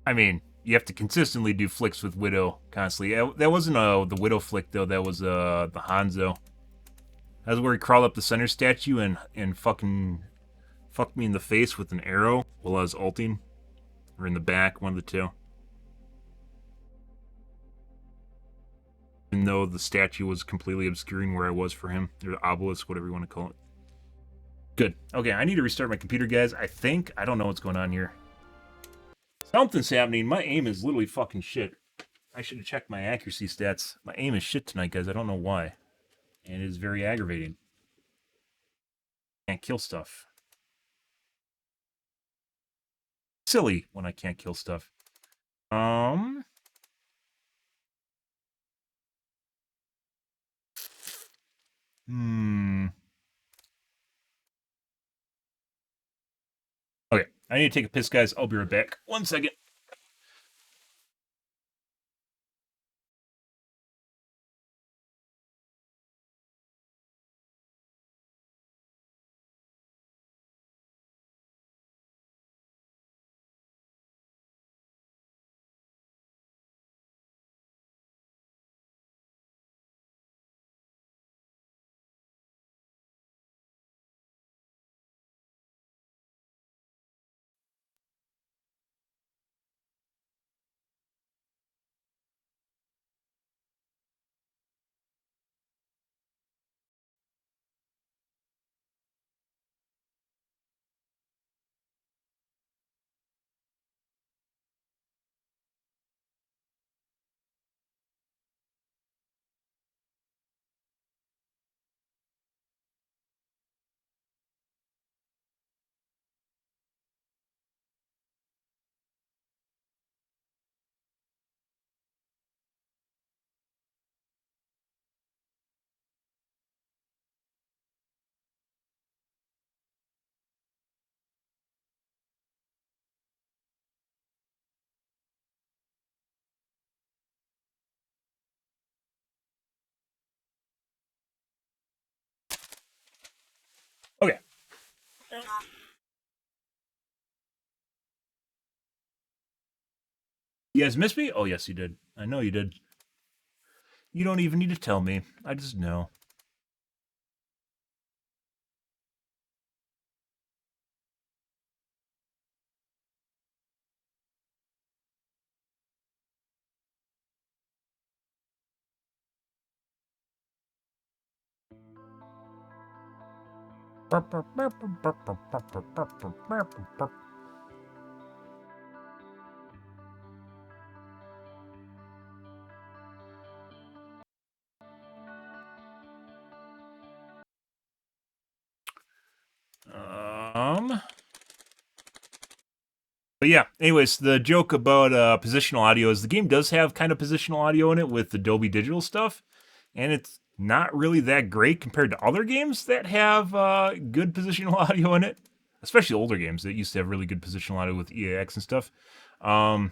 I mean, you have to consistently do flicks with Widow constantly. That wasn't the Widow flick though. That was the Hanzo. That was where he crawled up the center statue and fucking fucked me in the face with an arrow while I was ulting, or in the back, one of the two. Even though the statue was completely obscuring where I was for him, or the obelisk, whatever you want to call it. Good. Okay, I need to restart my computer, guys. I don't know what's going on here. Something's happening. My aim is literally fucking shit. I should have checked my accuracy stats. My aim is shit tonight, guys. I don't know why. And it is very aggravating. Can't kill stuff. Silly when I can't kill stuff. Okay, I need to take a piss, guys. I'll be right back. 1 second. Okay. You guys missed me? Oh, yes, you did. I know you did. You don't even need to tell me. I just know. But yeah, anyways, the joke about positional audio is the game does have kind of positional audio in it with the Dolby Digital stuff, and it's not really that great compared to other games that have good positional audio in it, especially older games that used to have really good positional audio with EAX and stuff. But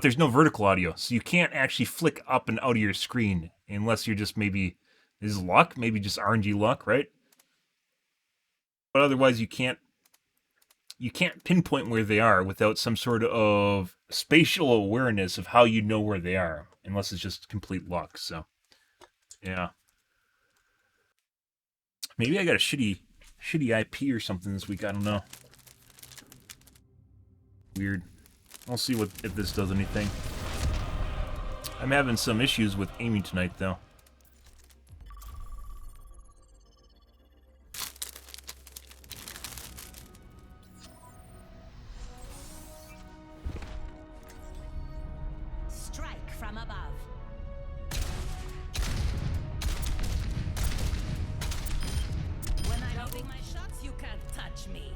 there's no vertical audio, so you can't actually flick up and out of your screen unless you're just maybe, this is luck, maybe just RNG luck, right? But otherwise you can't pinpoint where they are without some sort of spatial awareness of how you know where they are, unless it's just complete luck. So, yeah. Maybe I got a shitty IP or something this week. I don't know. Weird. I'll see if this does anything. I'm having some issues with aiming tonight, though. Strike from above. When I'm hitting my shots, you can't touch me.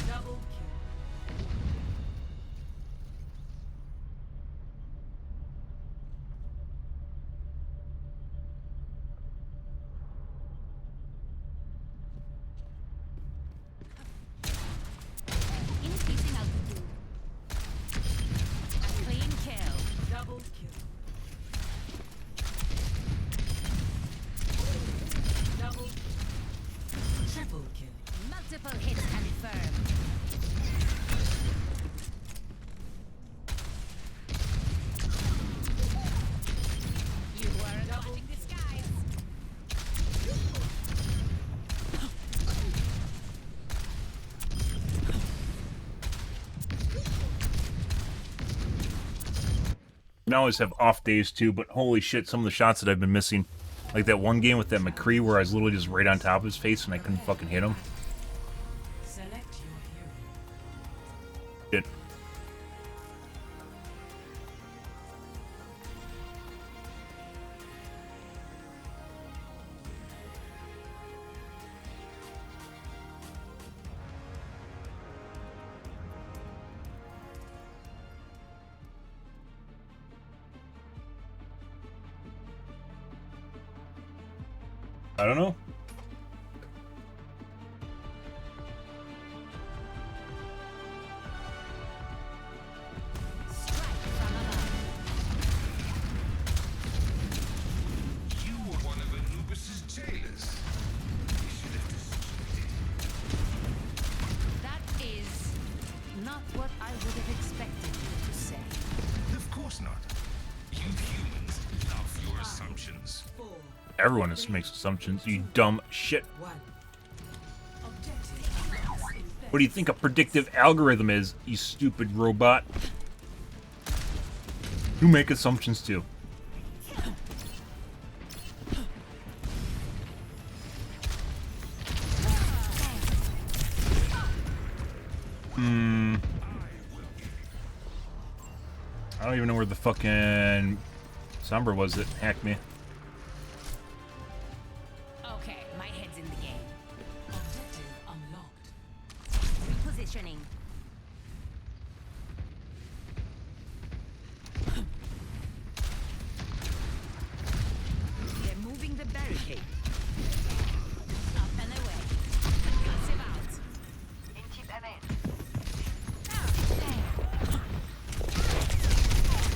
Double kill. I always have off days too, but holy shit, some of the shots that I've been missing. Like that one game with that McCree where I was literally just right on top of his face and I couldn't fucking hit him. Select your hero. Shit. I don't know. You were one of Anubis's jailers. You should have destroyed That is not what I would have expected you to say. it. Of course not. You humans love your assumptions. Everyone just makes assumptions, you dumb shit. What do you think a predictive algorithm is, you stupid robot? You make assumptions too. I don't even know where the fucking Sombra was that hacked me. Okay, my head's in the game. Objective unlocked. Repositioning. They're moving the barricade. Up and away. Passive out.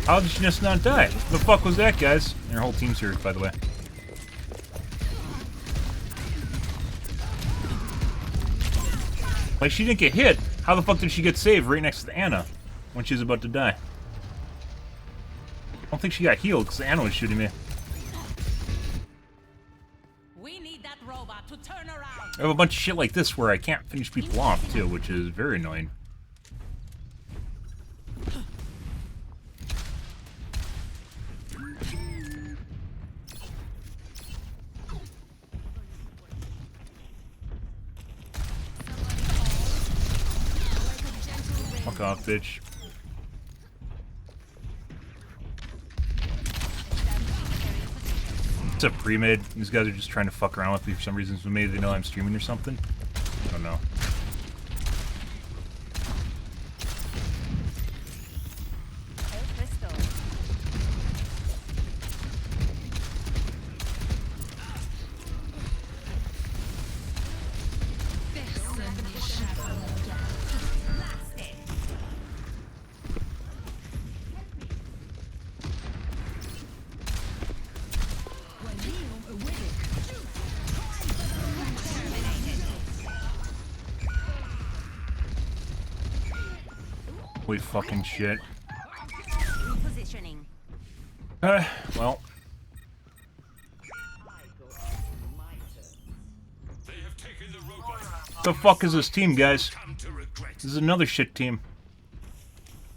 How did she just not die? The fuck was that, guys? And her whole team's here, by the way. Like, she didn't get hit. How the fuck did she get saved right next to Anna when she was about to die? I don't think she got healed because Anna was shooting me. We need that robot to turn around. I have a bunch of shit like this where I can't finish people off, too, which is very annoying. Fuck off, bitch. It's a pre-made. These guys are just trying to fuck around with me for some reason. So maybe they know I'm streaming or something. I don't know. Holy fucking shit. Repositioning. Well. They have taken the robot. The fuck is this team, guys? This is another shit team.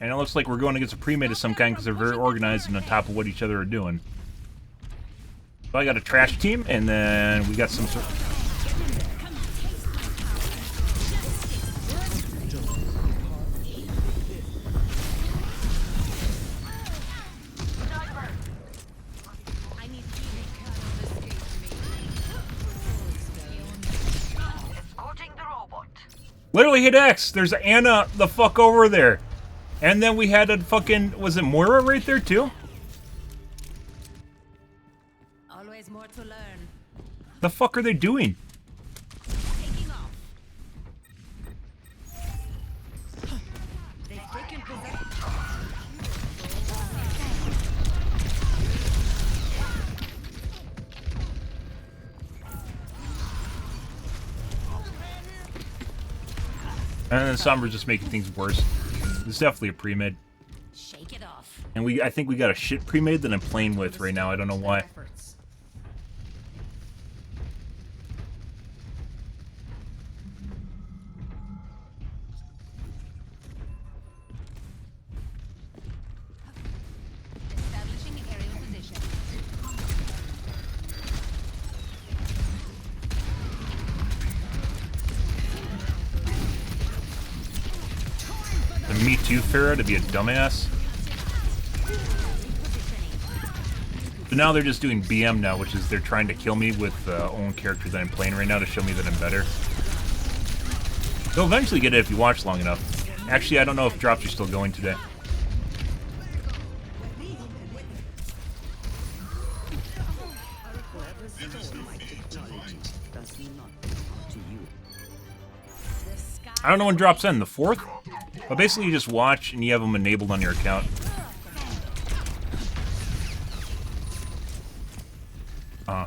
And it looks like we're going against a pre-made of some kind because they're very organized and on top of what each other are doing. So I got a trash team, and then we got some sort of... Literally hit X. There's Anna the fuck over there. And then we had a fucking... Was it Moira right there too? Always more to learn. The fuck are they doing? Taking off. They've taken possession. And then Sombra's just making things worse. It's definitely a pre-made. Shake it off. And I think we got a shit pre-made that I'm playing with right now. I don't know why. me too, Farah, to be a dumbass. But now they're just doing BM now, which is they're trying to kill me with own characters that I'm playing right now to show me that I'm better. They'll eventually get it if you watch long enough. Actually, I don't know if drops are still going today. I don't know when drops end, the 4th? But basically you just watch and you have them enabled on your account. Bye.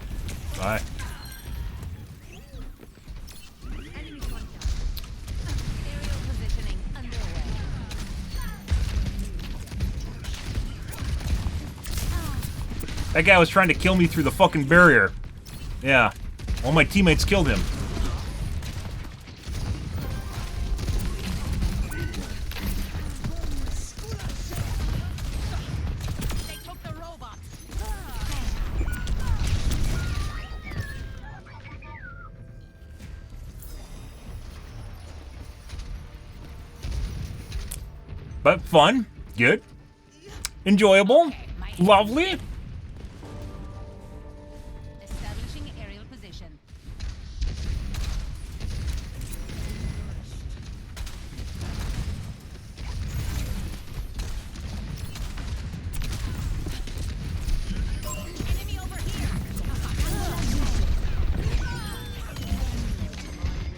That guy was trying to kill me through the fucking barrier. Yeah. All my teammates killed him. But fun, good, enjoyable, lovely. Establishing aerial position. Enemy over here.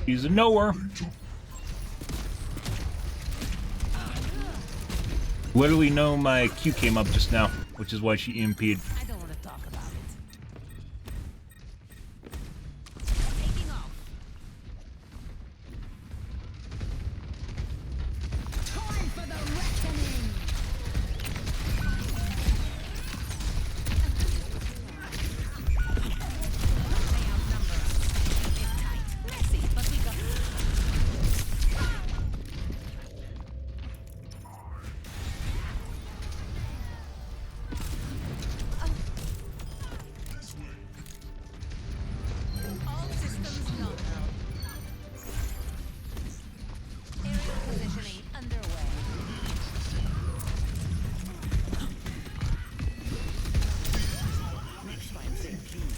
He's a knower. Literally know my Q came up just now, which is why she EMP'd. I don't want to talk about it. Taking off. Time for the reckoning. They outnumber us. It's tight. Messy, but we got. All systems go. Aerial positioning underway. Next time, say please.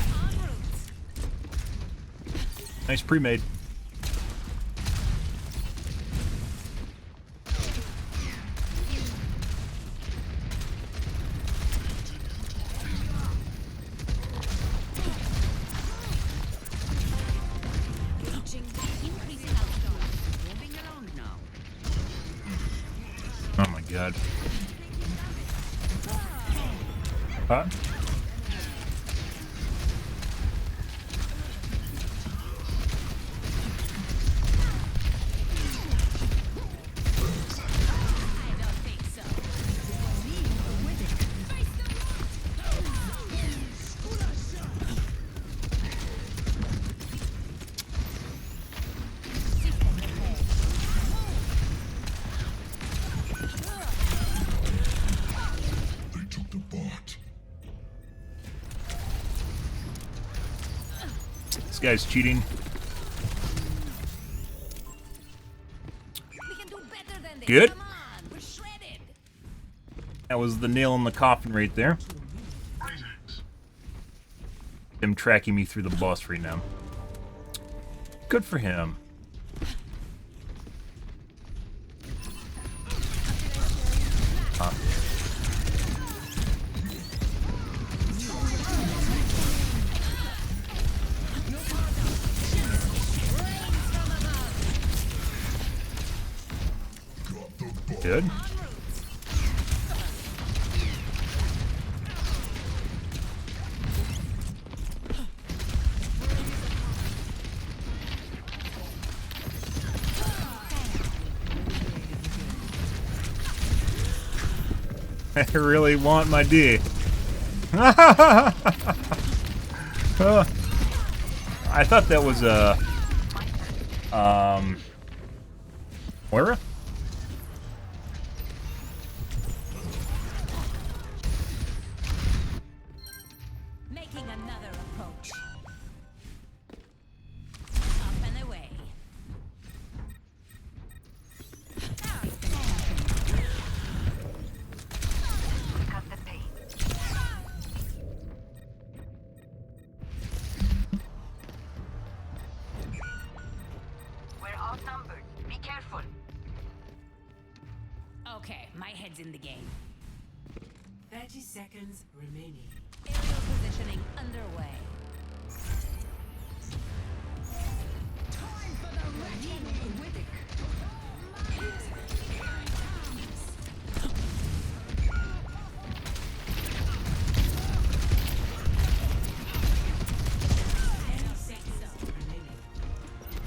En route. Nice pre-made. Increasing outdoor. Moving along now. Oh my god. Huh? I don't think so. They took the bot. This guy's cheating. We can do better than this. Good. Come on, we're shredded. That was the nail in the coffin right there. Him tracking me through the boss right now. Good for him. Huh. Good. I really want my D. I thought that was a Moira? Making another approach. Okay, my head's in the game. 30 seconds remaining. Aerial positioning underway. Time for the reckoning with it.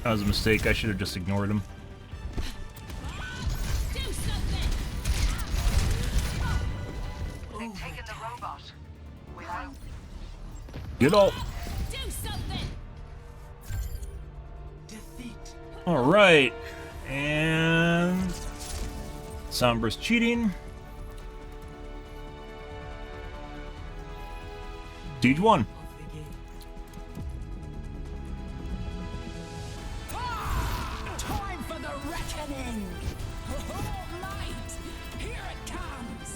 That was a mistake. I should have just ignored him. They've taken the robot. Without Good ult. Do something. Defeat. All right, and Sombra's cheating. Siege 1. Of the game. Time for the reckoning. Oh, might. Here it comes.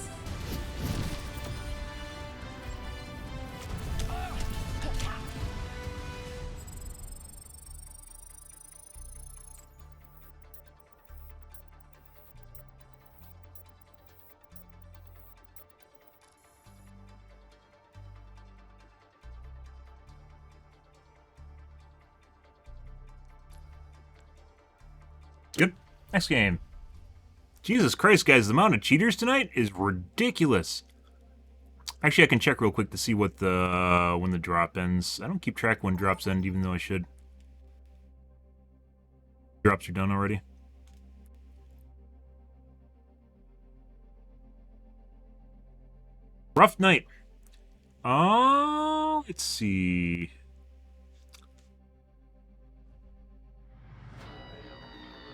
Good. Next game. Jesus Christ, guys, the amount of cheaters tonight is ridiculous. Actually, I can check real quick to see what the when the drop ends. I don't keep track when drops end, even though I should. Drops are done already. Rough night. Let's see.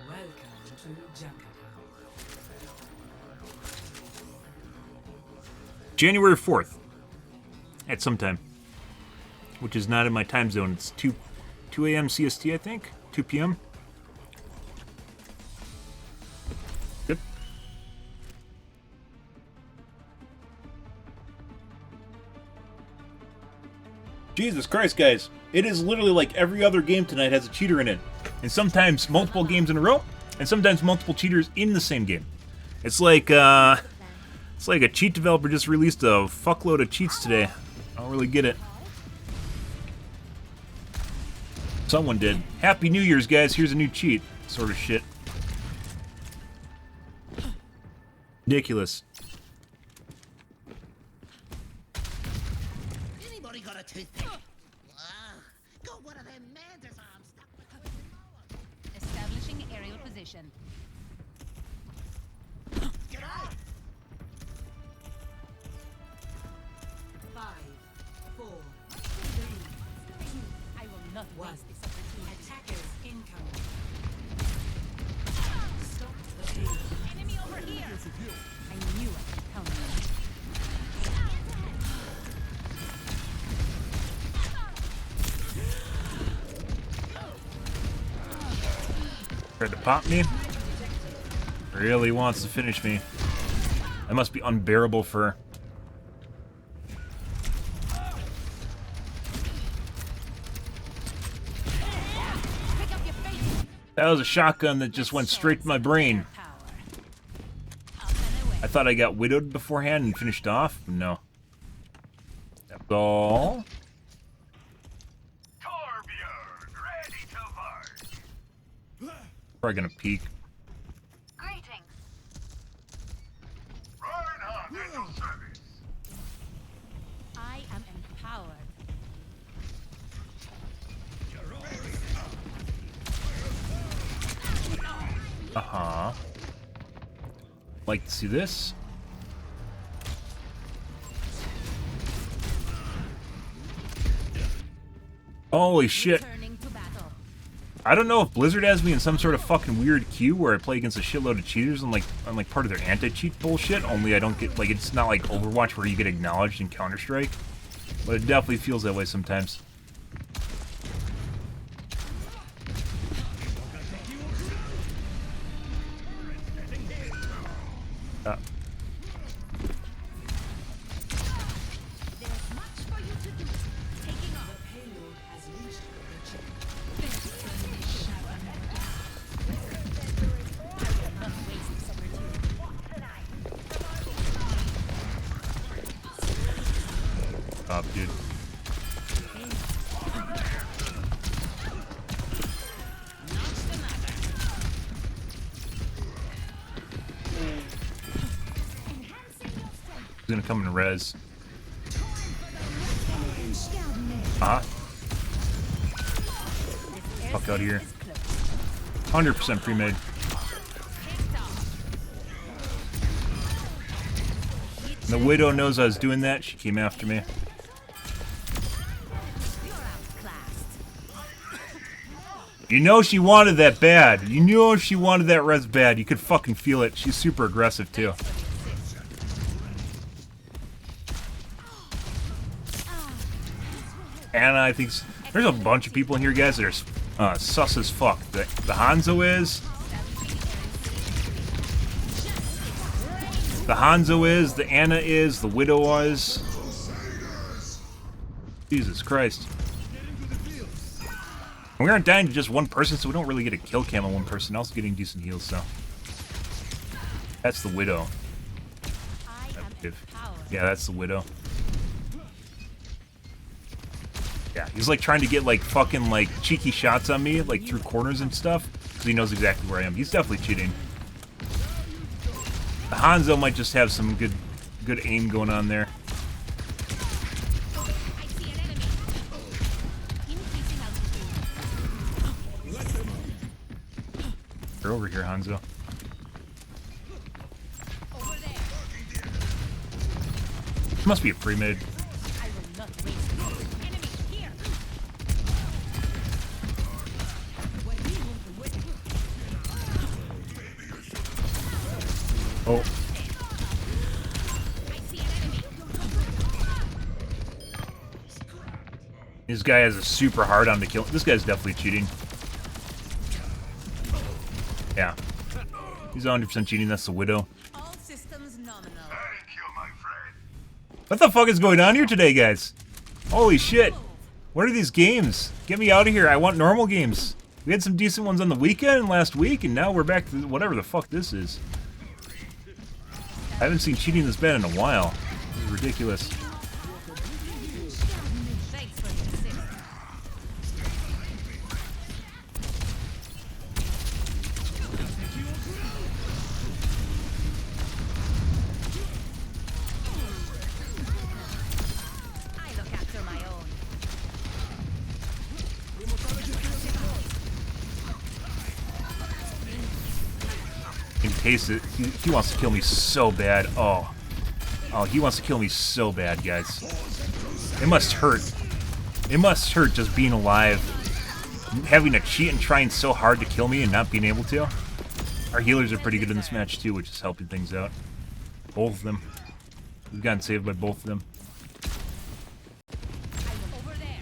Welcome to Jakarta. January 4th. At some time. Which is not in my time zone. It's 2 a.m. CST, I think. 2 p.m. Good. Jesus Christ, guys. It is literally like every other game tonight has a cheater in it. And sometimes multiple games in a row, and sometimes multiple cheaters in the same game. It's like a cheat developer just released a fuckload of cheats today. I don't really get it. Someone did. Happy New Year's, guys. Here's a new cheat. Sort of shit. Ridiculous. Anybody got a toothpick? Got one of them mantis arms stuck between the molars. Establishing aerial position. Get out! 5, 4, 3, I will not 1. waste this opportunity. Attackers incoming. Stop the pain. Enemy over here. I knew I could count on you. Tried to pop me. Really wants to finish me. That must be unbearable for... That was a shotgun that just went straight to my brain. I thought I got widowed beforehand and finished off. No. That's all. Torbjorn, ready to work. Probably gonna peek. greetings. Reinhardt at your service. I am empowered. Uh-huh. Like to see this. Holy shit. Turning to battle. I don't know if Blizzard has me in some sort of fucking weird queue where I play against a shitload of cheaters and I'm like part of their anti-cheat bullshit, only I don't get, like, it's not like Overwatch where you get acknowledged in Counter-Strike. But it definitely feels that way sometimes. There's much for you to do. Taking off. The payload has reached the chip. I will not waste this opportunity. Up, dude. He's gonna come in res. Fuck out here. 100% pre-made. The Widow knows I was doing that. She came after me. You know she wanted that bad. You knew she wanted that res bad. You could fucking feel it. She's super aggressive too. And I think there's a bunch of people in here, guys, that are sus as fuck. The Hanzo is. The Hanzo is. The Ana is. The Widow is. Jesus Christ. We aren't dying to just one person, so we don't really get a kill cam on one person. Also getting decent heals, so. That's the Widow. Yeah, that's the Widow. Yeah, he's like trying to get like fucking like cheeky shots on me, like through corners and stuff, because he knows exactly where I am. He's definitely cheating. The Hanzo might just have some good aim going on there. You're over here, Hanzo. Must be a pre-mid. Oh. This guy has a super hard on to kill. This guy's definitely cheating. Yeah. He's 100% cheating. That's the Widow. All systems nominal. Thank you, my friend. What the fuck is going on here today, guys? Holy shit. What are these games? Get me out of here. I want normal games. We had some decent ones on the weekend and last week, and now we're back to whatever the fuck this is. I haven't seen cheating this bad in a while. This is ridiculous. I look after my own. Can taste it. He wants to kill me so bad. Oh, he wants to kill me so bad, guys. It must hurt. It must hurt just being alive, having to cheat and trying so hard to kill me and not being able to. Our healers are pretty good in this match too, which is helping things out. Both of them. We've gotten saved by both of them. Over there.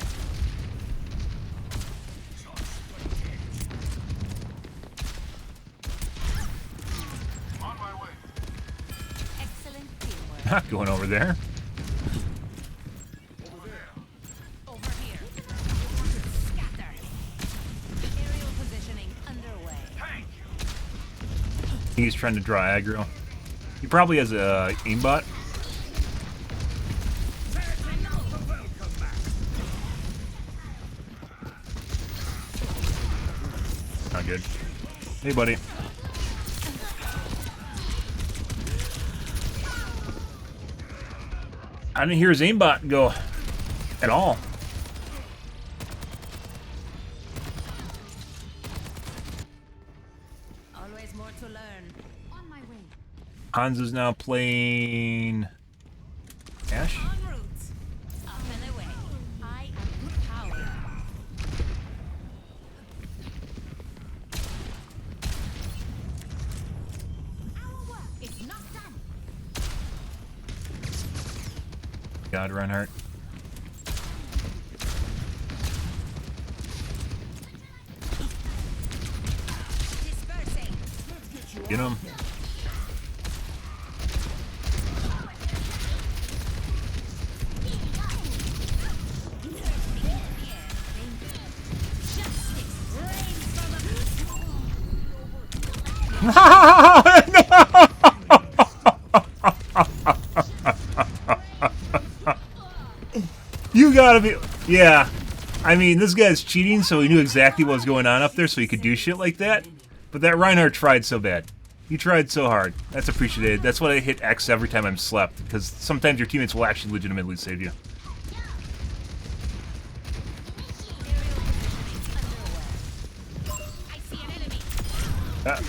On my way. Excellent teamwork. Not going over there. Over here. Scatter. Aerial positioning underway. He's trying to draw aggro. He probably has a aimbot. Not good. Hey, buddy. I didn't hear his aimbot go at all. Always more to learn. On my way. Hanzo's now playing Ash. En route. Up and away. I am power. Our work is not done. God, Reinhardt. Dispersing. Get him. gotta be... Yeah. I mean, this guy's cheating, so he knew exactly what was going on up there, so he could do shit like that. But that Reinhardt tried so bad. He tried so hard. That's appreciated. That's why I hit X every time I'm slept, because sometimes your teammates will actually legitimately save you. I see an enemy. Ah.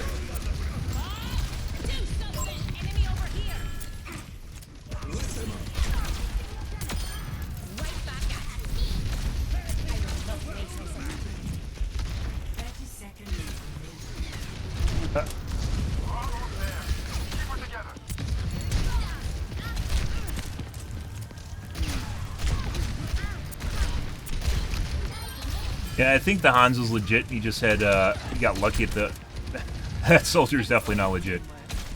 Do something. Enemy over here. Right back at me. I will not waste this time. 30 seconds. Yeah, I think the Hanzo's legit. He just had, he got lucky at the... That soldier's definitely not legit.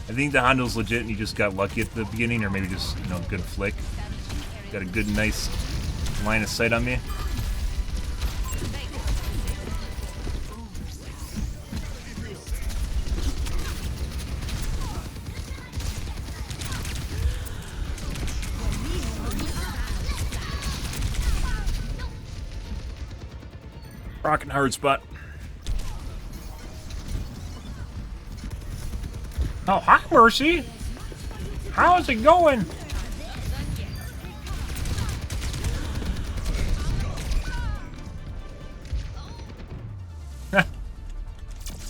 I think the Hanzo's legit and he just got lucky at the beginning, or maybe just, you know, good flick. Got a good, nice line of sight on me. Rockin' hard spot. Oh, hi, Mercy. How's it going?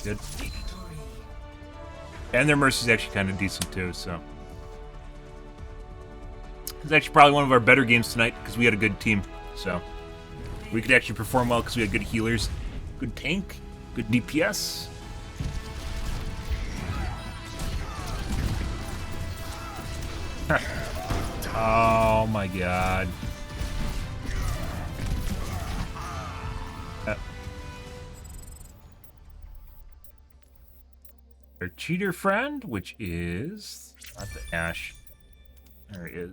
Good. And their Mercy's actually kind of decent too, so. It's actually probably one of our better games tonight because we had a good team, so. We could actually perform well because we had good healers, good tank, good DPS. Oh my god. Our cheater friend, which is not the Ash. There he is.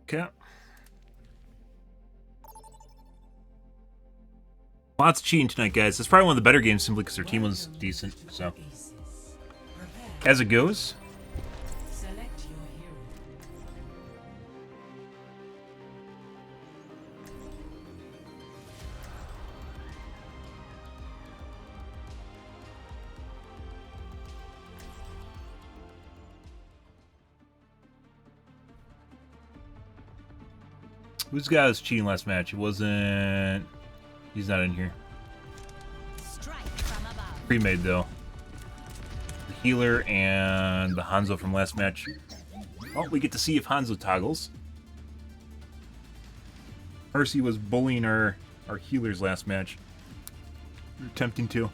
Okay. Lots of cheating tonight, guys. It's probably one of the better games simply because their team was decent. So, as it goes. Select your hero. Who's the guy that was cheating last match? It wasn't... He's not in here. Pre-made, though. The healer and the Hanzo from last match. Oh, we get to see if Hanzo toggles. Mercy was bullying our healers last match. We were attempting to.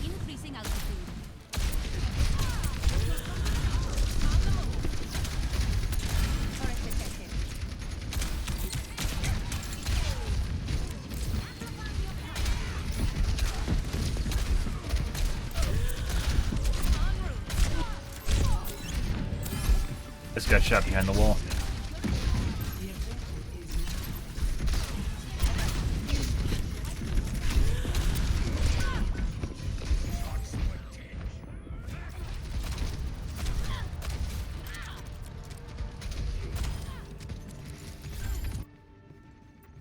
Increasing altitude. Turret detected. Just got shot behind the wall.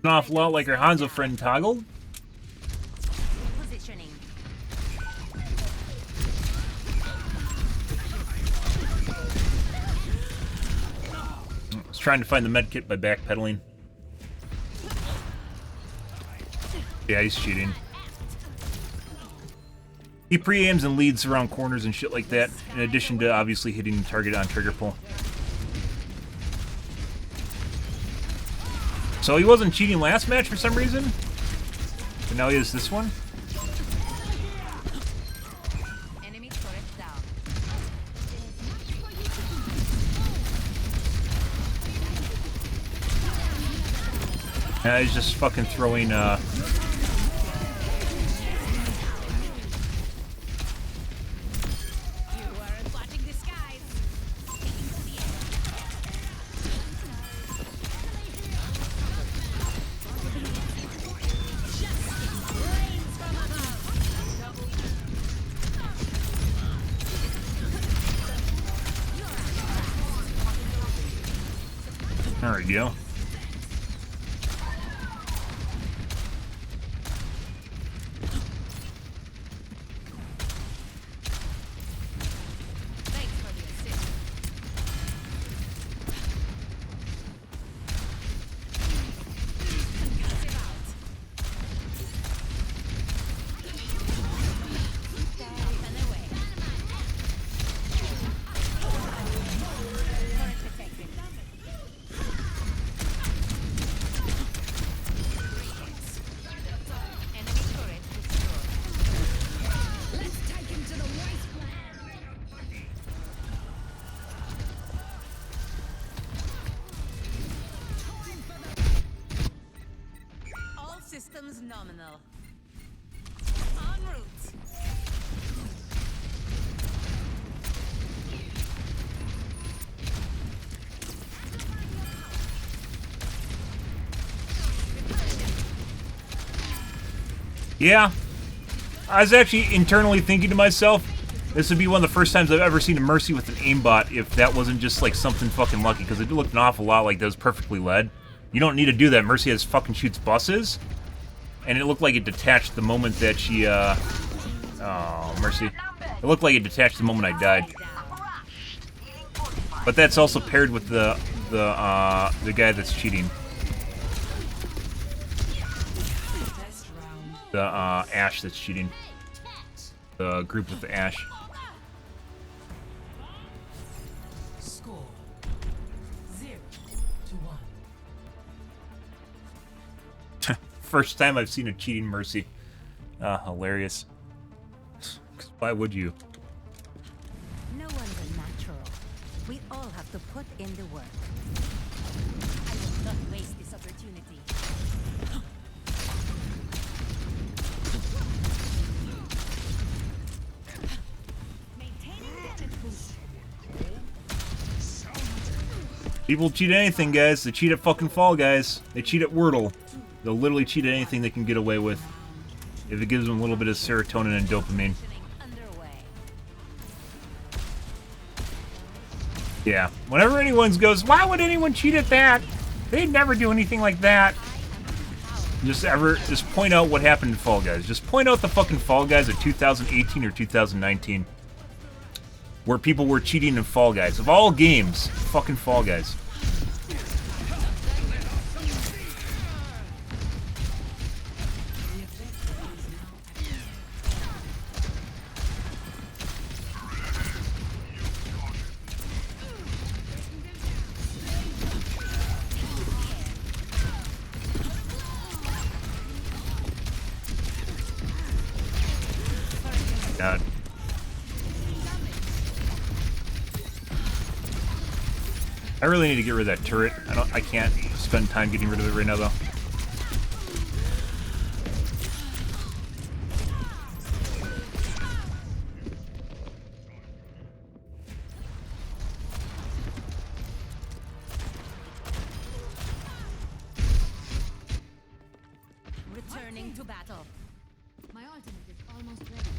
An awful lot like our Hanzo friend toggled. Positioning. I was trying to find the med kit by backpedaling. Yeah, he's cheating. He pre-aims and leads around corners and shit like that, in addition to obviously hitting the target on trigger pull. So he wasn't cheating last match for some reason, but now he is this one. Enemy turret down. Yeah, he's just fucking throwing, There we go. Systems nominal. En route. Yeah. I was actually internally thinking to myself, this would be one of the first times I've ever seen a Mercy with an aimbot if that wasn't just like something fucking lucky, because it looked an awful lot like that was perfectly led. You don't need to do that. Mercy has fucking shoots buses. And it looked like it detached the moment that she, oh, Mercy. It looked like it detached the moment I died. But that's also paired with the guy that's cheating. The, Ash that's cheating. The group with the Ash. Score 0-1. First time I've seen a cheating Mercy. Hilarious. Why would you? No one's a natural. We all have to put in the work. I will not waste this opportunity. People cheat at anything, guys. They cheat at fucking Fall Guys. They cheat at Wordle. They'll literally cheat at anything they can get away with, if it gives them a little bit of serotonin and dopamine. Yeah. Whenever anyone goes, why would anyone cheat at that? They'd never do anything like that. Just point out what happened in Fall Guys. Just point out the fucking Fall Guys of 2018 or 2019. Where people were cheating in Fall Guys. Of all games, fucking Fall Guys. God. I really need to get rid of that turret. I can't spend time getting rid of it right now though. Returning to battle. My ultimate is almost ready.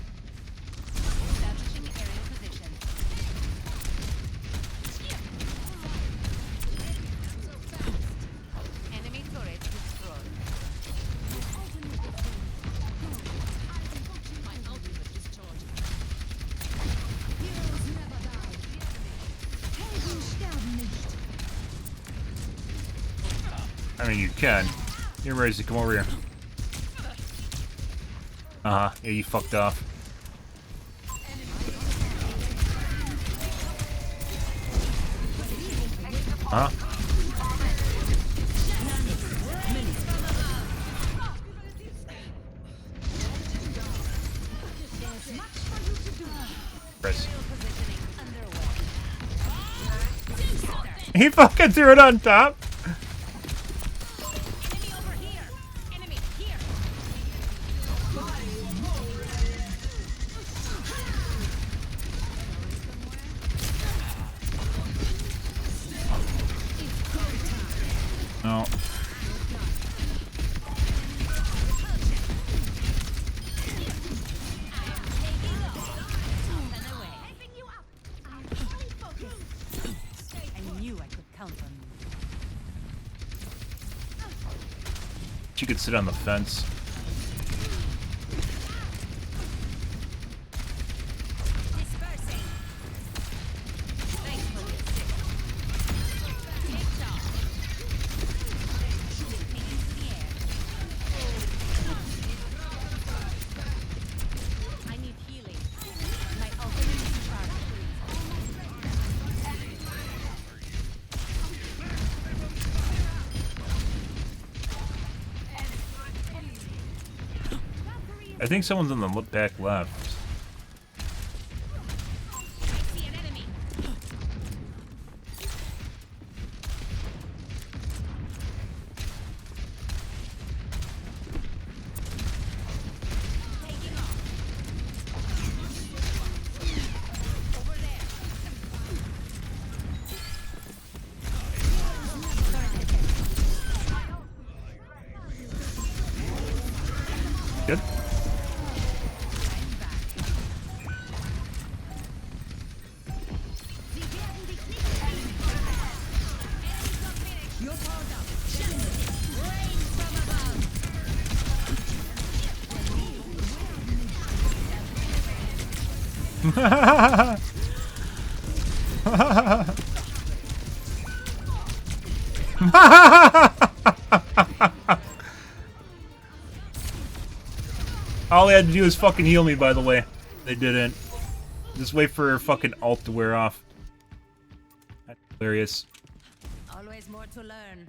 Establishing aerial position. Enemy turret destroyed. My ultimate is charging. Heroes never die. Helden sterben nicht. I mean, you can. You're ready to come over here. Yeah, you fucked off. Huh? Chris. He fucking threw it on top. No. I knew I could count on you. She could sit on the fence. Dispersing. Thanks for the assist. Ticked off. Taking to the air. I need healing. My ultimate is charged. I think someone's on the back left. I see an enemy. Taking off. Over there. Good. You're powered up. Rain from above. All they had to do was fucking heal me, by the way. They didn't. Just wait for her fucking ult to wear off. That's hilarious. Always more to learn.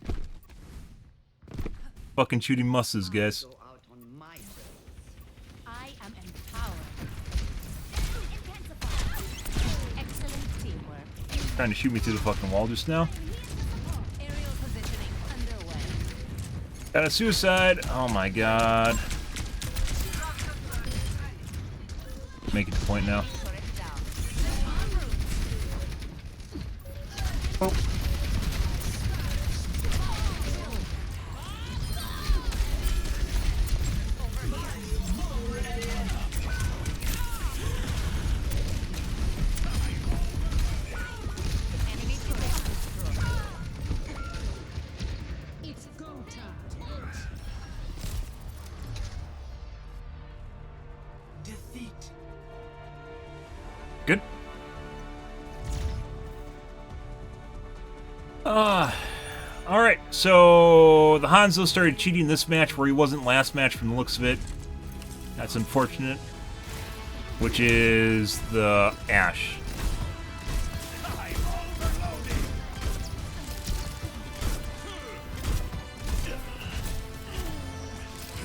Fucking shooting muscles, guys. I am empowered. Excellent teamwork. Trying to shoot me through the fucking wall just now. Aerial positioning underway. Got a suicide. Oh my god. Make it to point now. Turret down. Oh. Enemy turret destroyed. It's go time. Defeat. Good. Alright, so the Hanzo started cheating this match where he wasn't last match from the looks of it. That's unfortunate. Which is the Ashe.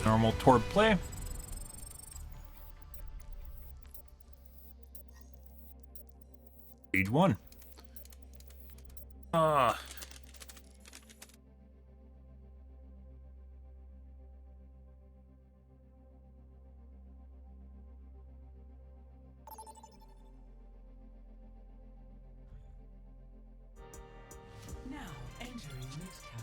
Normal Torb play. Stage 1. Now entering mid-tower.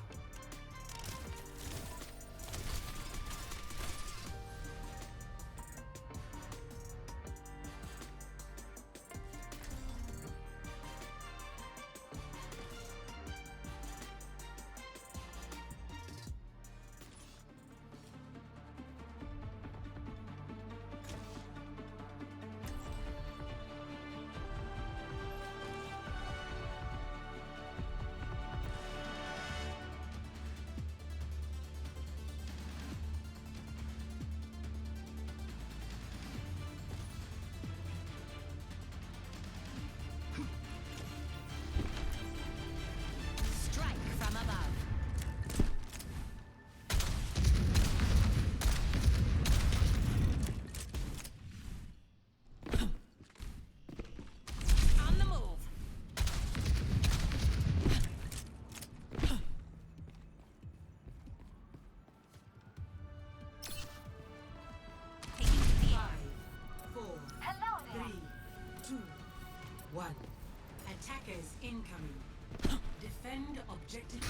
Defend objective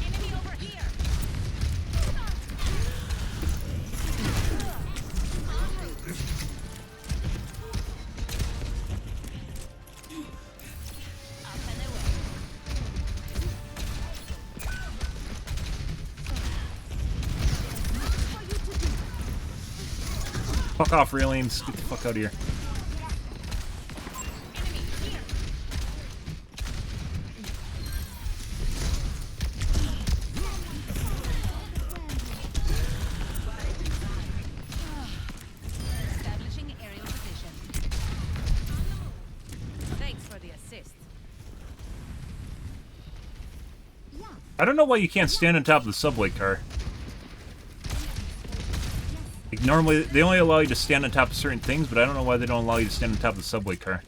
Enemy over here. Up and away. Fuck off, aliens. Get the fuck out of here. Establishing aerial position. Thanks for the assist. I don't know why you can't stand on top of the subway car. Like, normally, they only allow you to stand on top of certain things, but I don't know why they don't allow you to stand on top of the subway car.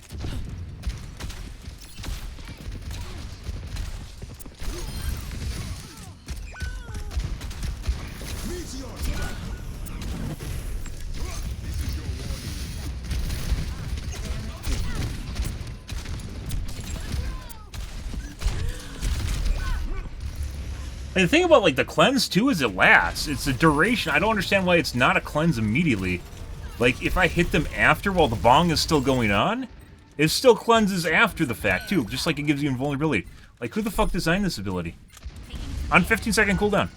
And the thing about, like, the cleanse, too, is it lasts. It's a duration. I don't understand why it's not a cleanse immediately. Like, if I hit them after while the bong is still going on, it still cleanses after the fact, too. Just like it gives you invulnerability. Like, who the fuck designed this ability? On 15-second cooldown.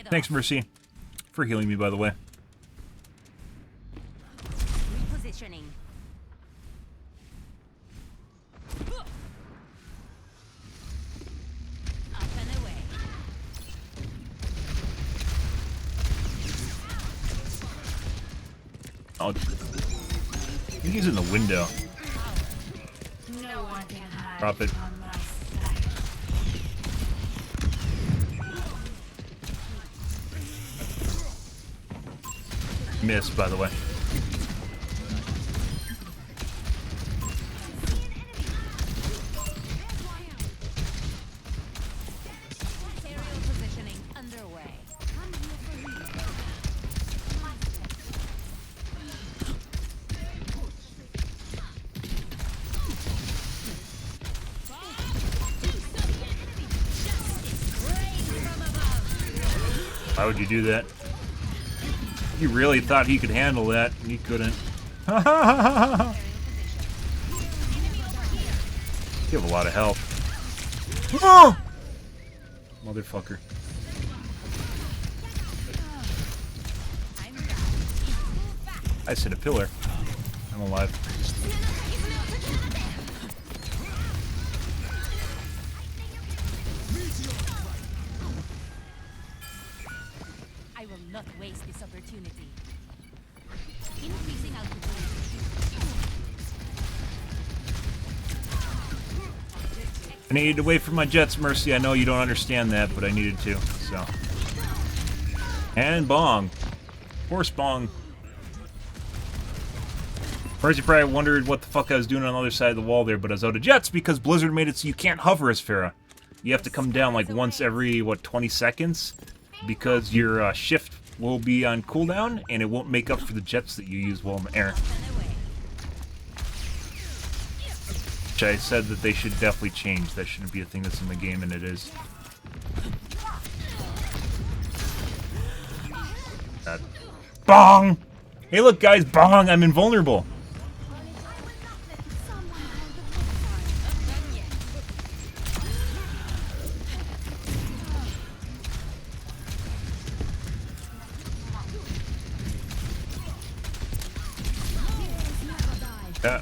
Thanks, Mercy, for healing me, by the way. Repositioning. Up and away. Oh, I think he's in the window. No one can hide Drop it. from my sight. Missed, by the way. Aerial positioning underway. Why would you do that? He really thought he could handle that, and he couldn't. You have a lot of health. Oh! Motherfucker. I just hit a pillar. I'm alive. I will not waste this opportunity. Increasing altitude. I needed to wait for my jets, Mercy. I know you don't understand that, but I needed to, so. And bong. Horse bong. First, you probably wondered what the fuck I was doing on the other side of the wall there, but I was out of jets because Blizzard made it so you can't hover as Pharah. You have to come down like once every, what, 20 seconds? Because your shift will be on cooldown, and it won't make up for the jets that you use while in the air. Which I said that they should definitely change. That shouldn't be a thing that's in the game, and it is. That. Bong! Hey look guys, bong! I'm invulnerable! Yeah.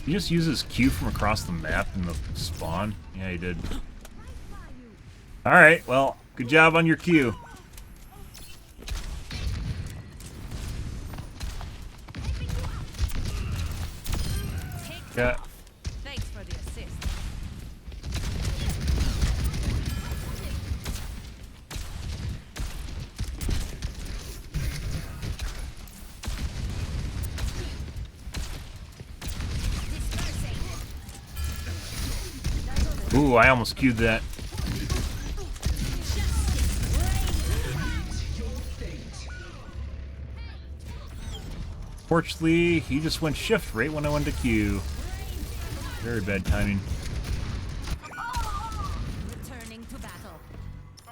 He just uses Q from across the map in the spawn? Yeah, he did. Alright, well, good job on your Q. Yeah. Thanks for the assist. Ooh, I almost queued that. Fortunately, he just went shift right when I went to Q. Very bad timing. Returning to battle.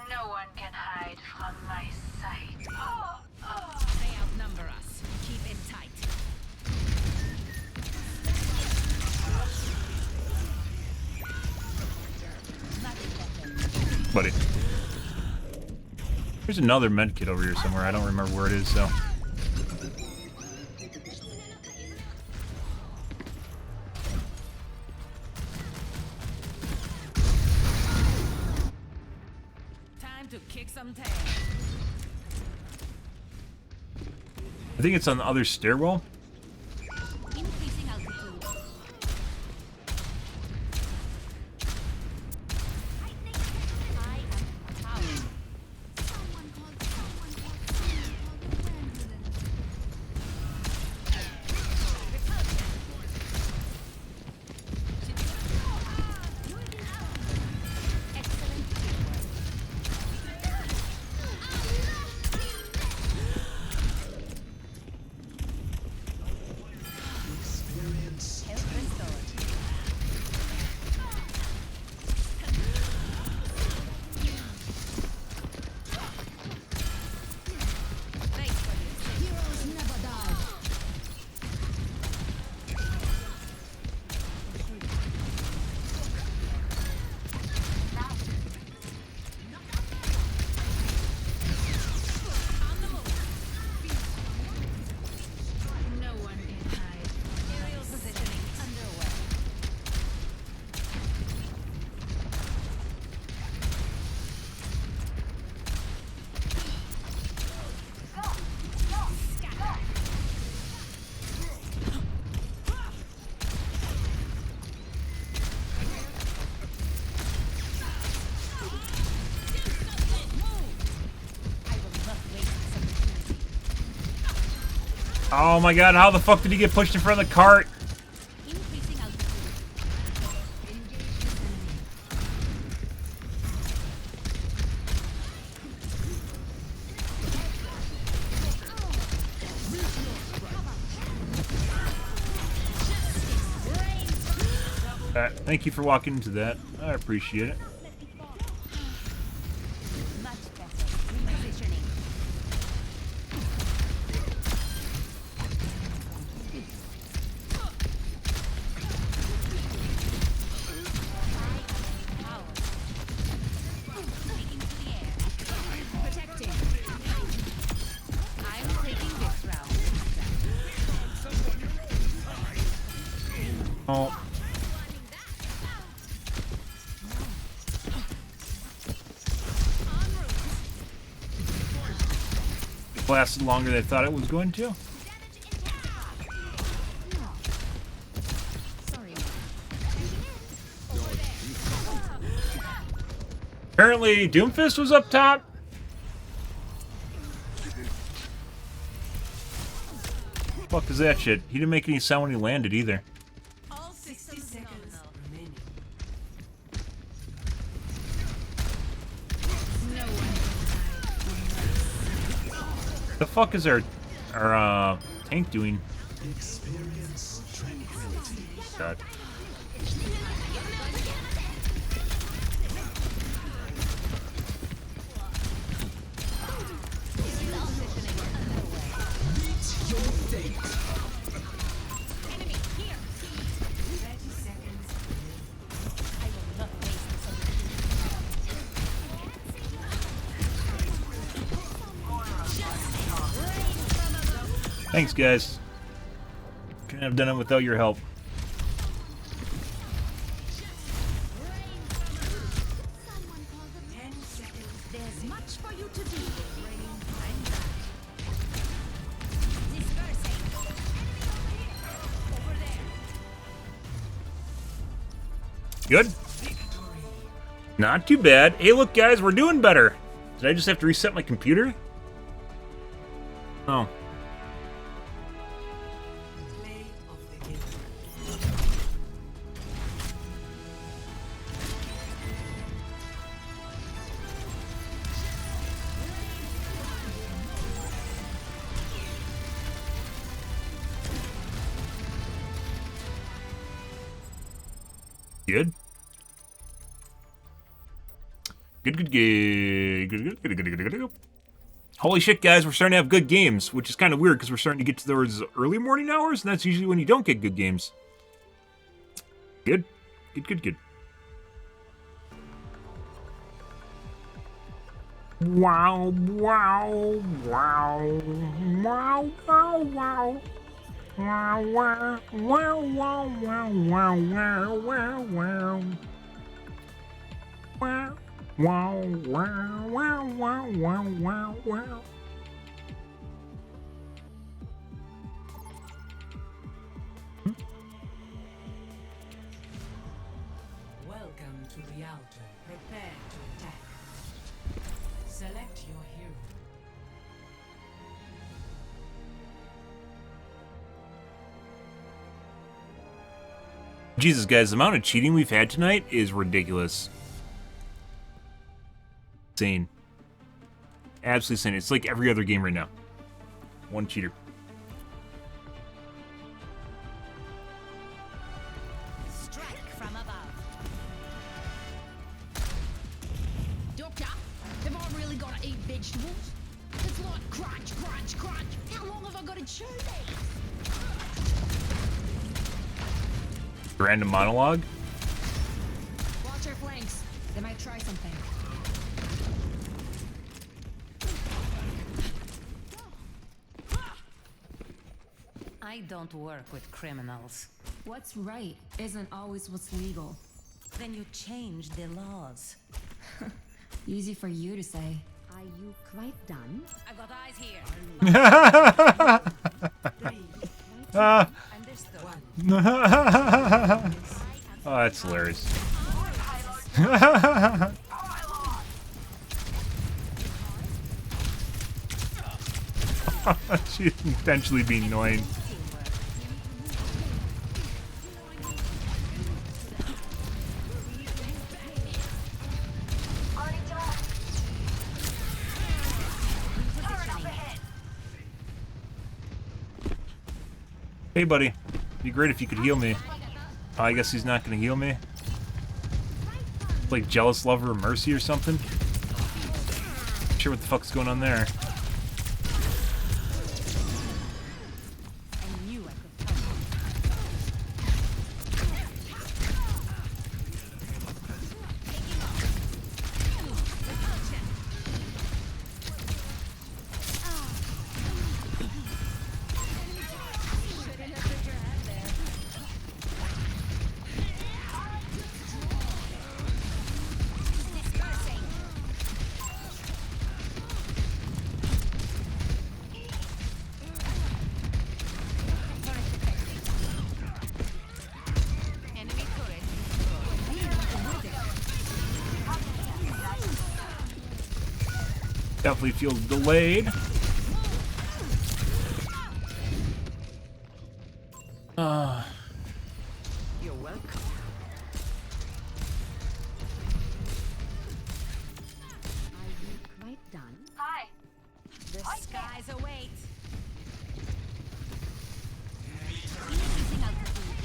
No one can hide from my sight. They outnumber us. Keep it tight. Buddy. There's another med kit over here somewhere. I don't remember where it is, so. Time to kick some tail. I think it's on the other stairwell. Increasing altitude. I am power. Oh my god, how the fuck did he get pushed in front of the cart? Thank you for walking into that. I appreciate it. Much better. Repositioning. Oh. Lasted longer than I thought it was going to. Apparently, Doomfist was up top. Fuck is that shit? He didn't make any sound when he landed either. All 60 seconds remaining. The fuck is our tank doing? Experience tranquility. God. Thanks, guys. Couldn't have done it without your help. There's much for you to do. Good? Not too bad. Hey, look, guys, we're doing better. Did I just have to reset my computer? Oh. Good. Good. Holy shit, guys, we're starting to have good games, which is kind of weird because we're starting to get to those early morning hours, and that's usually when you don't get good games. Good. Good. Wow. Welcome to the Altar. Prepare to attack. Select your hero. Jesus, guys, the amount of cheating we've had tonight is ridiculous. Insane. Absolutely insane. It's like every other game right now. One cheater. Strike from above. Doctor, have I really got to eat vegetables? It's like crunch. How long have I got to chew these? Random monologue. Watch your flanks. They might try something. I don't work with criminals. What's right isn't always what's legal. Then you change the laws. Easy for you to say. Are you quite done? I got eyes here. Understood. Oh, that's hilarious. She's intentionally being annoying. Hey, buddy. It'd be great if you could heal me. Oh, I guess he's not gonna heal me. Like jealous lover of Mercy or something? Not sure what the fuck's going on there. Definitely feels delayed. You're welcome. Are you quite done? Hi. The skies await. Easing altitude.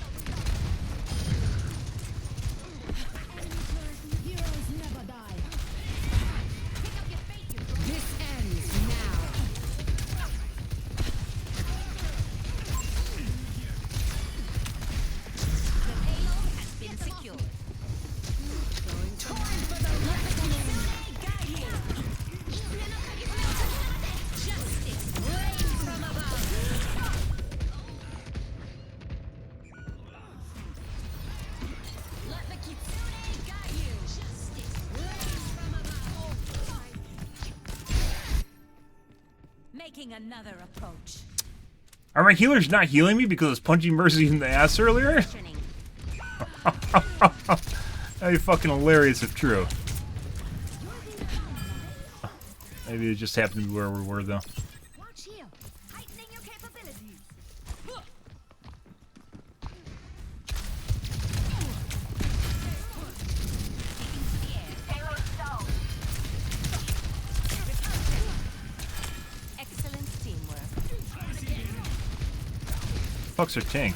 Heroes never die. Pick up your fate, you This ends now. The payload has been secured. Time for the reckoning. Guide you. Justice reigns from above. Let the kitsune guide you. Justice reigns from above. Making another approach. Are my healers not healing me because I was punching Mercy in the ass earlier? That'd be fucking hilarious if true. Maybe it just happened to be where we were, though. Watch here. Heightening your capabilities. Excellent teamwork. Fuck's her tank?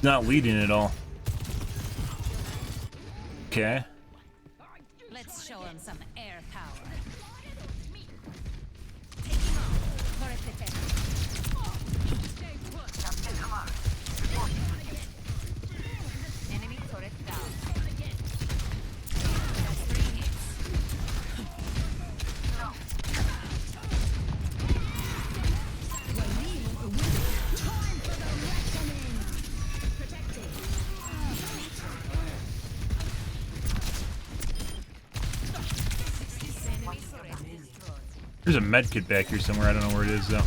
Not leading at all. Okay. Let's show him some air power. Taking off. Turret detected. Captain Amar. Enemy turret down. That's 3 hits. Time for the reckoning. Protecting. Enemy turret destroyed. There's a med kit back here somewhere. I don't know where it is though.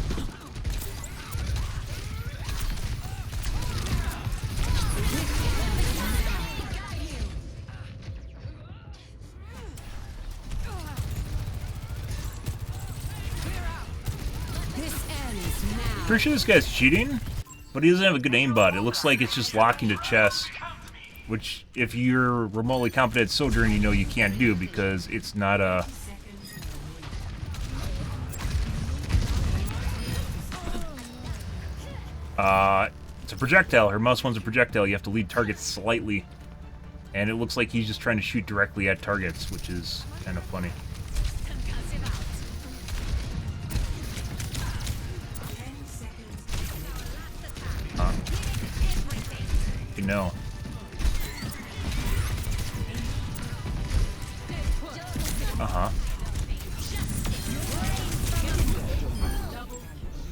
This ends now. Pretty sure this guy's cheating, but he doesn't have a good aimbot. It looks like it's just locking to chest, which if you're remotely competent at Sojourn, you know you can't do because it's not a... it's a projectile. Her mouse one's a projectile. You have to lead targets slightly. And it looks like he's just trying to shoot directly at targets, which is kind of funny. You know. Uh-huh.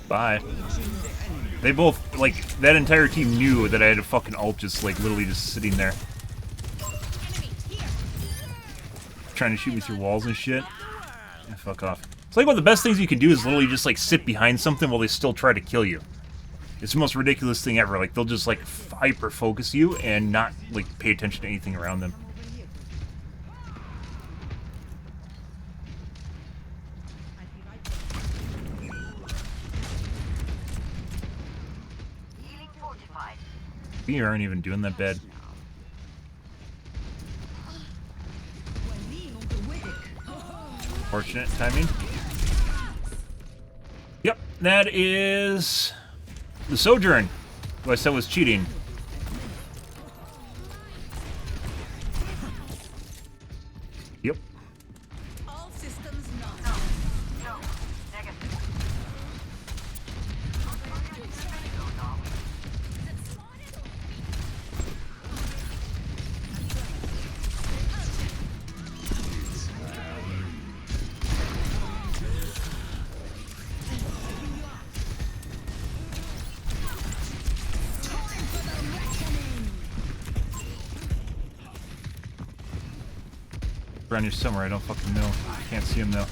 Bye. They both, like, that entire team knew that I had a fucking ult just, like, literally just sitting there. Trying to shoot me through walls and shit. Yeah, fuck off. It's like one of the best things you can do is literally just, like, sit behind something while they still try to kill you. It's the most ridiculous thing ever. Like, they'll just, like, hyper-focus you and not, like, pay attention to anything around them. Healing fortified. You aren't even doing that bad. Fortunate timing. Yep, that is the Sojourn, who I said was cheating. Yep. All systems not. No. Negative. Around here somewhere, I don't fucking know. Can't see him though.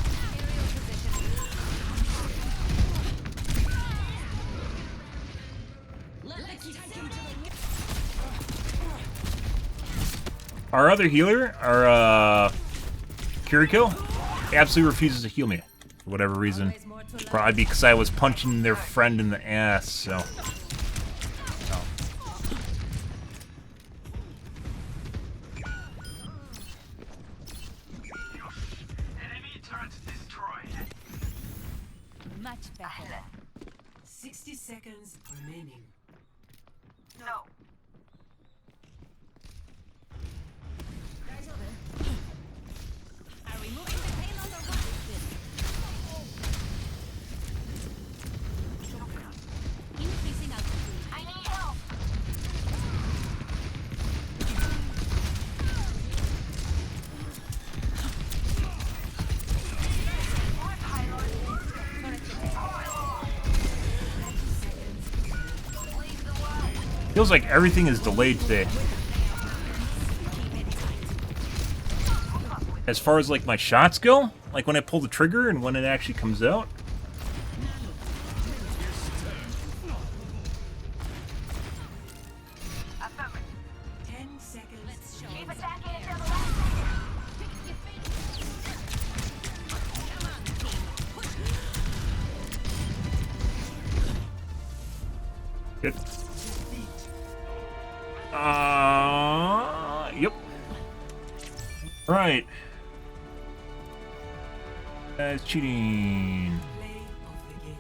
Our other healer, our Kiriko, absolutely refuses to heal me for whatever reason. Probably because I was punching their friend in the ass, so. Enemy turret destroyed. Much better. 60 seconds remaining. No. Are we moving the payload or what? Increasing altitude. I need help. Feels like everything is delayed today. As far as like my shots go, like when I pull the trigger and when it actually comes out. Affirmative. 10 seconds. Let's show Keep him some attacking air until the power. last Good. Yep. Right. That's cheating. Play of the game.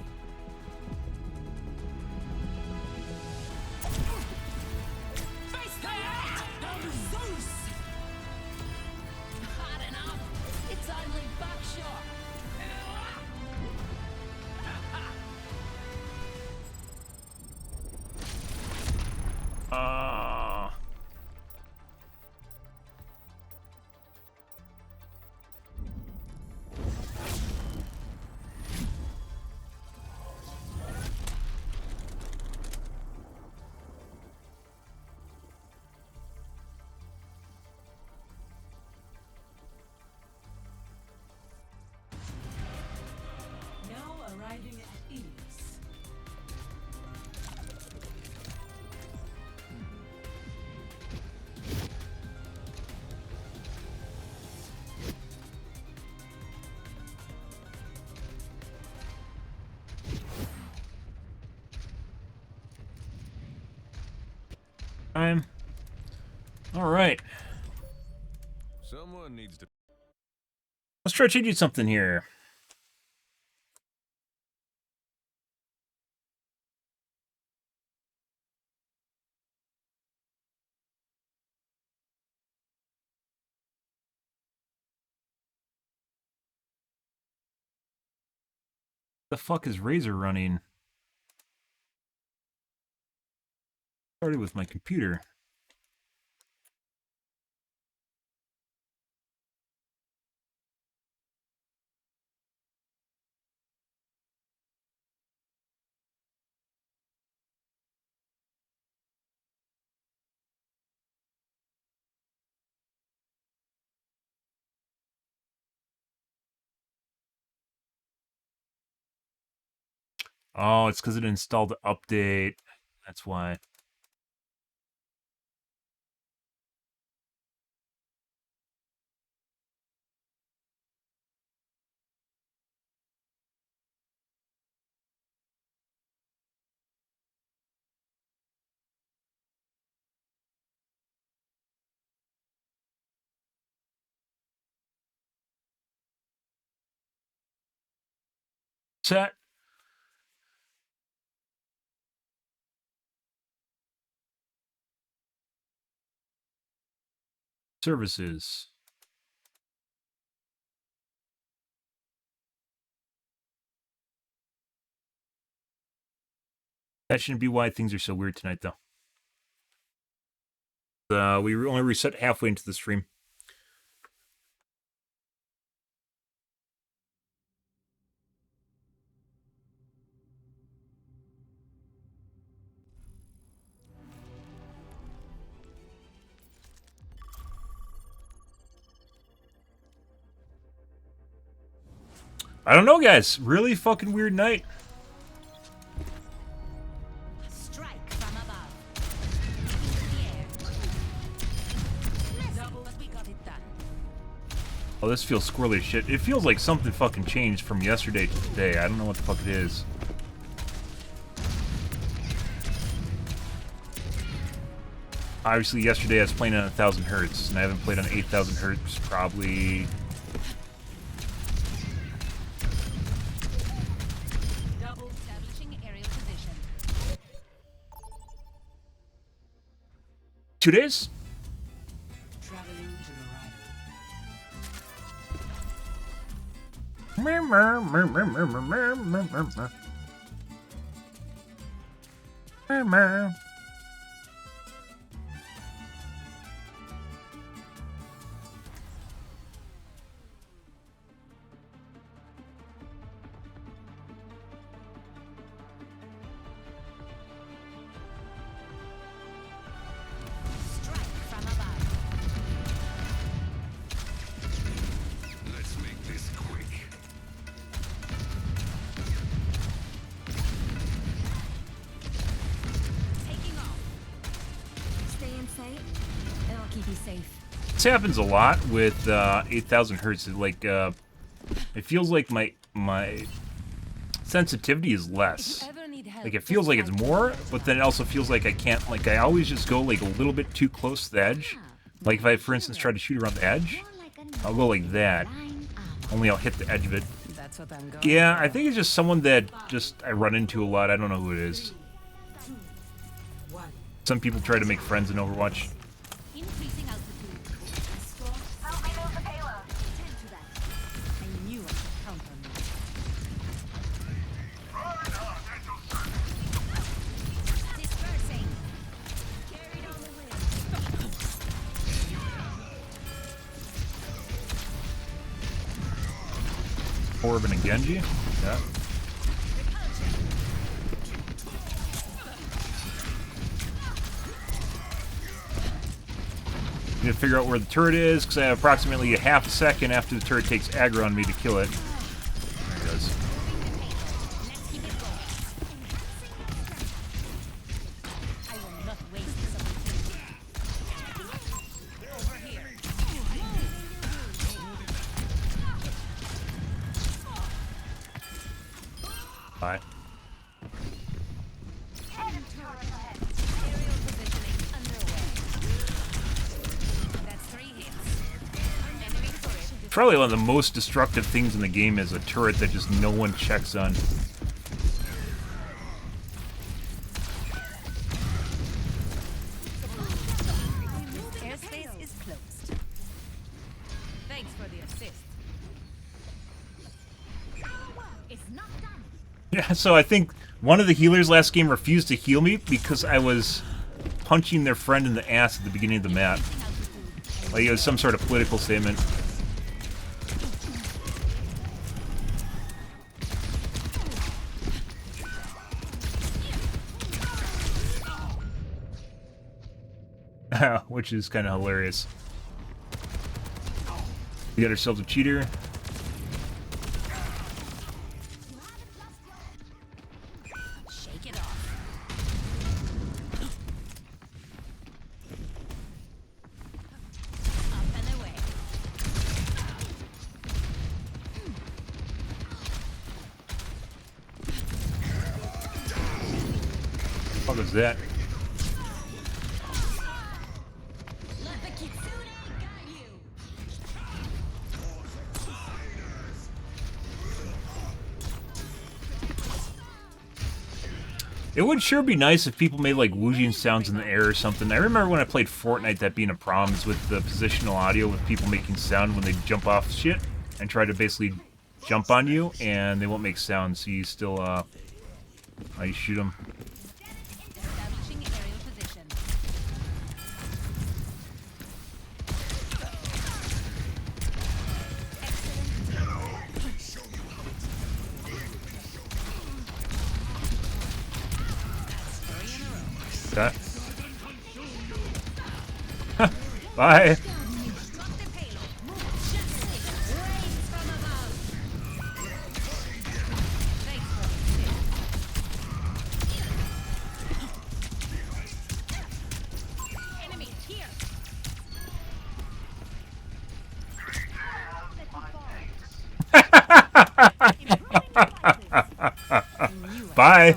Arriving at Ilios. All right. Someone needs to. Let's try changing something here. The fuck is Razor running? Started with my computer. Oh, it's because it installed the update. That's why. Set. Services. That shouldn't be why things are so weird tonight, though. We only reset halfway into the stream. I don't know, guys. Really fucking weird night. Strike from above. Double, but we got it done. Oh, this feels squirrely as shit. It feels like something fucking changed from yesterday to today. I don't know what the fuck it is. Obviously, yesterday I was playing on 1000 hertz, and I haven't played on 8000 hertz probably. Double establishing aerial position. 2 days? Traveling to Strike from above. Let's make this quick. Taking off. Stay in sight, and I'll keep you safe. This happens a lot with 8000 hertz. It feels like my sensitivity is less. Like, it feels like it's more, but then it also feels like I can't, like, I always just go, like, a little bit too close to the edge. Like, if I, for instance, try to shoot around the edge, I'll go like that. Only I'll hit the edge of it. That's what I'm going. Yeah, I think it's just someone that I run into a lot. I don't know who it is. Some people try to make friends in Overwatch. Increasing altitude. Help me move the payload. Attend to that. I knew I could count on you. Dispersing. Carried on the wind. Corbin and Genji. Yeah. Need to figure out where the turret is, because I have approximately a half a second after the turret takes aggro on me to kill it. There it goes. Bye. Aerial positioning underway. That's 3 hits. Enemy turret. Probably one of the most destructive things in the game is a turret that just no one checks on. Airspace is closed. Thanks for the assist. It's not done. Yeah, so I think one of the healers last game refused to heal me because I was punching their friend in the ass at the beginning of the map. Like it was some sort of political statement. Which is kind of hilarious. We got ourselves a cheater. Shake it off. Up and away. What was that? Let the kitsune guide you. It would sure be nice if people made like whoosing sounds in the air or something. I remember when I played Fortnite that being a problem is with the positional audio with people making sound when they jump off shit and try to basically jump on you and they won't make sound, so you still you shoot them. Establishing aerial position. That. Bye. Bye.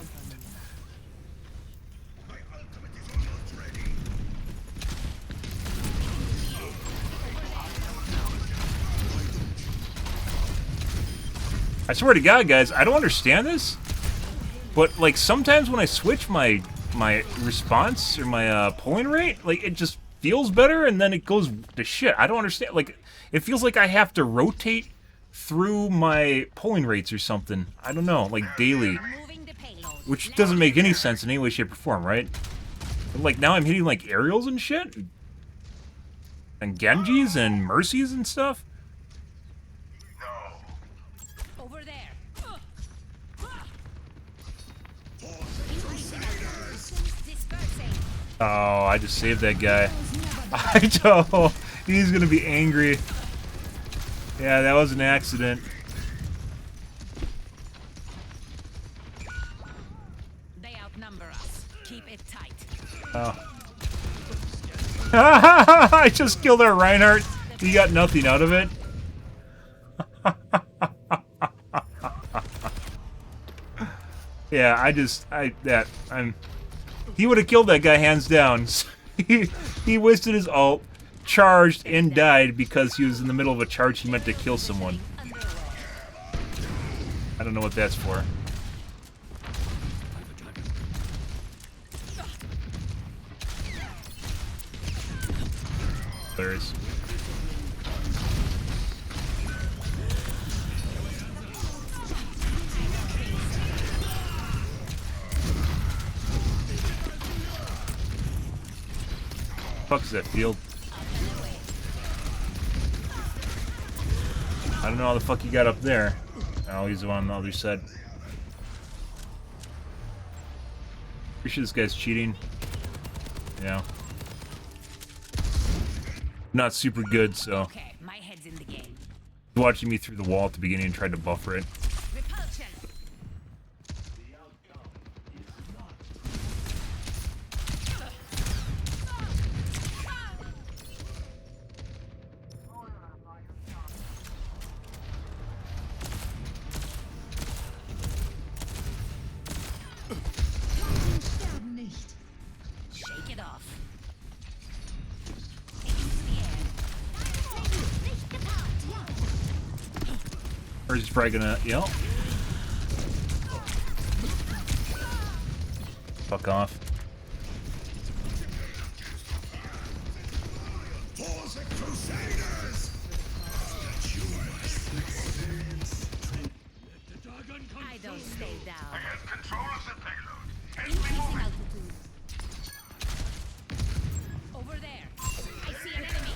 I swear to God, guys, I don't understand this, but like sometimes when I switch my response or my pulling rate, like it just feels better and then it goes to shit. I don't understand. Like it feels like I have to rotate through my pulling rates or something. I don't know, like daily, which doesn't make any sense in any way, shape, or form, right? But, like now I'm hitting like aerials and shit, and Genjis and Mercies and stuff. Over there. Oh, I just saved that guy. I know. He's gonna be angry. Yeah, that was an accident. They outnumber us. Keep it tight. Oh. I just killed our Reinhardt. He got nothing out of it. Yeah, he would have killed that guy hands down. He wasted his ult, charged, and died because he was in the middle of a charge he meant to kill someone. I don't know what that's for. There is. Fuck is that field? I don't know how the fuck he got up there. Oh, he's on the other side. Pretty sure this guy's cheating. Yeah. Not super good, so. Okay, my head's in the game. Watching me through the wall at the beginning and tried to buffer it. Repulsion. Or is he probably gonna, you know? Fuck off. I don't stay down. I have control of the payload. Increasing altitude. Over there. I see an enemy.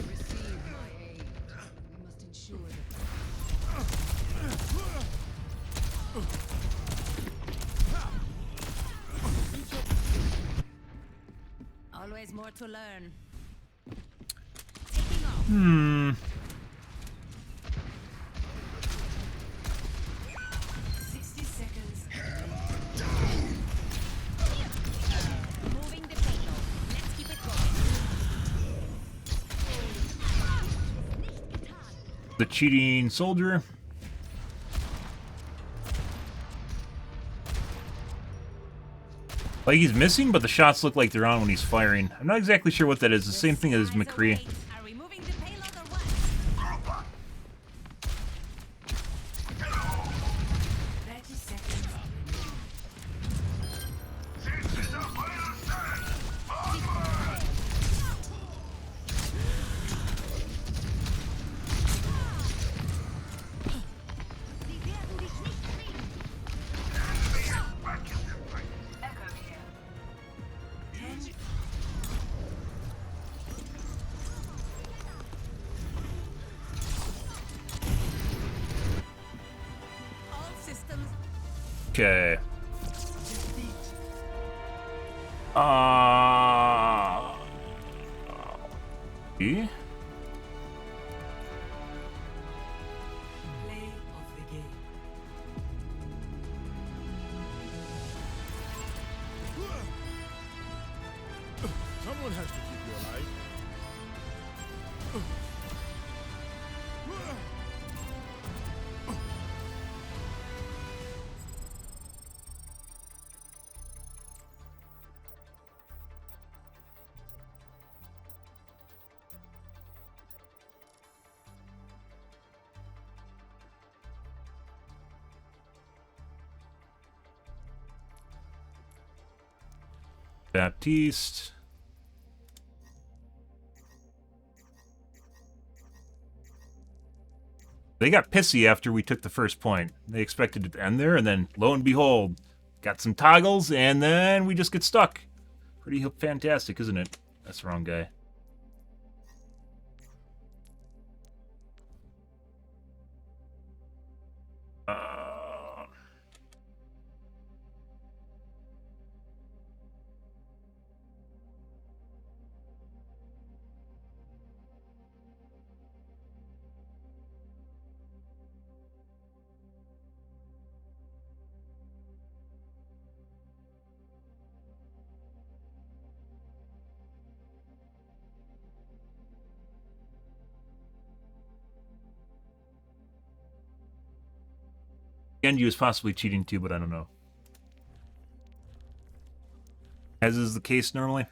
Receive my aid. We must ensure that Always more to learn. Hmm. 60 seconds. Moving the payload. Let's keep it going. The cheating soldier. Like he's missing, but the shots look like they're on when he's firing. I'm not exactly sure what that is. The same thing as McCree. Are we moving the payload or what? 30 seconds. All systems. Okay. E? Play of the game. Someone has to keep you alive. Baptiste. They got pissy after we took the first point. They expected it to end there, and then lo and behold, got some toggles, and then we just get stuck. Pretty fantastic, isn't it? That's the wrong guy. Genji was possibly cheating too, but I don't know. As is the case normally.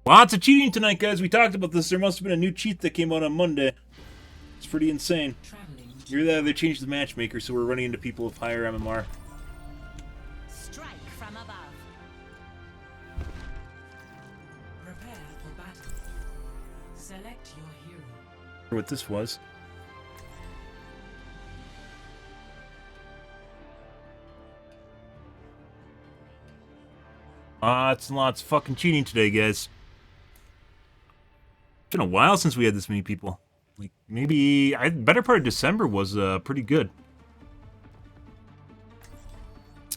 Lots of cheating tonight, guys. We talked about this. There must have been a new cheat that came out on Monday. It's pretty insane. Either that or they changed the matchmaker, so we're running into people with higher MMR. Strike from above. Prepare for battle. Select your hero. For what this was. Lots and lots of fucking cheating today, guys. It's been a while since we had this many people. Like, maybe... better part of December was pretty good.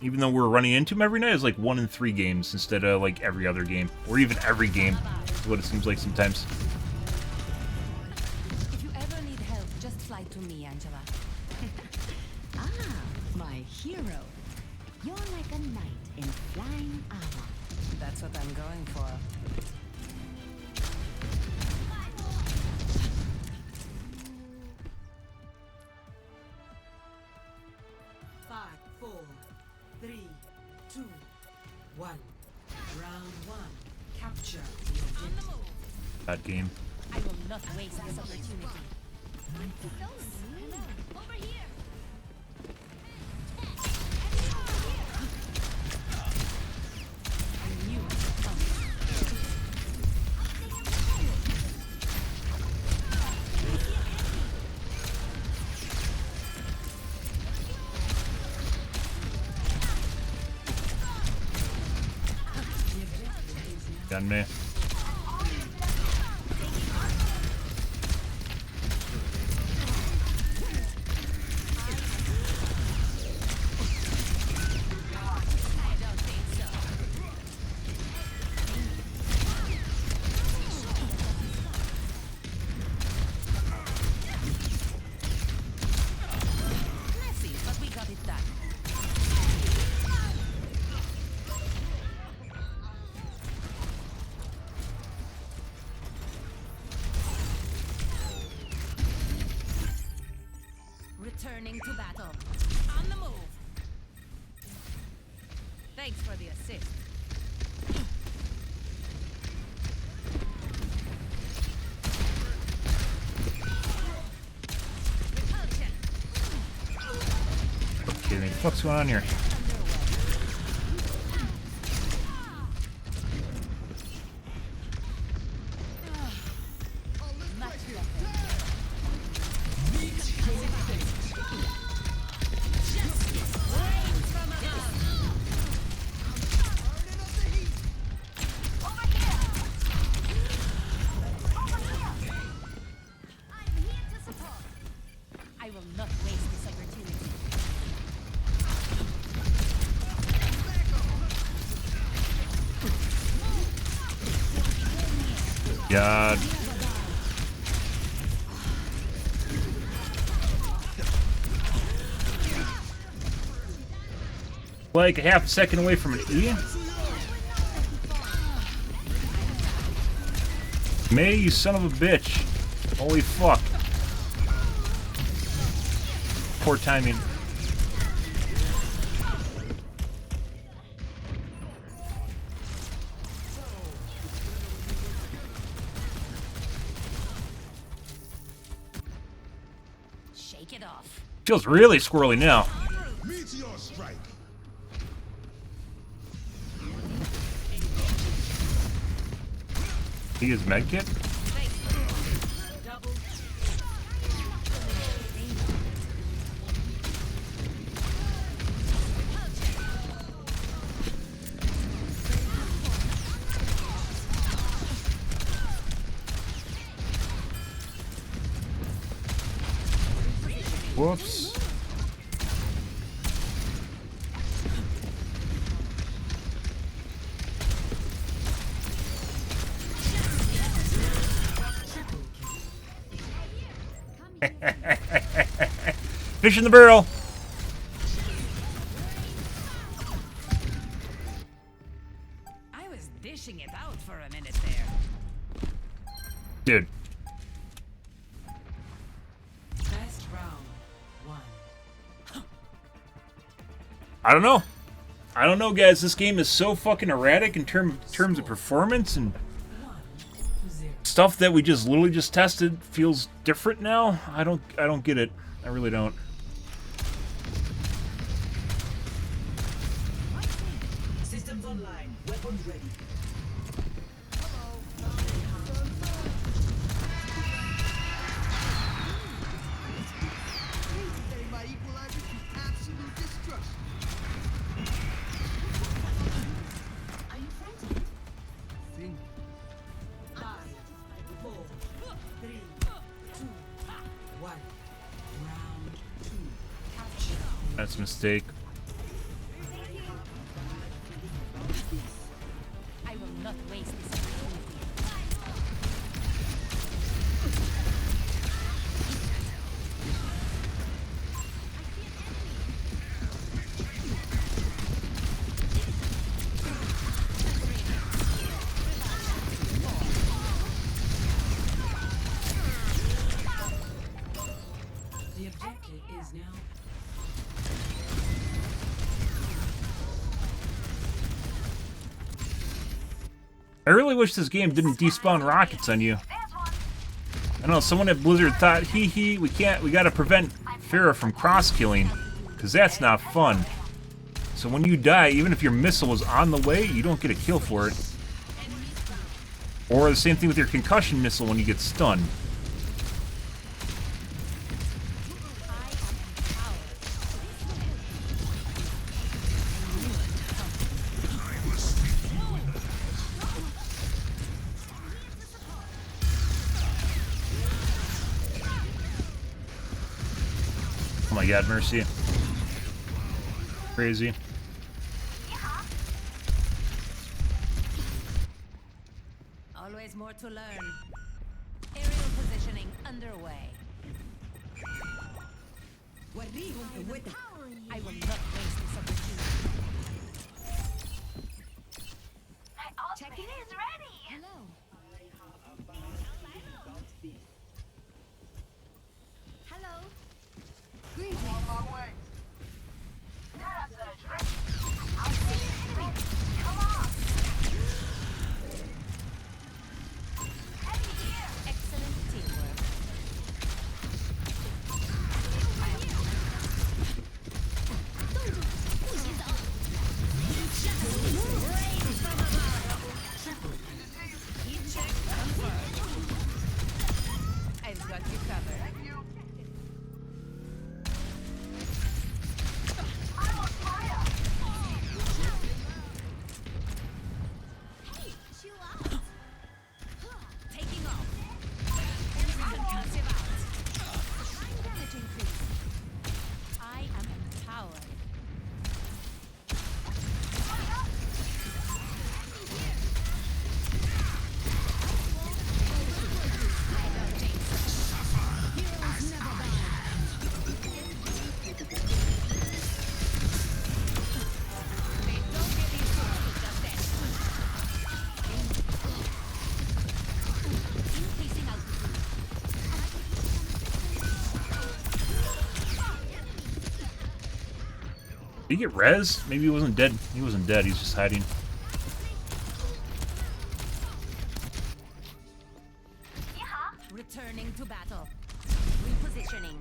Even though we're running into them every night, it's like 1 in 3 games instead of like every other game. Or even every game, is what it seems like sometimes. If you ever need help, just fly to me, Angela. Ah, my hero. You're like a knight in flying armor. That's what I'm going for. 2, 1. Round 1. Capture the objective. That game. I will not waste this opportunity. Over here. Gun me. Messy, but we got it done. Returning to battle. On the move. Thanks for the assist. Repulsion. Kidding. What's going on here? I will not waste this opportunity. God. Like a half a second away from an E. May, you son of a bitch. Holy fuck. Poor timing. Shake it off. Feels really squirrely now. Meteor strike. He is medkit. Whoops. Fish in the barrel. I was dishing it out for a minute there. Dude. Best round 1. I don't know. I don't know, guys. This game is so fucking erratic in terms of performance, and stuff that we just literally just tested feels different now. I don't get it. I really don't. Systems online. Weapons ready. That's a mistake. I will not waste this opportunity. The objective is now I really wish this game didn't despawn rockets on you. I know someone at Blizzard thought, hee, we gotta prevent Farah from cross-killing, because that's not fun. So when you die, even if your missile was on the way, you don't get a kill for it. Or the same thing with your concussion missile when you get stunned. Oh my god, Mercy. Crazy. Always more to learn. Aerial positioning underway. I will not waste this opportunity. My ultimate is ready. Hello. Hello. Greetings. Come on. Excellent teamwork. I've got you covered. Taking off. Concussive out. Damage increase. I am empowered. Did he get res? Maybe he wasn't dead. He wasn't dead, he's just hiding. Returning to battle. Repositioning.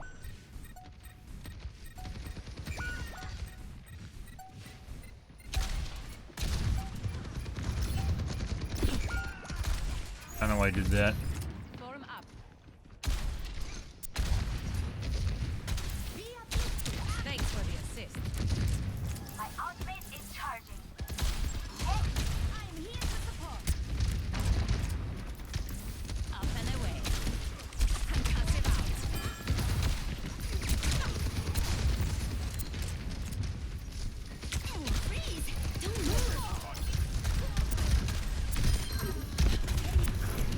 I don't know why I did that. Form up. Thanks for the assist. My ultimate is charging. Hey, I'm here to support. Up and away. Concussive out. Freeze! Don't move!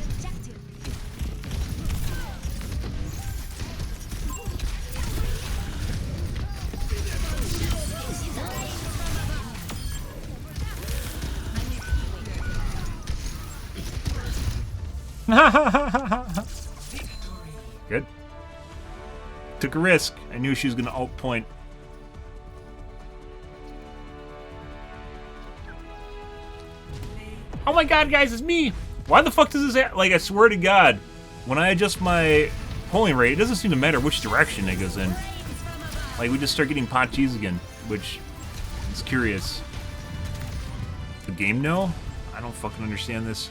Objective. Good. Took a risk. I knew she was gonna ult point. Oh my god, guys, it's me! Why the fuck does this like, I swear to god, when I adjust my polling rate, it doesn't seem to matter which direction it goes in. Like, we just start getting pot cheese again, which is curious. The game know? I don't fucking understand this.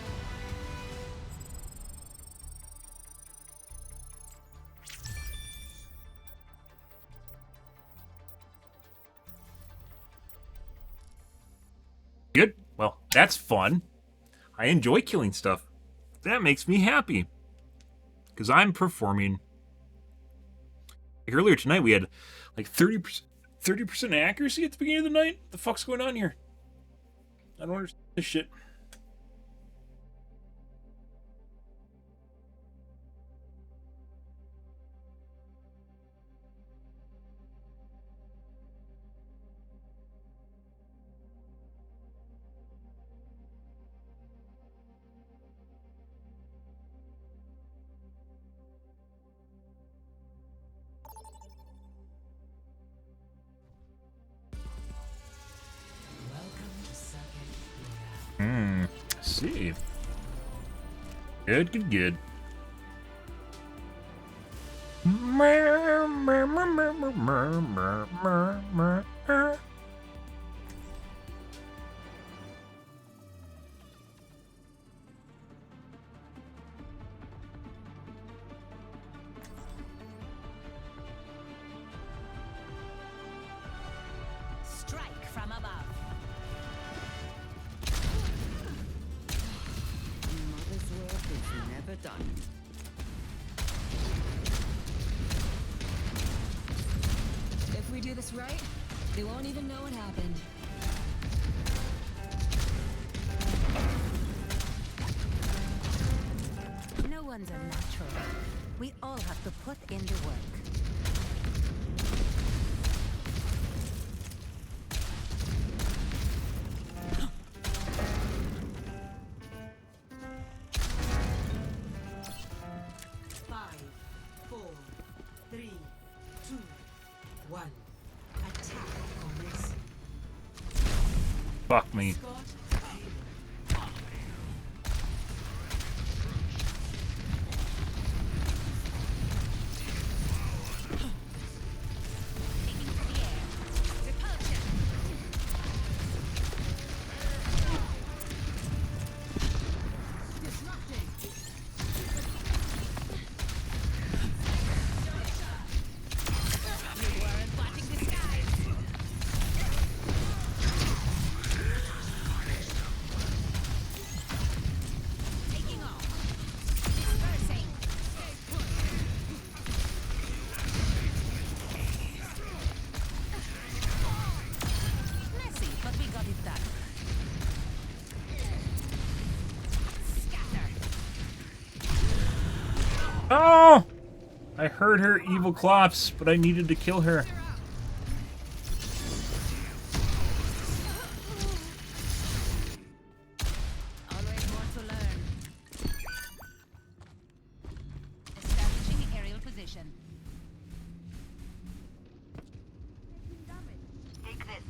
Good. Well, that's fun. I enjoy killing stuff. That makes me happy. Because I'm performing. Like earlier tonight, we had like 30% accuracy at the beginning of the night. What the fuck's going on here? I don't understand this shit. Welcome to Circuit Royale. save. Good, good, good. Strike from above. Mother's work is never done. If we do this right, they won't even know what happened. No one's unnatural. We all have to put in the work. Five, four, three, two, one. Attack commence. Fuck me. Messy, but we got it done. Scatter. Oh! I heard her evil clops, but I needed to kill her. Always more to learn. Establishing aerial position. Take this.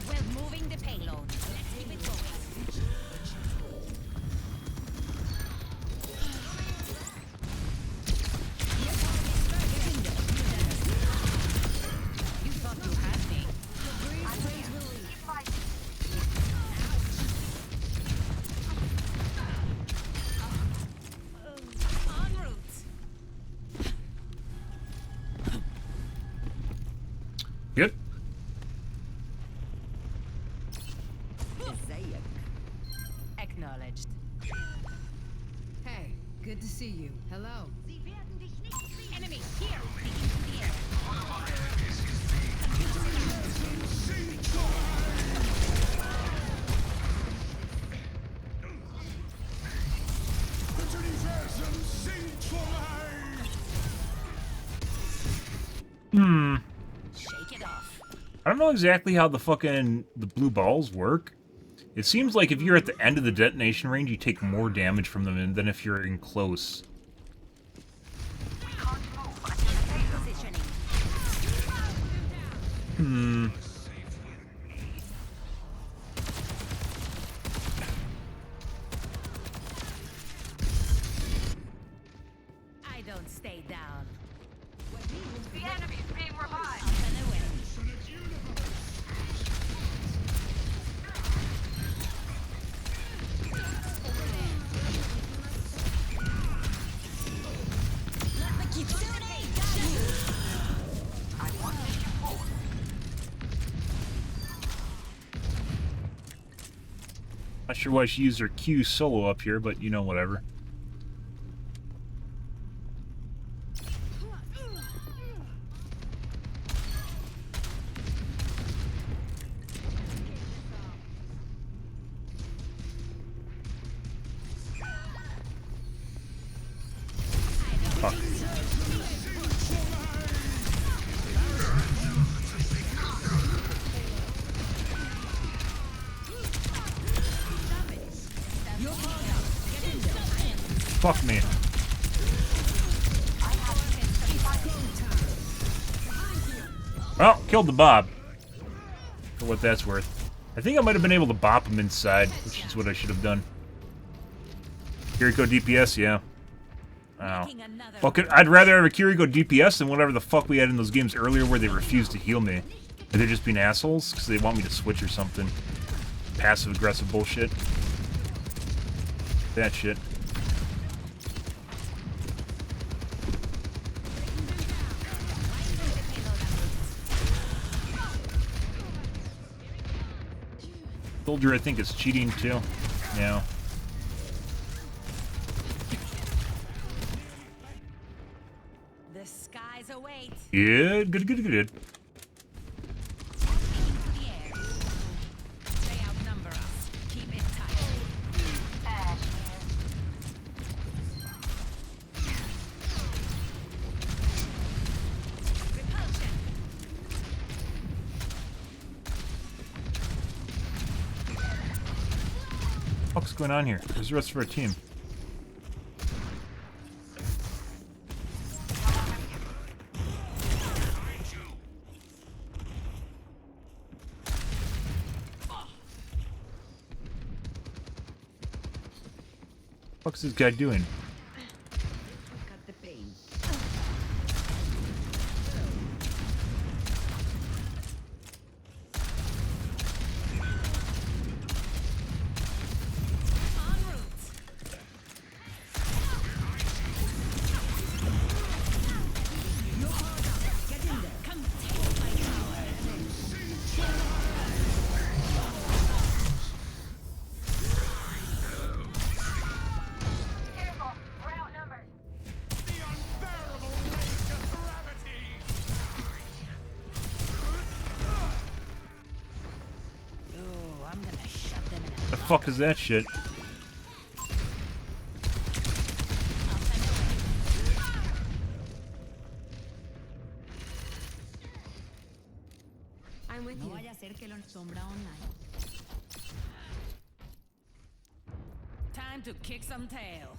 We're moving the payload. Let's keep it going. You thought you had me. Keep fighting. En route. Good. Acknowledged. Hey, good to see you. Hello. Enemy here. Taking to the air. Shake it off. I don't know exactly how the blue balls work. It seems like if you're at the end of the detonation range, you take more damage from them than if you're in close. We can't move until the payload. Positioning. I don't stay down. The enemy is being revived. Up and away. Let the kitsune I want to take you forward. Not sure why she used her Q solo up here, but you know, whatever. Fuck. Fuck me. Well, killed the Bob. For what that's worth. I think I might have been able to bop him inside, which is what I should have done. Kiriko DPS, yeah. Wow. Well, I'd rather have a Kiriko DPS than whatever the fuck we had in those games earlier where they refused to heal me. Are they just being assholes? Because they want me to switch or something. Passive-aggressive bullshit. That shit. Soldier, I think, is cheating, too. Yeah. The skies await. Yeah, good. They outnumber us. Keep it tight. Repulsion. What's going on here? Where's the rest of our team? What's this guy doing? Cut the pain. The fuck is that shit? I'm with you. No vaya a ser que lo sombra online. Time to kick some tail.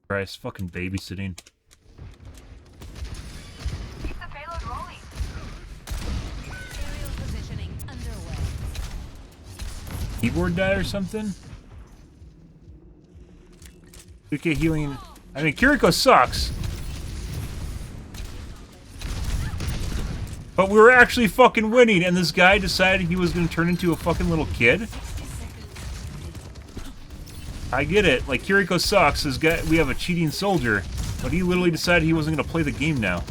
Christ, fucking babysitting. Keep the payload rolling. Aerial positioning underway. Keyboard die or something? UK healing. I mean, Kiriko sucks. But we were actually fucking winning, and this guy decided he was gonna turn into a fucking little kid? I get it. Like, Kiriko sucks. This guy, we have a cheating soldier, but he literally decided he wasn't gonna play the game now.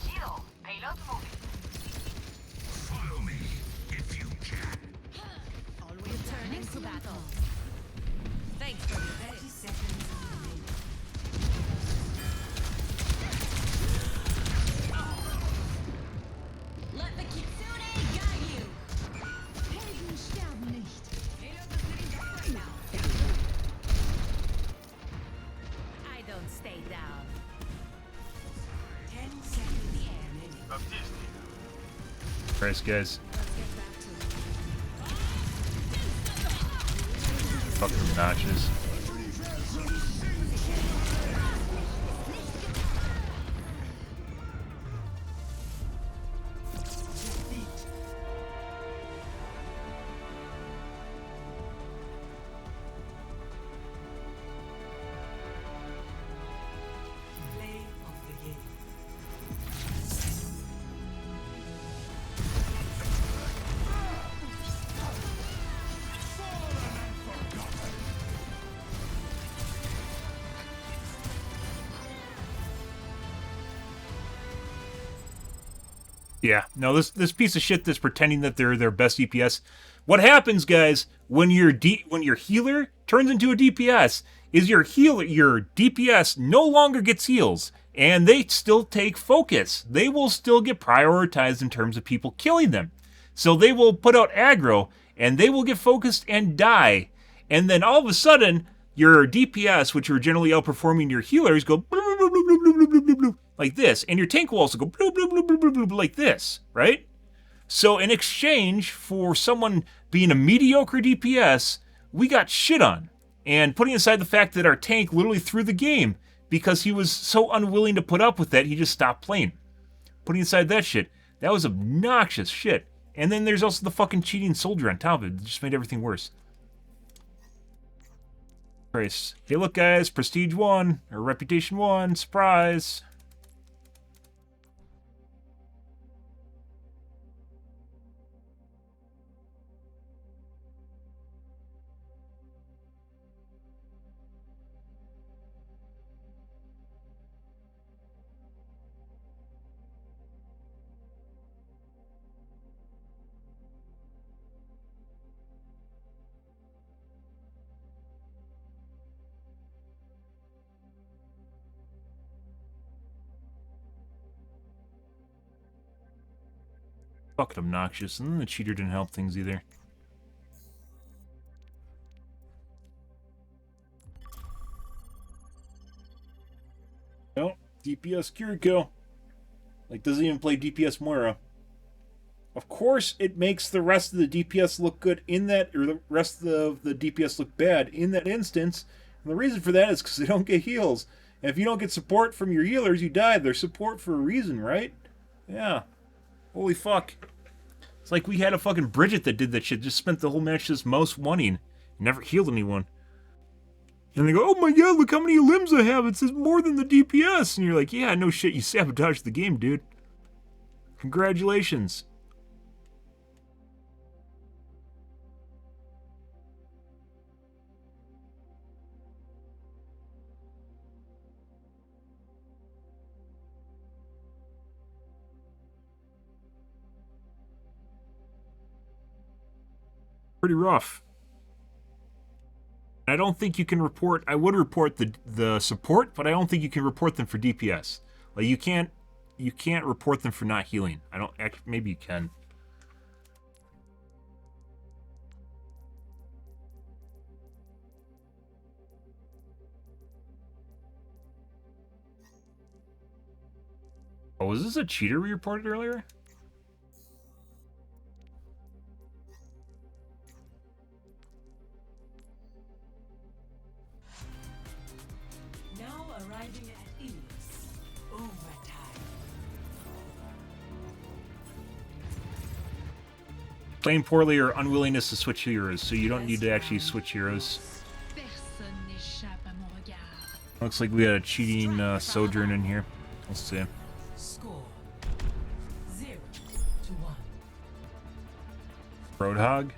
Shield. Payload moving. Follow me if you can. Always turning to battle. Thanks for the 30 seconds. Let the kitsune guide you. Helden sterben nicht. I don't stay down. 10 seconds remaining. Christ, guys. Fucking obnoxious. Play of the game. Yeah, no, this piece of shit that's pretending that they're their best DPS. What happens, guys, when your healer turns into a DPS is your DPS no longer gets heals. and they still take focus. They will still get prioritized in terms of people killing them. So they will put out aggro, and they will get focused and die. And then all of a sudden, your DPS, which are generally outperforming your healers, go bloop, bloop, bloop, bloop, bloop, bloop, bloop, bloop, like this. And your tank will also go bloop, bloop, bloop, bloop, bloop, bloop, like this, right? So in exchange for someone being a mediocre DPS, we got shit on. And putting aside the fact that our tank literally threw the game because he was so unwilling to put up with that, he just stopped playing. Putting aside that shit, that was obnoxious shit. And then there's also the fucking cheating soldier on top of it. It just made everything worse. Christ. Hey look guys, Prestige 1, or Reputation 1, surprise! Fucking obnoxious, and then the cheater didn't help things either. No, DPS Kiriko. Like, doesn't even play DPS Moira. Of course, it makes the rest of the DPS look good in that, or the rest of the DPS look bad in that instance. And the reason for that is because they don't get heals. And if you don't get support from your healers, you die. They're support for a reason, right? Yeah. Holy fuck. It's like we had a fucking Bridget that did that shit, just spent the whole match just mouse wanting, never healed anyone. And they go, oh my god, look how many limbs I have, it says more than the DPS. And you're like, yeah, no shit, you sabotaged the game, dude. Congratulations. Pretty rough. I don't think you can report. I would report the support, but I don't think you can report them for DPS. Like you can't report them for not healing. I don't. Maybe you can. Oh, was this a cheater we reported earlier? Arriving at Ease. Overtime. Playing poorly or unwillingness to switch heroes, so you don't need to actually switch heroes. Looks like we got a cheating Sojourn in here. Let's see. Score 0-1. Roadhog.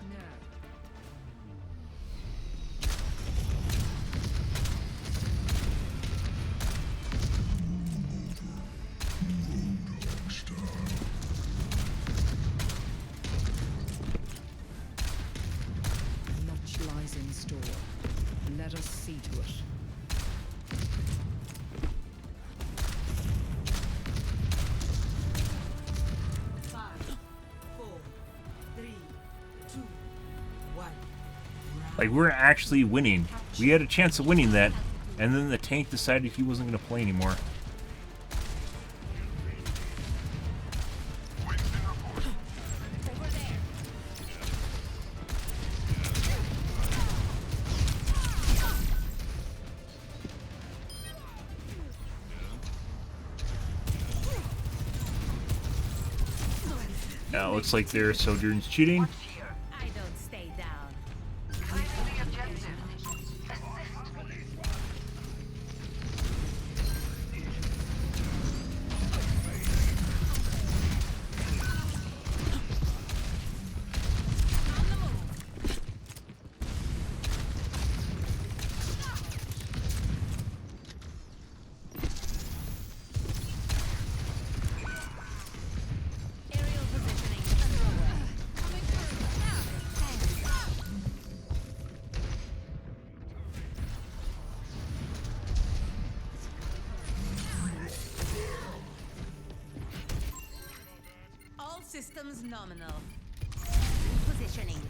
In store. Let us see to it. Like we're actually winning. We had a chance of winning that, and then the tank decided he wasn't going to play anymore. Now it looks like their Sojourn's cheating. I don't stay down. Claim the objective. Systems nominal. Positioning.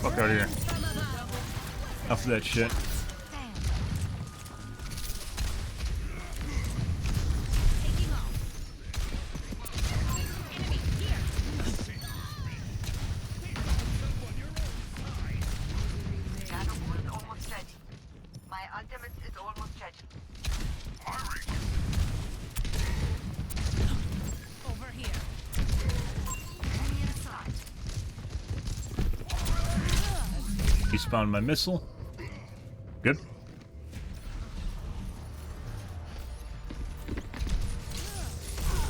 Fuck out of here. Enough of that shit. My ultimate is almost ready. Over here. Respawn my missile. Good.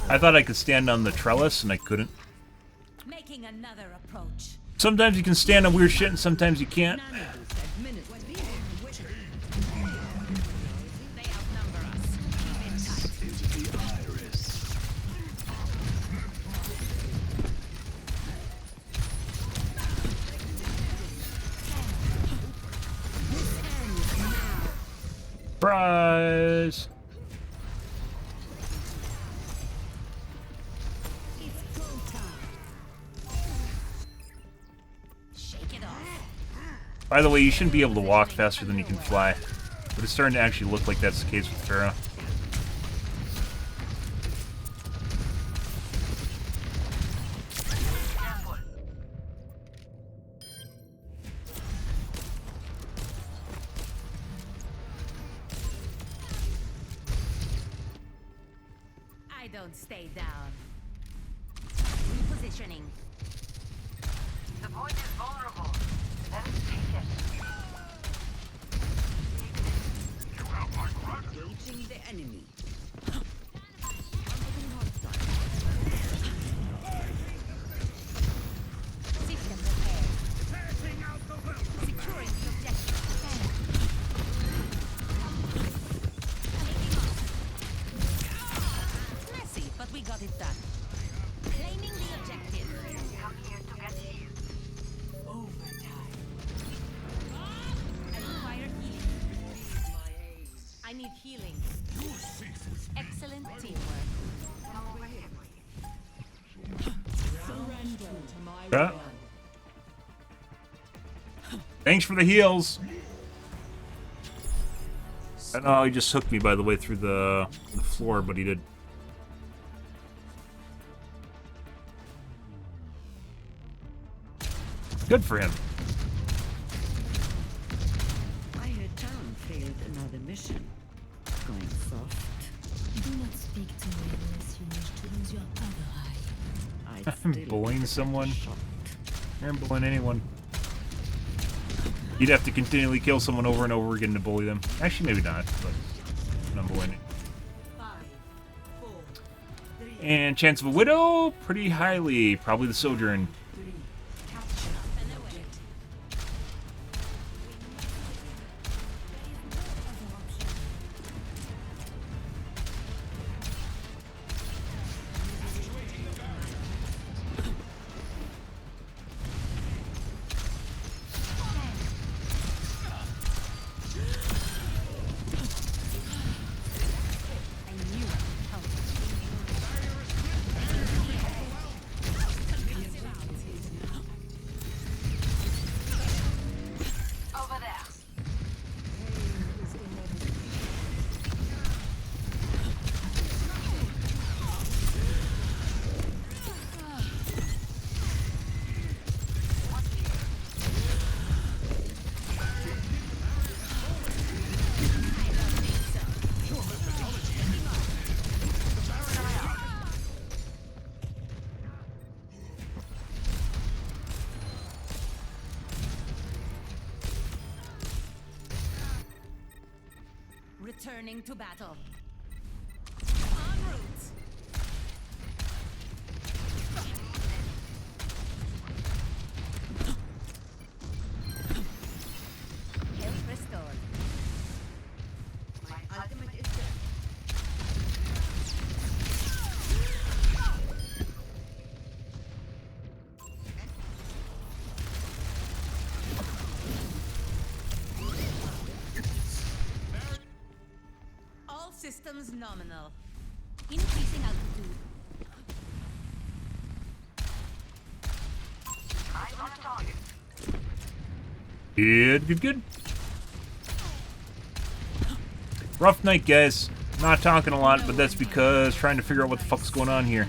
I thought I could stand on the trellis and I couldn't. Making another approach. Sometimes you can stand on weird shit and sometimes you can't. They outnumber us. Keep it tight. Surprise! Shake it off. By the way, you shouldn't be able to walk faster than you can fly. But it's starting to actually look like that's the case with Pharaoh. I don't stay down. Repositioning. The point is vulnerable. Let us take it. Engaging the enemy. System repaired. Securing the objective. Messy, but we got it done. Claiming the objective. Come here to get healed. Overtime. I require healing. I need healing. Excellent teamwork. Surrender to my Yeah. will. Thanks for the heals! I know he just hooked me, by the way, through the floor, but he did. Good for him. I heard town failed another mission. Going soft. Do not speak to me unless you wish to lose your other eye. I'd I'm still bullying be someone. shocked. You're bullying anyone. You'd have to continually kill someone over and over again to bully them. Actually, maybe not, but I'm bullying it. 5, 4, 3, And chance of a widow? Pretty highly. Probably the Sojourn. 3. Capture an objective. I knew I could help. returning to battle. En route. Health restored. My ultimate is dead. All systems nominal. Increasing altitude. Eyes on the target. Good. Rough night, guys. Not talking a lot, but that's because trying to figure out what the fuck's going on here.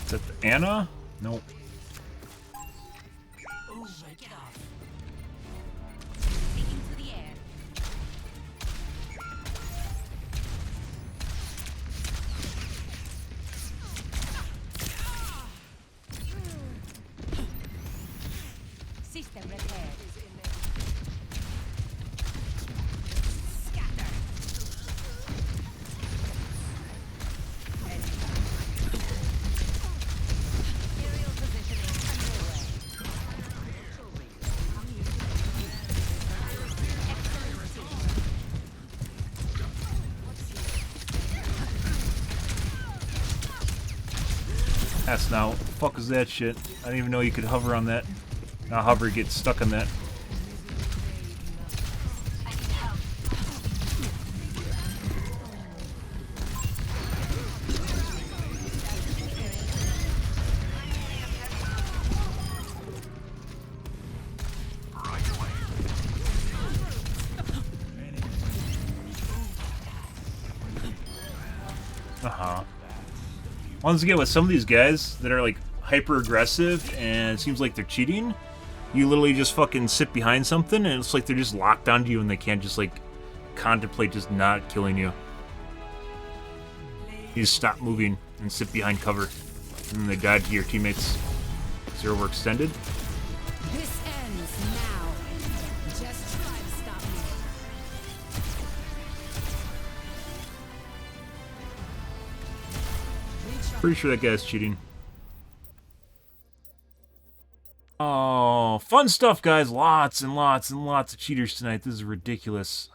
Is that the Anna? Nope. Taking to the air. System repaired. Scatter. Aerial positioning underway. That's now. What the fuck is that shit? I didn't even know you could hover on that. Now hover gets stuck on that. Once again, with some of these guys that are like hyper aggressive and it seems like they're cheating, you literally just fucking sit behind something and it's like they're just locked onto you and they can't just like contemplate just not killing you. You just stop moving and sit behind cover and then they die to your teammates. Zero were extended. This ends now. Just try to stop me. Pretty sure that guy's cheating. Oh, fun stuff, guys. Lots and lots and lots of cheaters tonight. This is ridiculous.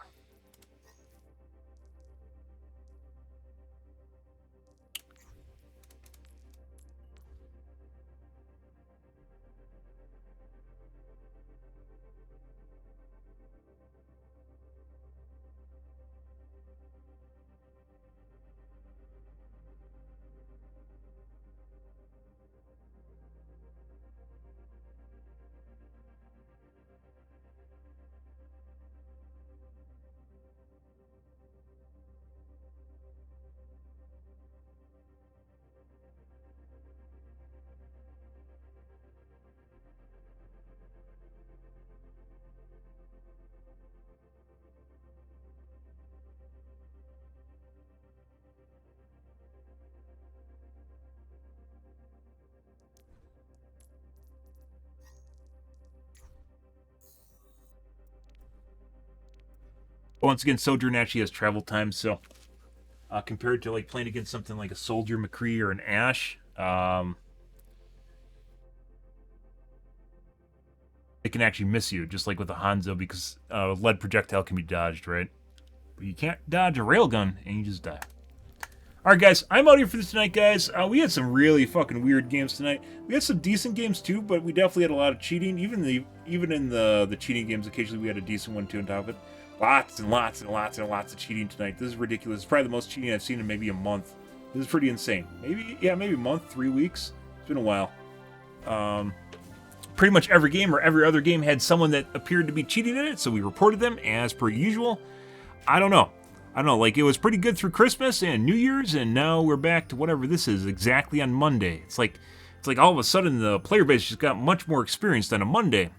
But once again, Sojourn actually has travel time, so compared to like playing against something like a Soldier McCree or an Ash, it can actually miss you, just like with a Hanzo, because lead projectile can be dodged, right? But you can't dodge a railgun, and you just die. Alright guys, I'm out here for this tonight, guys. We had some really fucking weird games tonight. We had some decent games too, but we definitely had a lot of cheating. Even in the cheating games, occasionally we had a decent one too on top of it. Lots and lots and lots and lots of cheating tonight. This is ridiculous. It's probably the most cheating I've seen in maybe a month. This is pretty insane. Maybe a month, 3 weeks. It's been a while. Pretty much every game or every other game had someone that appeared to be cheating in it, so we reported them as per usual. I don't know. Like, it was pretty good through Christmas and New Year's, and now we're back to whatever this is exactly on Monday. It's like all of a sudden the player base just got much more experienced on a Monday.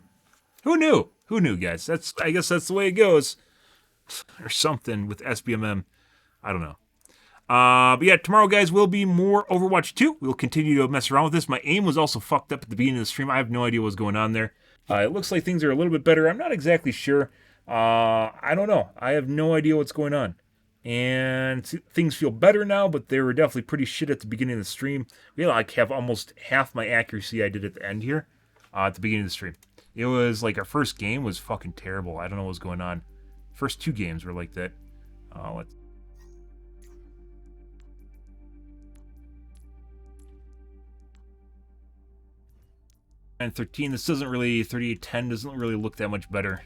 Who knew? Who knew, guys? I guess that's the way it goes. Or something with SBMM. I don't know. But yeah, tomorrow, guys, will be more Overwatch 2. We'll continue to mess around with this. My aim was also fucked up at the beginning of the stream. I have no idea what's going on there. It looks like things are a little bit better. I'm not exactly sure. I don't know. I have no idea what's going on. And things feel better now, but they were definitely pretty shit at the beginning of the stream. We like have almost half my accuracy I did at the end here, at the beginning of the stream. It was like our first game was fucking terrible. I don't know what was going on. First 2 games were like that. Let's... And 13, this doesn't really, 3810 doesn't really look that much better.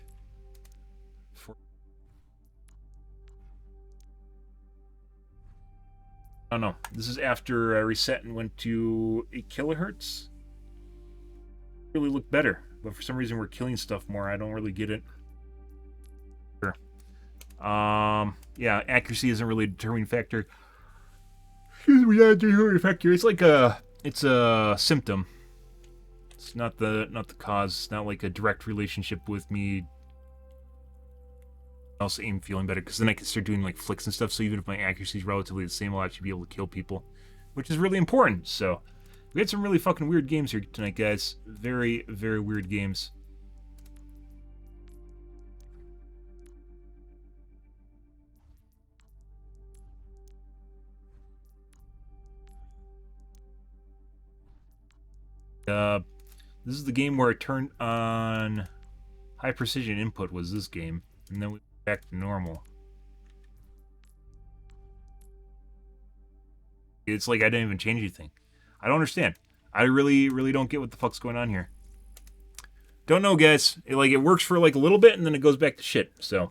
I don't know. This is after I reset and went to 8 kilohertz. Really look better, but for some reason we're killing stuff more. I don't really get it. Sure. Yeah, accuracy isn't really a determining factor. Excuse me, not a determining factor. It's like it's a symptom. It's not the cause. It's not like a direct relationship with me. Also aim feeling better, because then I can start doing like flicks and stuff, so even if my accuracy is relatively the same, I'll actually be able to kill people, which is really important. So we had some really fucking weird games here tonight, guys. Very, very weird games. This is the game where I turned on high precision input, was this game, and then we back to normal. It's like I didn't even change anything. I don't understand. I really, really don't get what the fuck's going on here. Don't know, guys. It works for like a little bit, and then it goes back to shit. So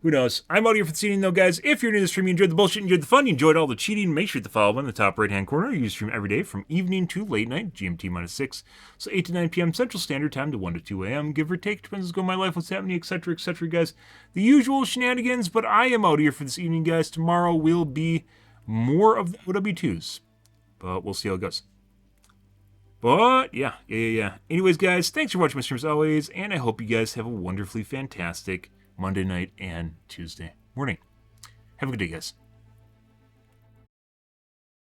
who knows? I'm out here for the evening, though, guys. If you're new to the stream, you enjoyed the bullshit, you enjoyed the fun, you enjoyed all the cheating, make sure to hit the follow button in the top right-hand corner. You stream every day from evening to late night, GMT -6. So 8 to 9 p.m. Central Standard Time to 1 to 2 a.m. Give or take, depends what's going on in my life, what's happening, etc., etc., guys. The usual shenanigans, but I am out here for this evening, guys. Tomorrow will be more of the OW2s, but we'll see how it goes. But, yeah. Anyways, guys, thanks for watching my stream as always, and I hope you guys have a wonderfully fantastic Monday night and Tuesday morning. Have a good day, guys.